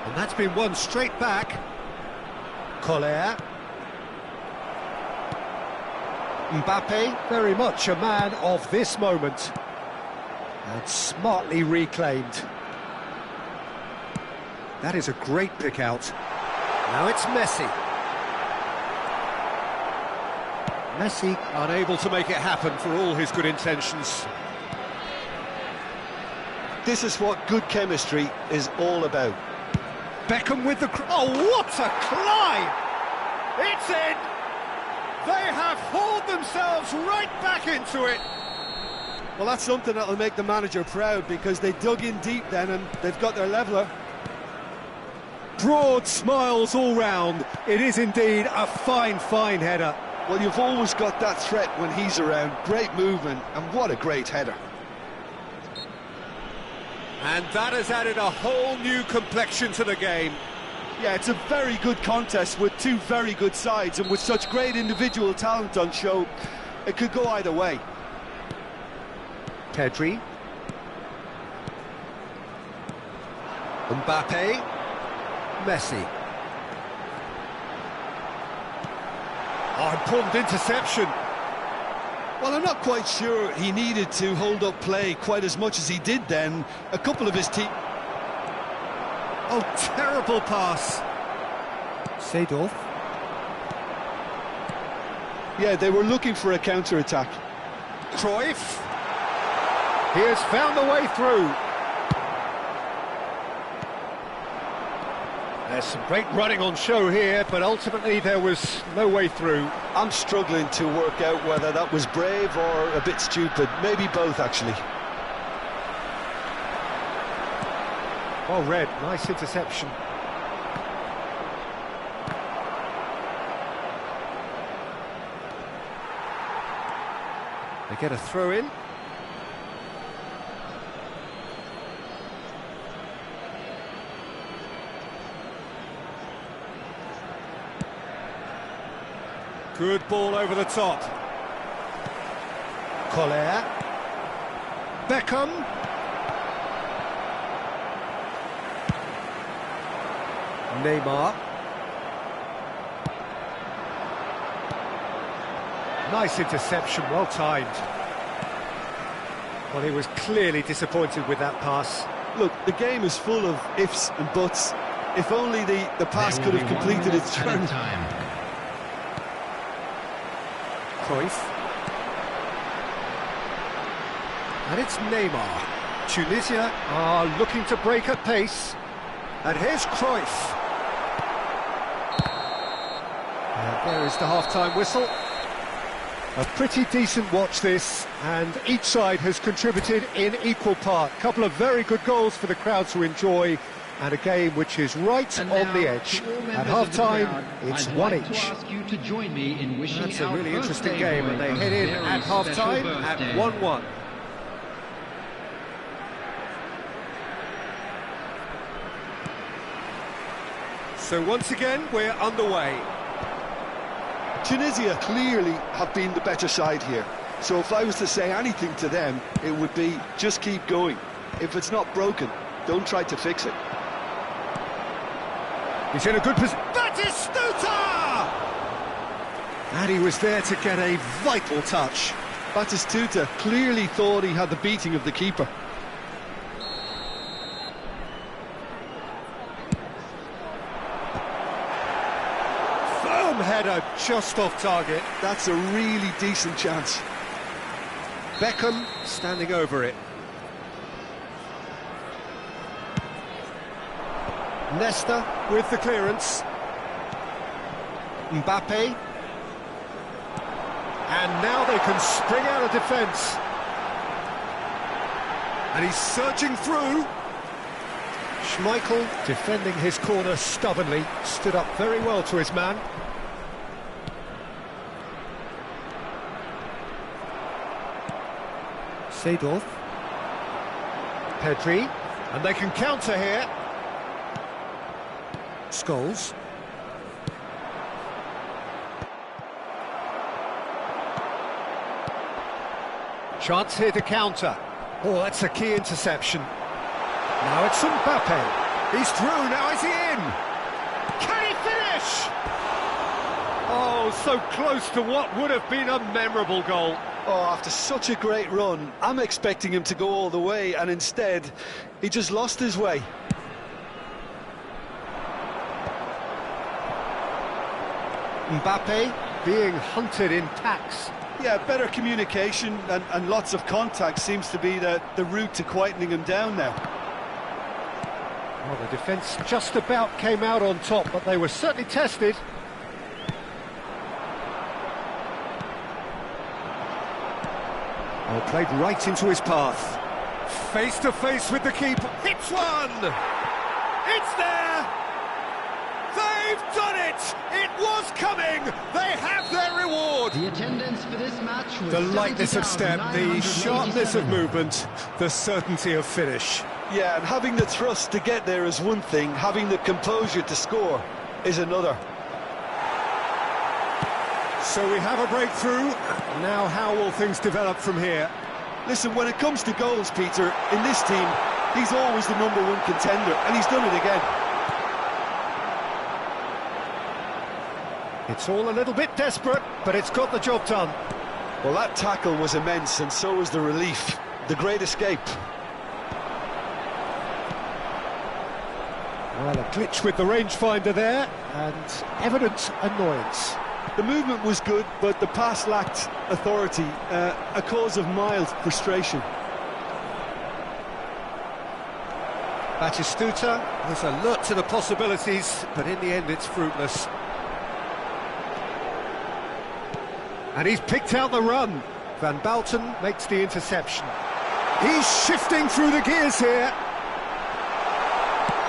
And that's been won straight back. Koller. Mbappe. Very much a man of this moment. And smartly reclaimed. That is a great pick out. Now it's Messi. Messi Unable to make it happen for all his good intentions. This is what good chemistry is all about. Beckham with the... Oh, what a climb! It's in! They have hauled themselves right back into it! Well, that's something that'll make the manager proud, because they dug in deep then and they've got their leveller. Broad smiles all round. It is indeed a fine, fine header. Well, you've always got that threat when he's around. Great movement, and what a great header. And that has added a whole new complexion to the game. Yeah, it's a very good contest with two very good sides, and with such great individual talent on show, it could go either way. Pedri. Mbappe. Messi. Oh, important interception. Well, I'm not quite sure he needed to hold up play quite as much as he did then. A couple of his team... Oh, terrible pass. Seedorf. Yeah, they were looking for a counter-attack. Cruyff. He has found the way through. There's some great running on show here, but ultimately there was no way through. I'm struggling to work out whether that was brave or a bit stupid. Maybe both, actually. Well read, nice interception. They get a throw in. Good ball over the top. Collier. Beckham. Neymar. Nice interception, well timed. Well, he was clearly disappointed with that pass. Look, the game is full of ifs and buts. If only the pass could have completed its turn. Cruyff. And it's Neymar. Tunisia are looking to break at pace. And here's Cruyff. And there is the half-time whistle. A pretty decent watch this, and each side has contributed in equal part. A couple of very good goals for the crowd to enjoy, and a game which is right on the edge. At half-time, it's one each. That's a really interesting game, and they head in at half-time at 1-1. So once again, we're underway. Tunisia clearly have been the better side here. So if I was to say anything to them, it would be just keep going. If it's not broken, don't try to fix it. He's in a good position. Batistuta! And he was there to get a vital touch. Batistuta clearly thought he had the beating of the keeper. Header just off target. That's a really decent chance. Beckham standing over it. Nesta with the clearance. Mbappe. And now they can spring out of defence. And he's surging through. Schmeichel defending his corner stubbornly. Stood up very well to his man. Seedorf. Pedri. And they can counter here. Scholes. Chance here to counter. Oh, that's a key interception. Now it's Mbappe. He's through, now is he in? Can he finish? Oh, so close to what would have been a memorable goal. Oh, after such a great run, I'm expecting him to go all the way, and instead, he just lost his way. Mbappe being hunted in packs. Yeah, better communication and lots of contact seems to be the route to quietening him down now. Well, the defence just about came out on top, but they were certainly tested. Oh, played right into his path. Face to face with the keeper. Hits one! It's there! They've done it! It was coming! They have their reward! The attendance for this match was the lightness of step, the sharpness of movement, the certainty of finish. Yeah, and having the thrust to get there is one thing, having the composure to score is another. So we have a breakthrough. Now how will things develop from here? Listen, when it comes to goals, Peter, in this team, he's always the #1 contender, and he's done it again. It's all a little bit desperate, but it's got the job done. Well, that tackle was immense, and so was the relief. The great escape. Well, a glitch with the rangefinder there, and evident annoyance. The movement was good, but the pass lacked authority, a cause of mild frustration. Batistuta was alert to the possibilities, but in the end it's fruitless. And he's picked out the run. Van Balten makes the interception. He's shifting through the gears here.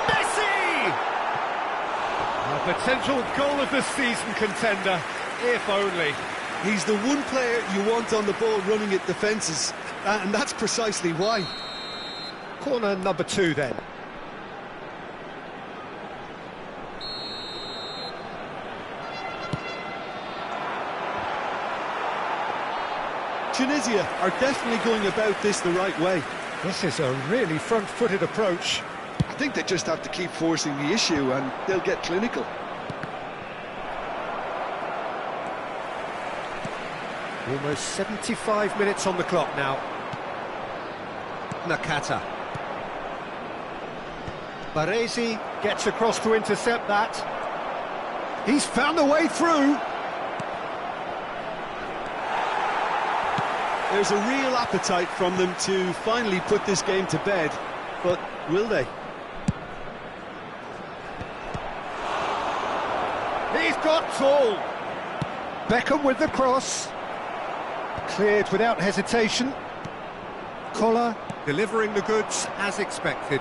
Messi! A potential goal of the season contender, if only. He's the one player you want on the ball running at defences, and that's precisely why. Corner number 2 then. Tunisia are definitely going about this the right way. This is a really front-footed approach. I think they just have to keep forcing the issue and they'll get clinical. Almost 75 minutes on the clock now. Nakata. Baresi gets across to intercept that. He's found a way through. There's a real appetite from them to finally put this game to bed, but will they? He's got tall. Beckham with the cross. Cleared without hesitation. Collar Delivering the goods as expected.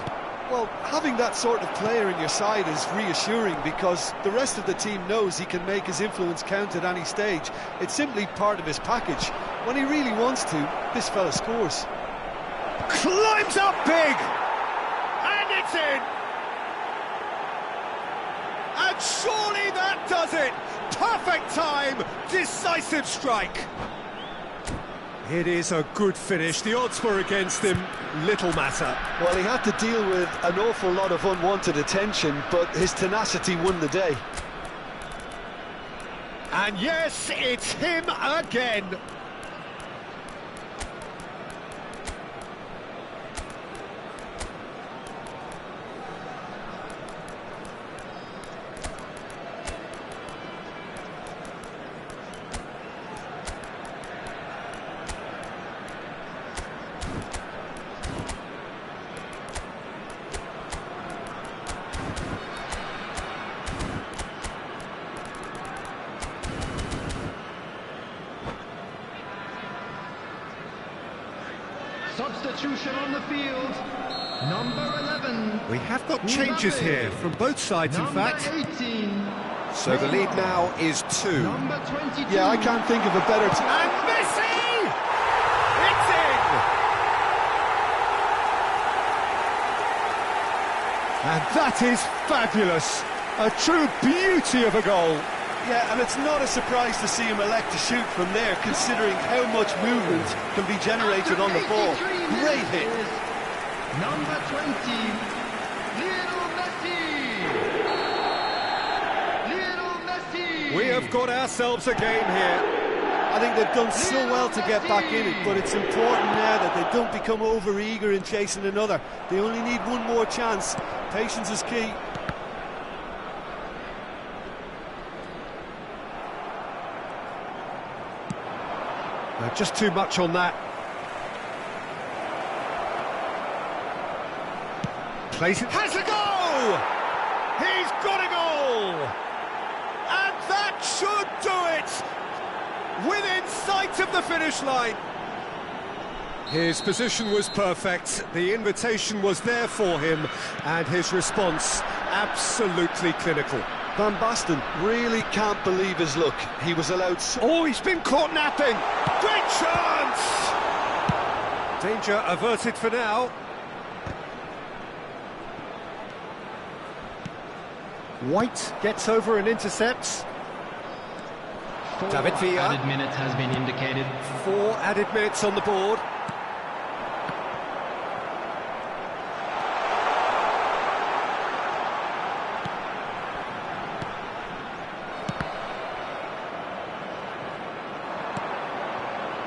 Well, having that sort of player in your side is reassuring because the rest of the team knows he can make his influence count at any stage. It's simply part of his package. When he really wants to, this fella scores. climbs up big, and it's in. And surely that does it. Perfect time, decisive strike. It is a good finish. The odds were against him. Little matter. Well, he had to deal with an awful lot of unwanted attention, but his tenacity won the day. And yes, it's him again. Substitution on the field, number 11. We have got changes here from both sides, in fact. 18. So the lead now is 2. Number 22. Yeah, I can't think of a better team. And Messi! It's in! And that is fabulous. A true beauty of a goal. Yeah, and it's not a surprise to see him elect to shoot from there, considering how much movement can be generated on the ball. Great hit. Number 20, Lionel Messi. Lionel Messi. We have got ourselves a game here. I think they've done so well to get back in it, but it's important now that they don't become over-eager in chasing another. They only need one more chance. Patience is key. Just too much on that. Plays it. Has a goal! He's got a goal! And that should do it! Within sight of the finish line. His position was perfect, the invitation was there for him, and his response absolutely clinical. Van Basten really can't believe his luck. He was allowed so... Oh, he's been caught napping! Great chance! Danger averted for now. White gets over and intercepts. David Villa. Added minute has been indicated. 4 added minutes on the board.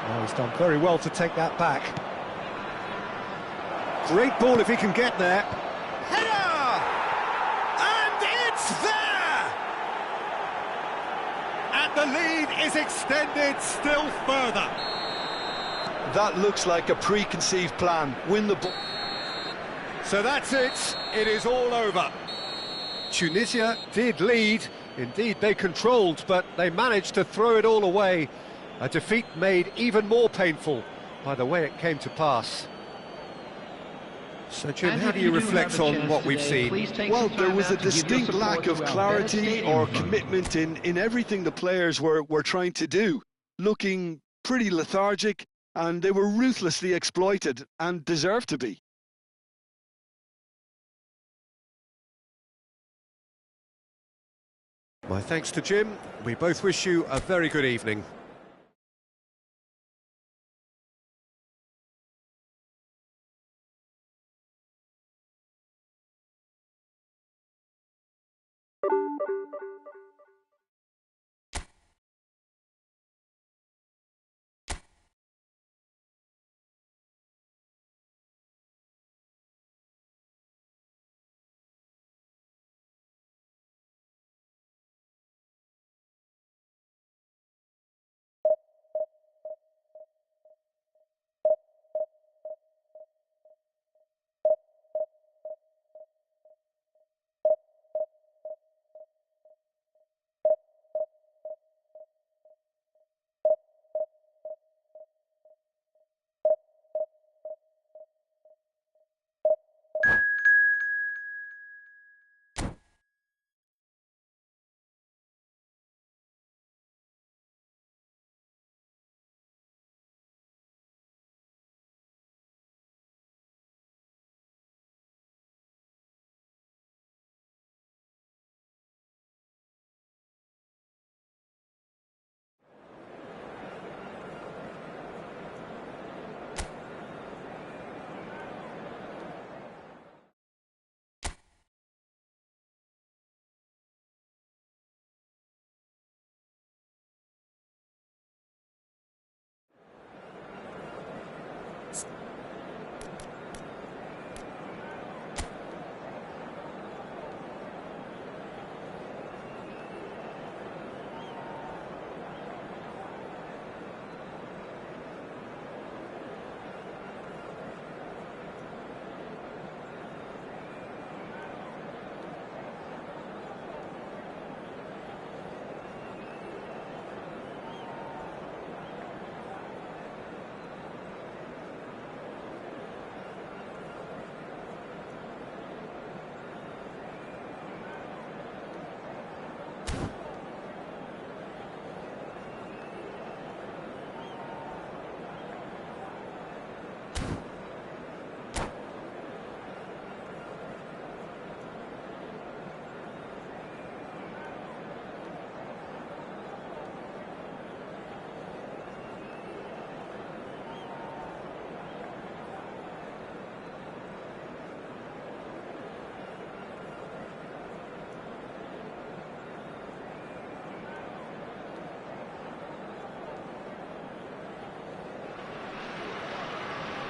Oh, he's done very well to take that back. Great ball if he can get there. Header! And it's there! And the lead is extended still further. That looks like a preconceived plan. Win the ball. So that's it. It is all over. Tunisia did lead, indeed they controlled, but they managed to throw it all away. A defeat made even more painful by the way it came to pass. So Jim, how do you reflect on what we've seen? Well, there was a distinct lack of clarity or commitment in everything the players were trying to do. Looking pretty lethargic, and they were ruthlessly exploited and deserved to be. My thanks to Jim. We both wish you a very good evening.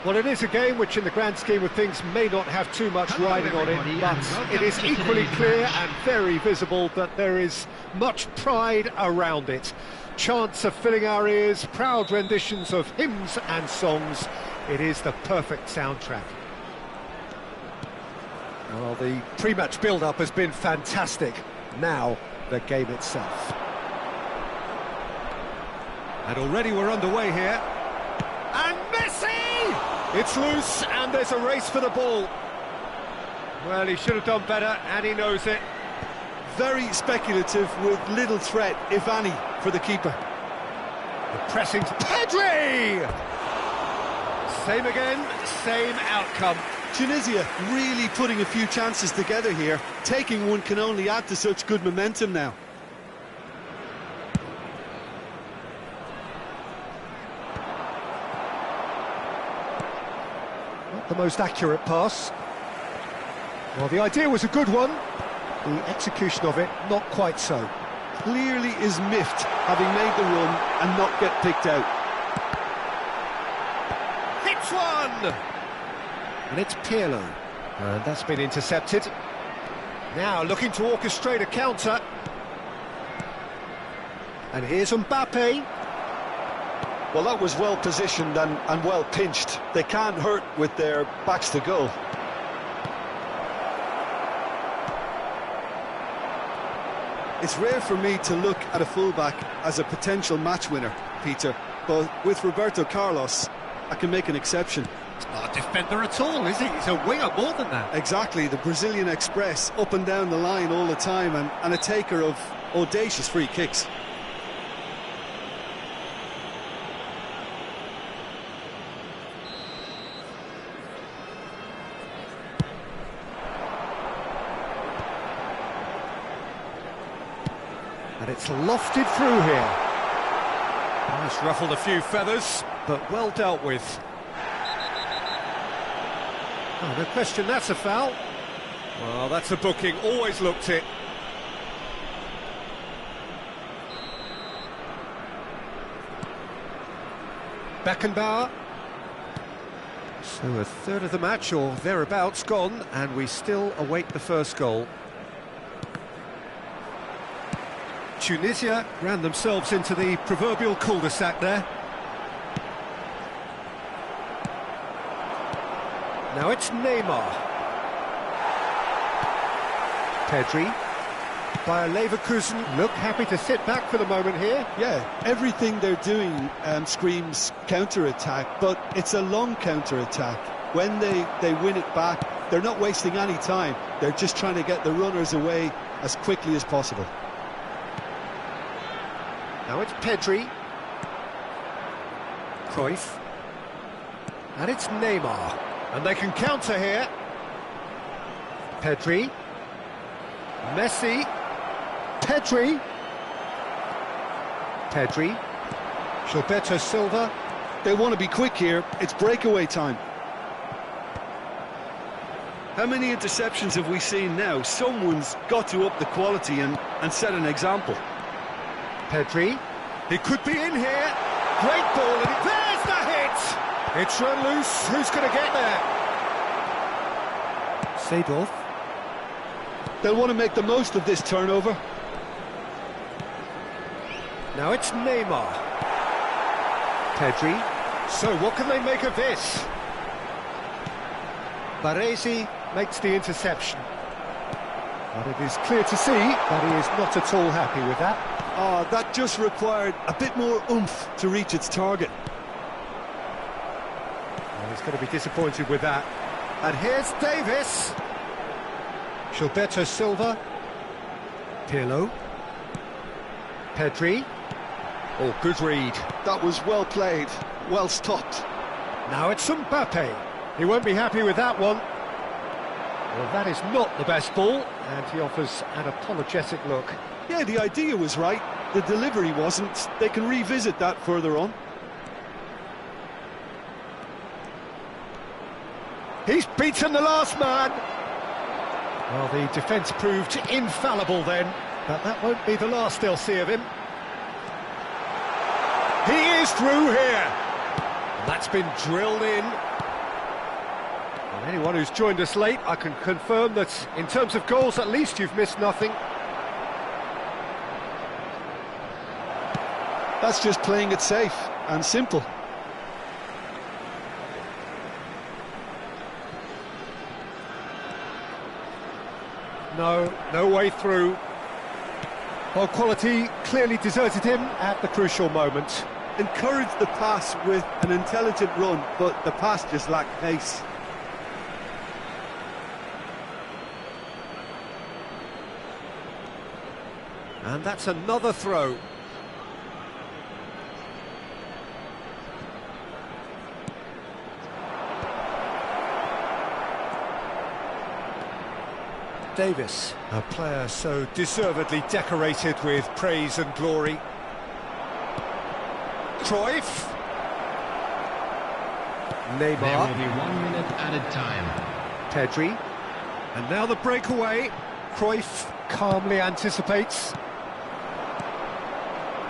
Well, it is a game which in the grand scheme of things may not have too much riding on it, but it is equally clear and very visible that there is much pride around it. Chants are filling our ears, proud renditions of hymns and songs. It is the perfect soundtrack. Well, the pre-match build-up has been fantastic. Now, the game itself. And already we're underway here. And Messi! It's loose, and there's a race for the ball. Well, he should have done better, and he knows it. Very speculative, with little threat, if any, for the keeper. The pressing... Pedri! Same again, same outcome. Tunisia really putting a few chances together here. Taking one can only add to such good momentum now. Not the most accurate pass. Well, the idea was a good one. The execution of it, not quite so. Clearly is miffed, having made the run and not get picked out. Hits one! And it's Pirlo. And that's been intercepted. Now looking to orchestrate a counter. And here's Mbappe. Well, that was well positioned and well pinched. They can't hurt with their backs to goal. It's rare for me to look at a fullback as a potential match winner, Peter, but with Roberto Carlos, I can make an exception. He's not a defender at all, is he? He's a winger more than that. Exactly, the Brazilian Express, up and down the line all the time, and a taker of audacious free kicks. And it's lofted through here. It's ruffled a few feathers, but well dealt with. Oh, no question, that's a foul. Well, that's a booking, always looked it. Beckenbauer. So a third of the match, or thereabouts, gone, and we still await the first goal. Tunisia ran themselves into the proverbial cul-de-sac there. Now it's Neymar. Pedri. Bayer Leverkusen look happy to sit back for the moment here. Yeah, everything they're doing screams counter-attack, but it's a long counter-attack. When they win it back, they're not wasting any time. They're just trying to get the runners away as quickly as possible. Now it's Pedri. Cruyff. And it's Neymar. And they can counter here. Pedri. Messi. Pedri. Pedri. Gilberto Silva. They want to be quick here. It's breakaway time. How many interceptions have we seen now? Someone's got to up the quality and set an example. Pedri. He could be in here. Great ball. And there's the hit. It's run loose. Who's going to get there? Seedorf. They'll want to make the most of this turnover. Now it's Neymar. Pedri. So what can they make of this? Baresi makes the interception. But it is clear to see that he is not at all happy with that. Oh, that just required a bit more oomph to reach its target. Well, he's going to be disappointed with that. And here's Davis. Gilberto Silva. Pirlo. Pedri. Oh, good read. That was well played, well stopped. Now it's Mbappe. He won't be happy with that one. Well, that is not the best ball, and he offers an apologetic look. Yeah, the idea was right, the delivery wasn't. They can revisit that further on. He's beaten the last man. Well, the defence proved infallible then, but that won't be the last they'll see of him. He is through here. That's been drilled in. And anyone who's joined us late, I can confirm that in terms of goals, at least you've missed nothing. That's just playing it safe and simple. No way through. Well, quality clearly deserted him at the crucial moment. Encouraged the pass with an intelligent run, but the pass just lacked pace. And that's another throw. Davis, a player so deservedly decorated with praise and glory. Cruyff. Neymar. There will be 1 minute added time. Pedri. And now the breakaway. Cruyff calmly anticipates.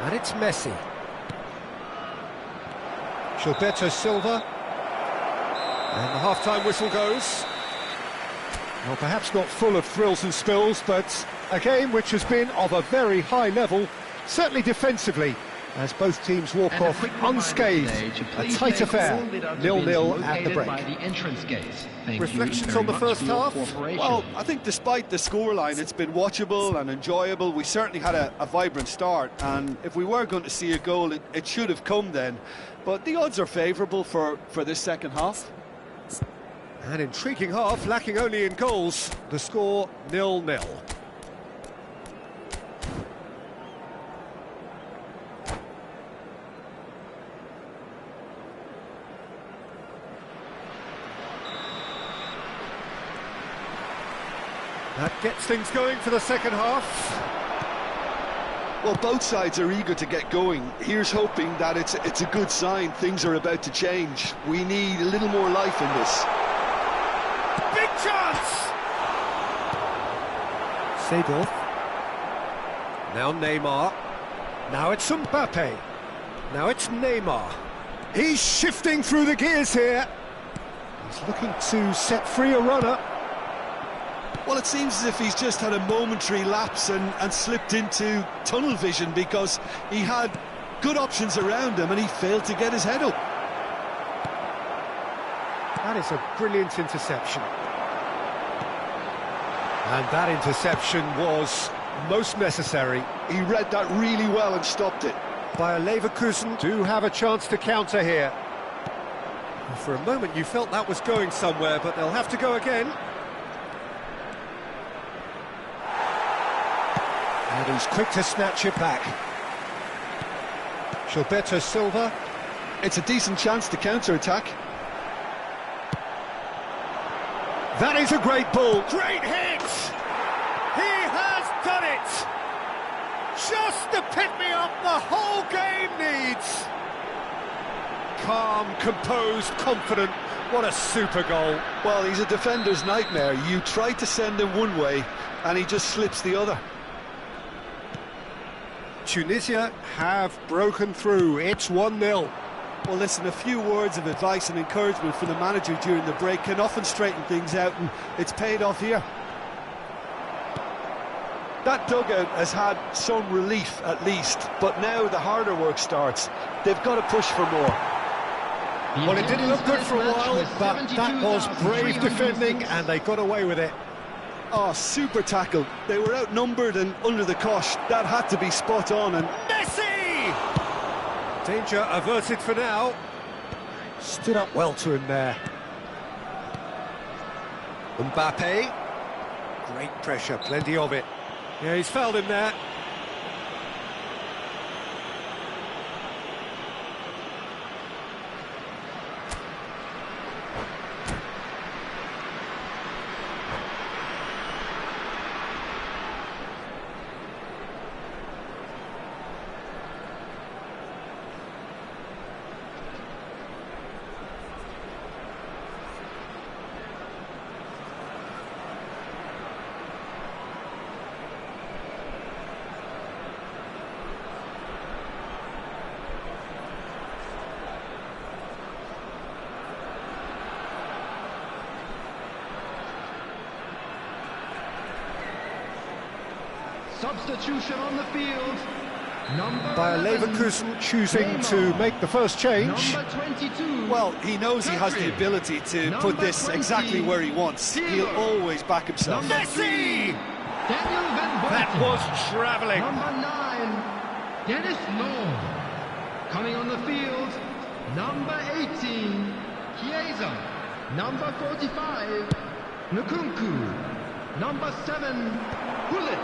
And it's Messi. Gilberto Silva. And the half-time whistle goes. Well, perhaps not full of thrills and spills, but a game which has been of a very high level, certainly defensively. as both teams walk off unscathed. A tight affair, 0-0 at the break. Reflections on the first half? Well, I think despite the scoreline, it's been watchable and enjoyable. We certainly had a vibrant start, and if we were going to see a goal, it should have come then. But the odds are favourable for this second half. An intriguing half, lacking only in goals. The score 0-0. That gets things going for the second half. Well, both sides are eager to get going. Here's hoping that it's a good sign. Things are about to change. We need a little more life in this. Big chance! Seedorf. Now Neymar. Now it's Mbappe. Now it's Neymar. He's shifting through the gears here. He's looking to set free a runner. Well, it seems as if he's just had a momentary lapse and slipped into tunnel vision, because he had good options around him and he failed to get his head up. That is a brilliant interception. And that interception was most necessary. He read that really well and stopped it. Bayer Leverkusen do have a chance to counter here. For a moment you felt that was going somewhere, but they'll have to go again. And he's quick to snatch it back. Gilberto Silva. It's a decent chance to counter-attack. That is a great ball. Great hit! He has done it! Just the pick-me-up the whole game needs. Calm, composed, confident. What a super goal. Well, he's a defender's nightmare. You try to send him one way and he just slips the other. Tunisia have broken through. It's 1-0. Well, listen, a few words of advice and encouragement from the manager during the break can often straighten things out, and it's paid off here. That dugout has had some relief at least, but now the harder work starts. They've got to push for more. Well, it didn't look good for a while, but that was brave defending and they got away with it. Oh, super tackle. They were outnumbered and under the cosh. That had to be spot on. And Messi! Danger averted for now. Stood up well to him there. Mbappe. Great pressure, plenty of it. Yeah, he's fouled him there. Substitution on the field. Bayer Leverkusen choosing to make the first change. Number 22. well, he knows he has the ability to put this exactly where he wants. He'll always back himself. Messi! Daniel Van Boyten. That was travelling. Number 9, Dennis Law. Coming on the field, number 18, Chiesa. Number 45, Nkunku. Number 7, Gullit.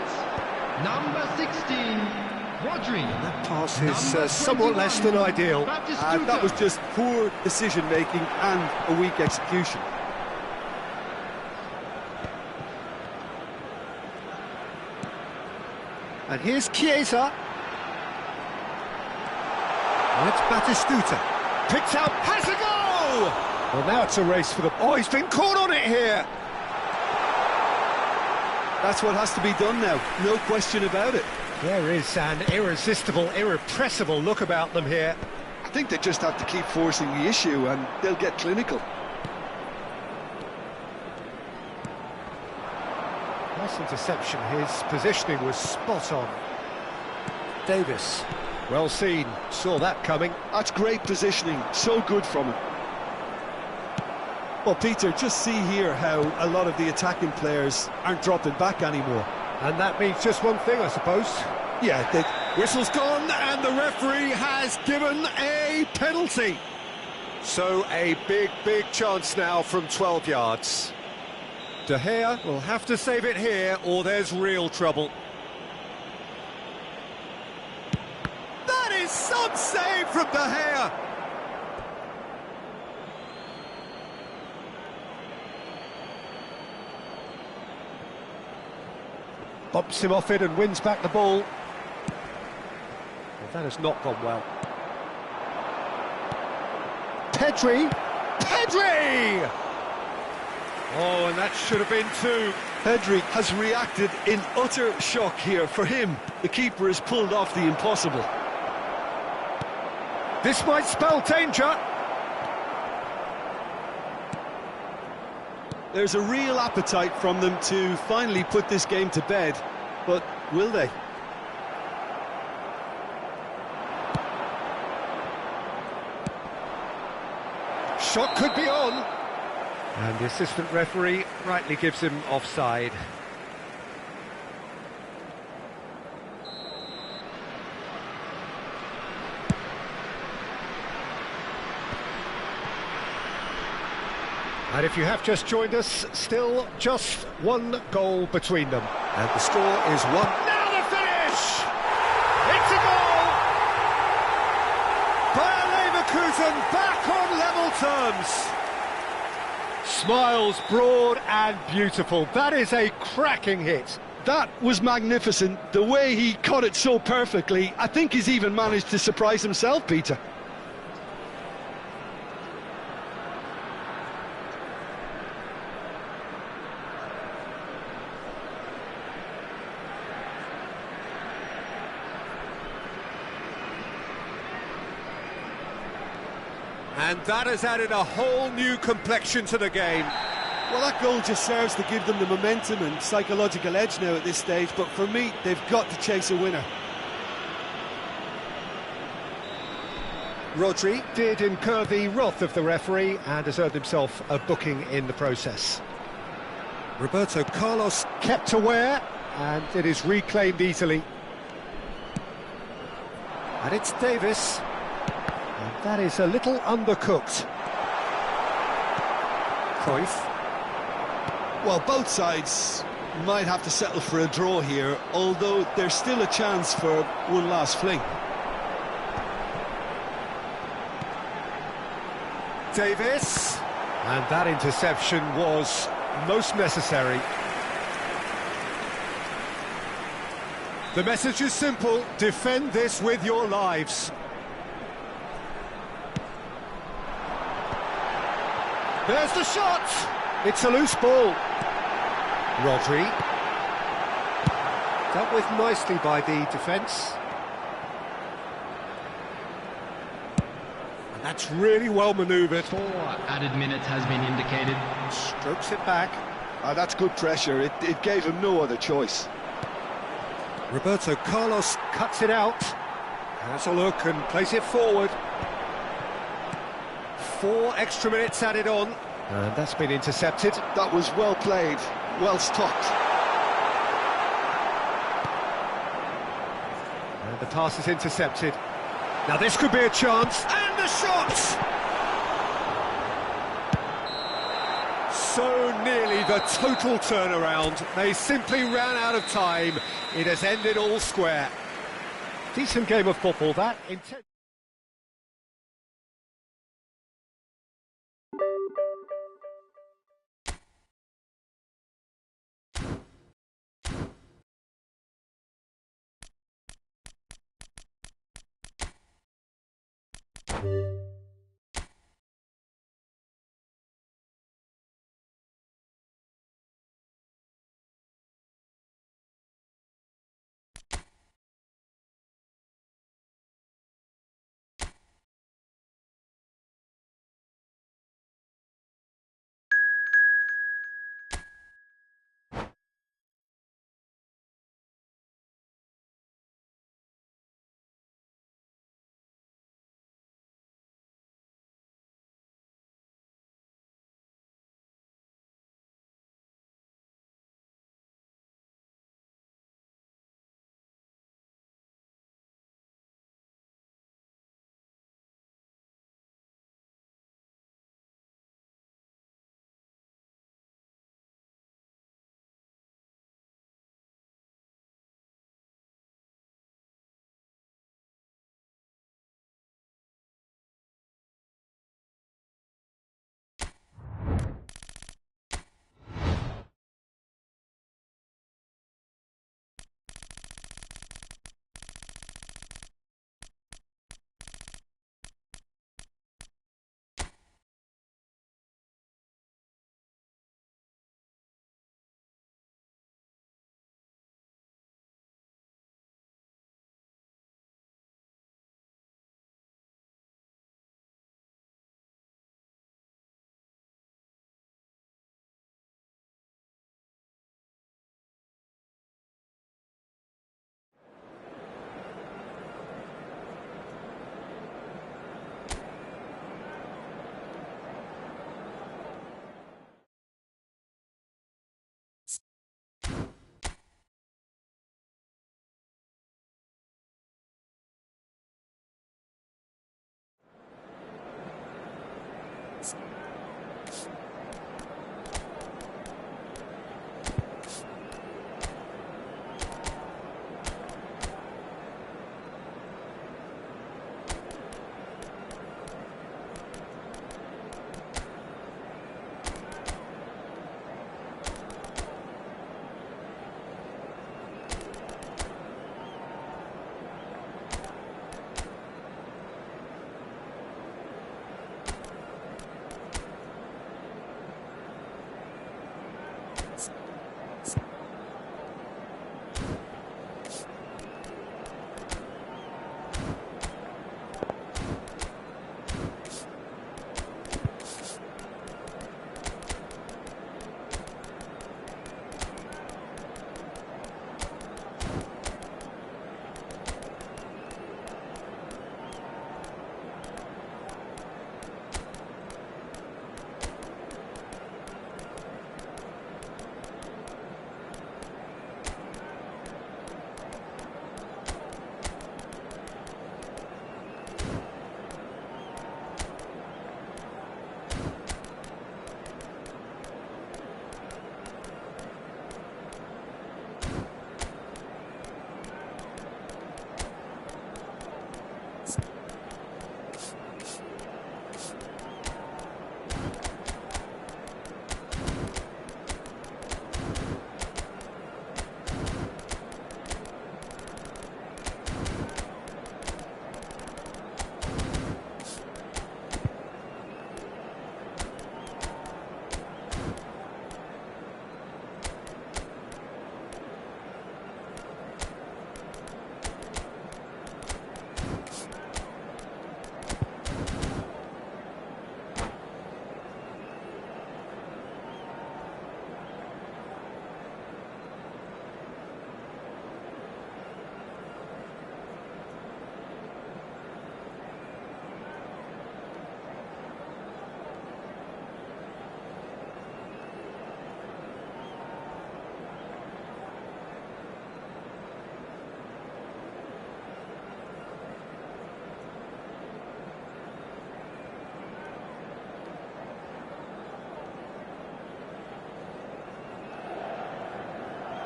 Number 16, Rodri. That pass is somewhat less than ideal. That was just poor decision-making and a weak execution. And here's Chiesa. And it's Batistuta. Picked out, has a goal! Well, now it's a race for the... Oh, he's been caught on it here! That's what has to be done now, no question about it. There is an irresistible, irrepressible look about them here. I think they just have to keep forcing the issue and they'll get clinical. Nice interception, his positioning was spot on. Davis. Well seen, saw that coming. That's great positioning, so good from him. Well, Peter, just see here how a lot of the attacking players aren't dropping back anymore. And that means just one thing, I suppose. Yeah, Whistle's gone, and the referee has given a penalty. So a big chance now from 12 yards. De Gea will have to save it here, or there's real trouble. That is some save from De Gea. Bumps him off it and wins back the ball. Well, that has not gone well. Pedri! Pedri! Oh, and that should have been two. Pedri has reacted in utter shock here. For him, the keeper has pulled off the impossible. This might spell danger. There's a real appetite from them to finally put this game to bed, but will they? Shot could be on. And the assistant referee rightly gives him offside. And if you have just joined us, still just one goal between them. And the score is 1. Now the finish! It's a goal! Bayer Leverkusen back on level terms. Smiles broad and beautiful. That is a cracking hit. That was magnificent. The way he caught it so perfectly, I think he's even managed to surprise himself, Peter. And that has added a whole new complexion to the game. Well, that goal just serves to give them the momentum and psychological edge now at this stage, but for me, they've got to chase a winner. Rodri did incur the wrath of the referee and has earned himself a booking in the process. Roberto Carlos Kept aware, and it is reclaimed easily. And it's Davis. And that is a little undercooked. Cruyff. Well, both sides might have to settle for a draw here, although there's still a chance for one last fling. Davis. And that interception was most necessary. The message is simple: defend this with your lives. There's the shot! It's a loose ball. Rodri. Dealt with nicely by the defence. And that's really well manoeuvred. 4 added minutes has been indicated. Strokes it back. That's good pressure. It gave him no other choice. Roberto Carlos Cuts it out. has a look and plays it forward. 4 extra minutes added on. And that's been intercepted. That was well played, well stopped. And the pass is intercepted. Now this could be a chance. And the shot! So nearly the total turnaround. They simply ran out of time. It has ended all square. Decent game of football, that.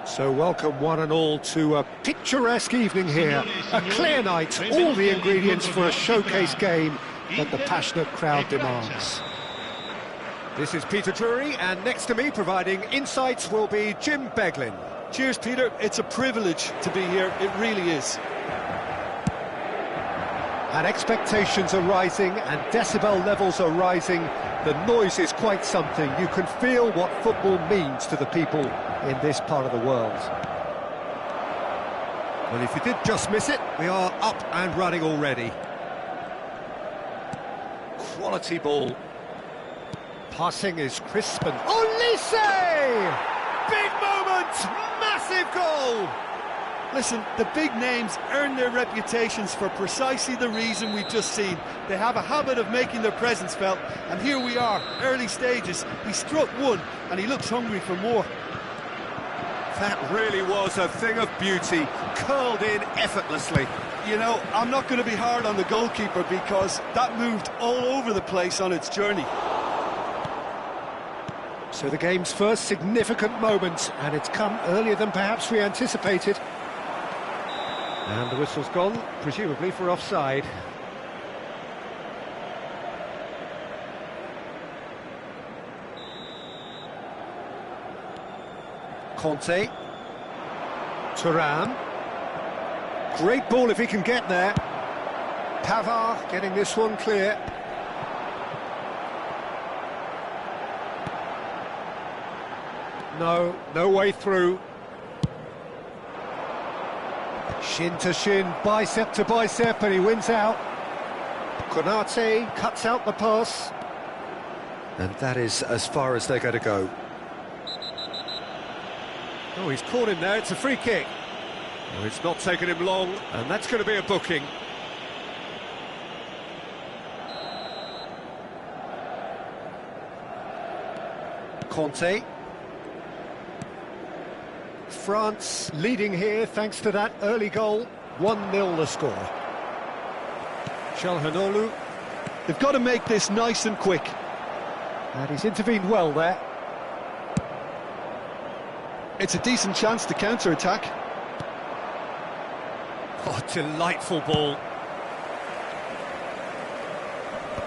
So welcome one and all to a picturesque evening here. A clear night, all the ingredients for a showcase game that the passionate crowd demands. This is Peter Drury, and next to me providing insights will be Jim Beglin. Cheers, Peter. It's a privilege to be here. It really is. And expectations are rising and decibel levels are rising. The noise is quite something. You can feel what football means to the people in this part of the world. Well, if you did just miss it, we are up and running already. Quality ball. Passing is crisp and... Olise! Big moment! Massive goal! Listen, the big names earn their reputations for precisely the reason we've just seen. They have a habit of making their presence felt, and here we are, early stages. He struck one, and he looks hungry for more. That really was a thing of beauty, curled in effortlessly. You know, I'm not going to be hard on the goalkeeper because that moved all over the place on its journey. So the game's first significant moment, and it's come earlier than perhaps we anticipated. And the whistle's gone, presumably for offside. Conte. Thuram. Great ball if he can get there. Pavard getting this one clear. No way through. Shin to shin, bicep to bicep, and he wins out. Konate cuts out the pass. And that is as far as they're going to go. Oh, he's caught him there, it's a free kick. Oh, it's not taken him long, and that's going to be a booking. Conte. France leading here thanks to that early goal. 1-0 the score. Çalhanoğlu. They've got to make this nice and quick. And he's intervened well there. It's a decent chance to counter-attack. Oh, delightful ball.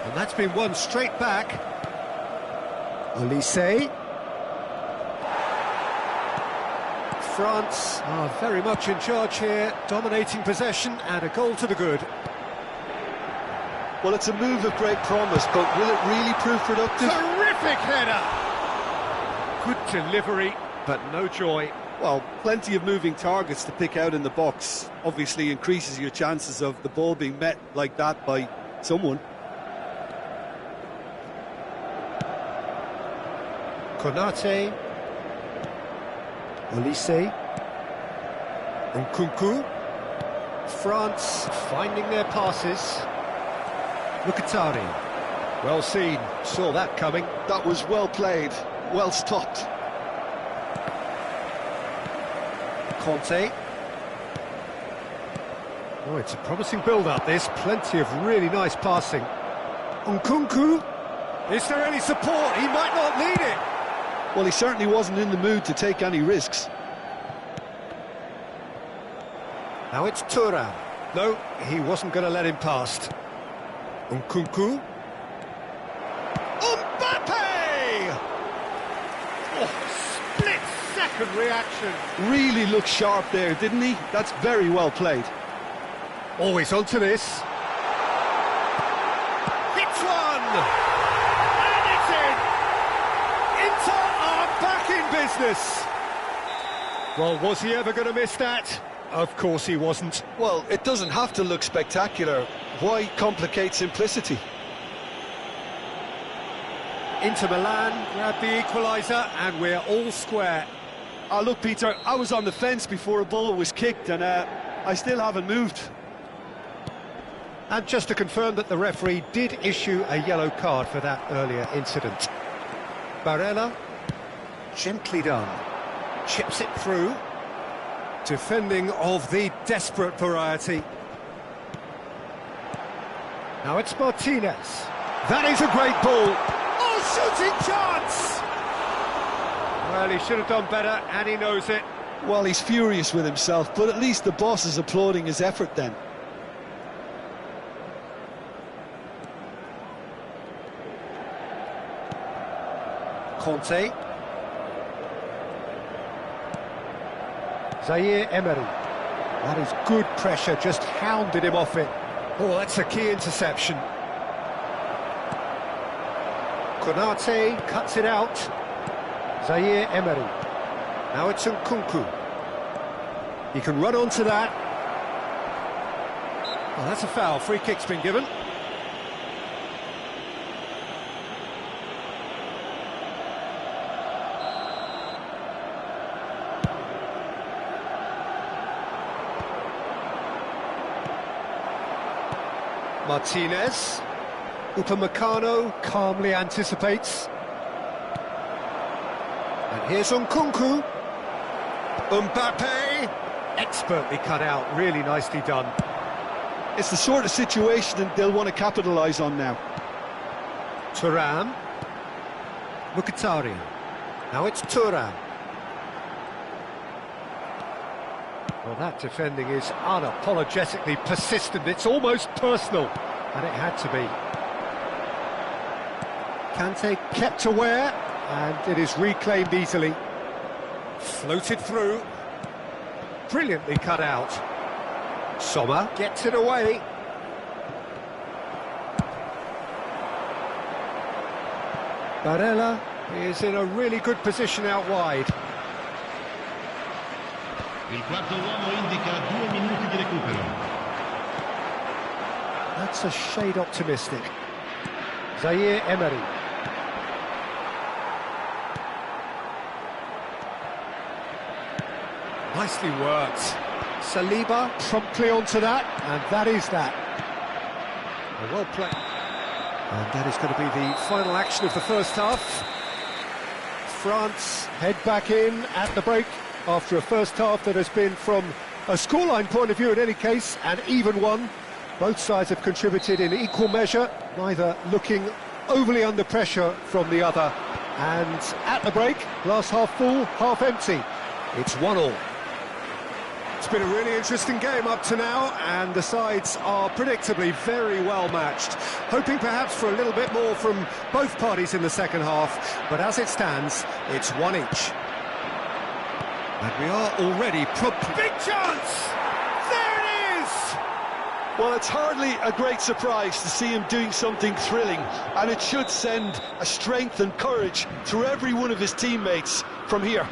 And that's been won straight back. Olise. France are very much in charge here, dominating possession and a goal to the good. Well, it's a move of great promise, but will it really prove productive? Terrific header! Good delivery, but no joy. Well, plenty of moving targets to pick out in the box. Obviously increases your chances of the ball being met like that by someone. Konate. Olise. Nkunku. France finding their passes. Mkhitaryan. Well seen, saw that coming. That was well played, well stopped. Conte. Oh, it's a promising build-up, this. Plenty of really nice passing. Nkunku. Is there any support? He might not lead it. Well, he certainly wasn't in the mood to take any risks. Now it's Thuram. No, he wasn't going to let him past. Nkunku. Mbappe! Oh, split-second reaction. Really looked sharp there, didn't he? That's very well played. Always onto this. Hits one! And it's in! Inter are back in business. Well, was he ever going to miss that? Of course he wasn't. Well, it doesn't have to look spectacular. Why complicate simplicity? Inter Milan grab the equaliser and we're all square. Look, Peter, I was on the fence before a ball was kicked and I still haven't moved. And just to confirm that the referee did issue a yellow card for that earlier incident. Barella, gently done, chips it through. Defending of the desperate variety. Now it's Martinez. That is a great ball. Oh, shooting chance! Well, he should have done better, and he knows it. Well, he's furious with himself, but at least the boss is applauding his effort then. Conte. Zaire Emery. That is good pressure, just hounded him off it. Oh, that's a key interception. Konate cuts it out. Zaire Emery. Now it's Nkunku. He can run onto that. Oh, that's a foul. Free kick's been given. Martinez. Upamecano calmly anticipates. And here's Nkunku. Mbappe. Expertly cut out, really nicely done. It's the sort of situation that they'll want to capitalise on now. Thuram. Mkhitaryan. Now it's Thuram. Well, that defending is unapologetically persistent. It's almost personal, and it had to be. Kante kept aware, and it is reclaimed easily. Floated through. Brilliantly cut out. Sommer gets it away. Barella is in a really good position out wide. Il quarto uomo indica 2 minuti di recupero. That's a shade optimistic. Zaire Emery. Nicely worked. Saliba promptly onto that, and that is that. Well played. And that is going to be the final action of the first half. France head back in at the break after a first half that has been, from a scoreline point of view in any case, an even one. Both sides have contributed in equal measure, neither looking overly under pressure from the other. And at the break, glass half full, half empty. It's 1-1. It's been a really interesting game up to now, and the sides are predictably very well matched. Hoping perhaps for a little bit more from both parties in the second half, but as it stands, it's one each. And we are already big chance! There it is! Well, it's hardly a great surprise to see him doing something thrilling, and it should send a strength and courage through every one of his teammates from here.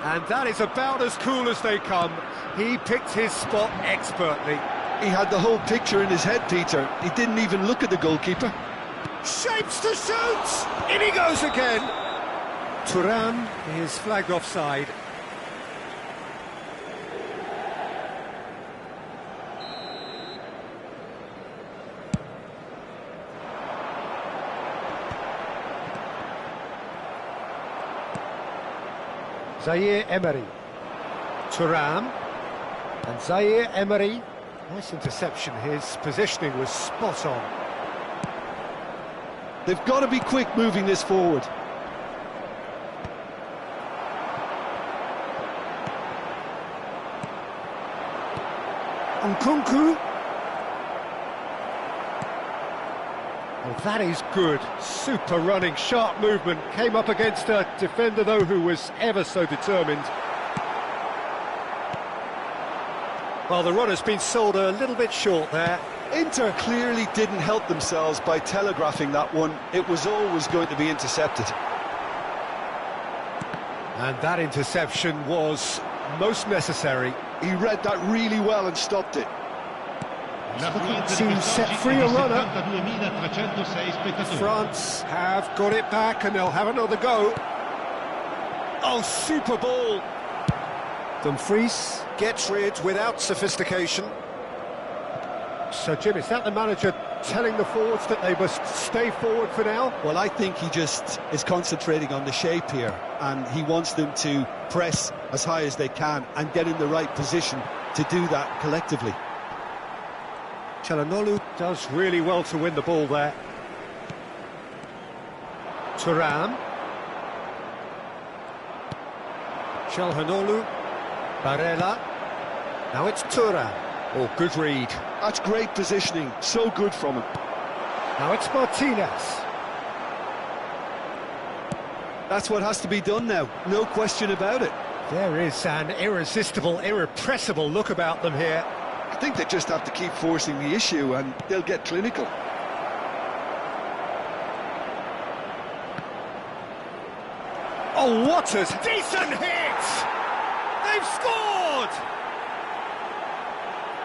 And that is about as cool as they come. He picked his spot expertly. He had the whole picture in his head, Peter. He didn't even look at the goalkeeper. Shapes to shoot! In he goes again! Thuram is flagged offside. Zaire Emery. Thuram. And Zaire Emery. Nice interception. His positioning was spot on. They've got to be quick moving this forward. Nkunku. Well, that is good. Super running, sharp movement. Came up against a defender, though, who was ever so determined. Well, the run has been sold a little bit short there. Inter clearly didn't help themselves by telegraphing that one. It was always going to be intercepted. And that interception was most necessary. He read that really well and stopped it. To set free a runner. France have got it back and they'll have another go. Oh, super ball. Dumfries gets rid without sophistication. So, Jim, is that the manager telling the forwards that they must stay forward for now? Well, I think he just is concentrating on the shape here, and he wants them to press as high as they can and get in the right position to do that collectively. Çalhanoğlu does really well to win the ball there. Thuram. Çalhanoğlu, Barella, now it's Thuram. Oh, good read. That's great positioning, so good from him. Now it's Martinez. That's what has to be done now, no question about it. There is an irresistible, irrepressible look about them here. I think they just have to keep forcing the issue and they'll get clinical. Oh, what a decent hit! They've scored!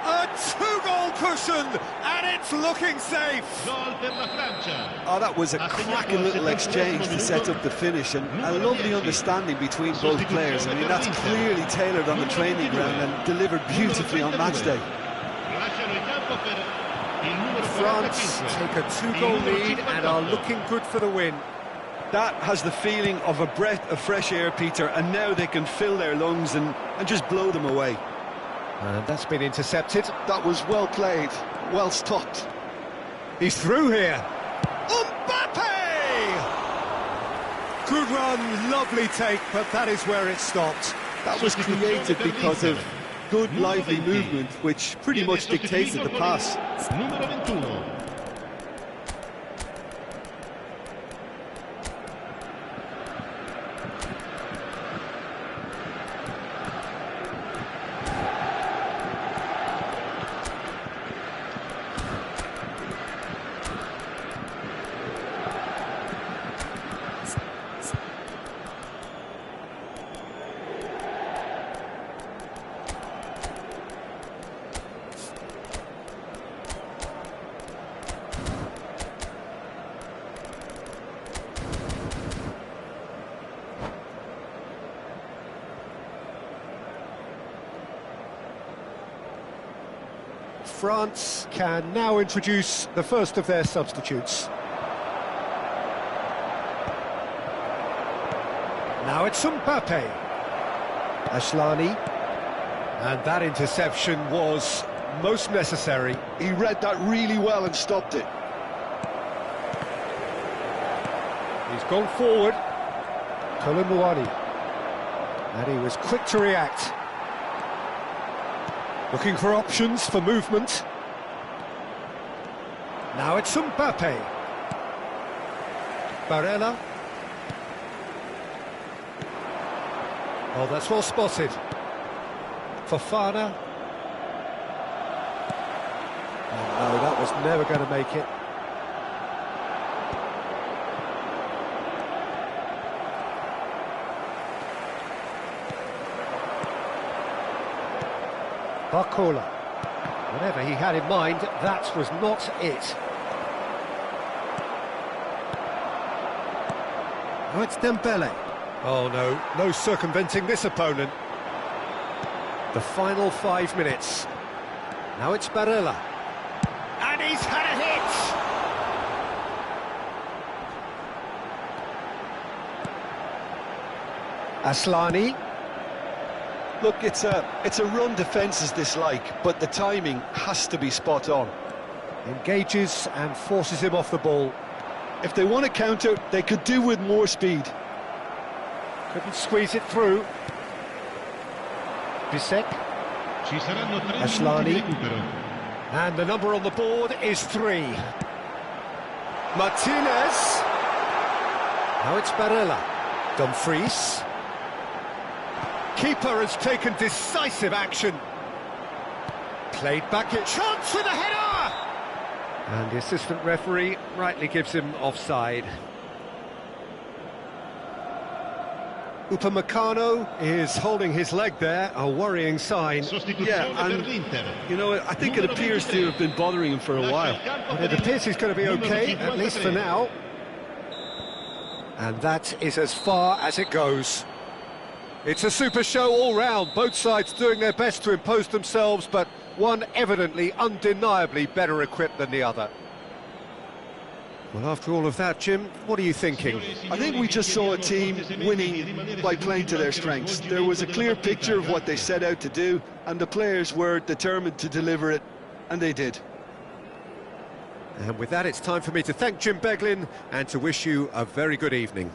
A two-goal cushion, and it's looking safe. Oh, that was a cracking little exchange to set up the finish, and a lovely understanding between both players. I mean, that's clearly tailored on the training ground and delivered beautifully on match day. France take a two-goal lead and are looking good for the win. That has the feeling of a breath of fresh air, Peter, and now they can fill their lungs and just blow them away. And that's been intercepted. That was well played, well stopped. He's through here. Mbappe! Good run, lovely take, but that is where it stopped. That was created because of good, lively movement, which pretty much dictated the pass. France can now introduce the first of their substitutes. Now it's Mbappe. Asllani. And that interception was most necessary. He read that really well and stopped it. He's gone forward. Kolomouani. And he was quick to react. Looking for options for movement. Now it's Mbappe. Barella. Oh, that's well spotted. Fofana. Oh no, that was never going to make it. Barcola. Whatever he had in mind, that was not it. Now it's Dembele. Oh no, no circumventing this opponent. The final 5 minutes. Now it's Barella. And he's had a hit! Asllani. Look, it's a run defence dislike, but the timing has to be spot on. Engages and forces him off the ball. If they want to counter, they could do with more speed. Couldn't squeeze it through. Bisek. Asllani. And the number on the board is 3. Martinez. Now it's Barella. Dumfries. Keeper has taken decisive action. Played back at chance with a header! And the assistant referee rightly gives him offside. Upamecano is holding his leg there, a worrying sign. Yeah, and, you know, I think it appears to have been bothering him for a while. But it appears he's going to be okay, at least for now. And that is as far as it goes. It's a super show all round, both sides doing their best to impose themselves, but one evidently, undeniably better equipped than the other. Well, after all of that, Jim, what are you thinking? I think we just saw a team winning by playing to their strengths. There was a clear picture of what they set out to do, and the players were determined to deliver it, and they did. And with that, it's time for me to thank Jim Beglin and to wish you a very good evening.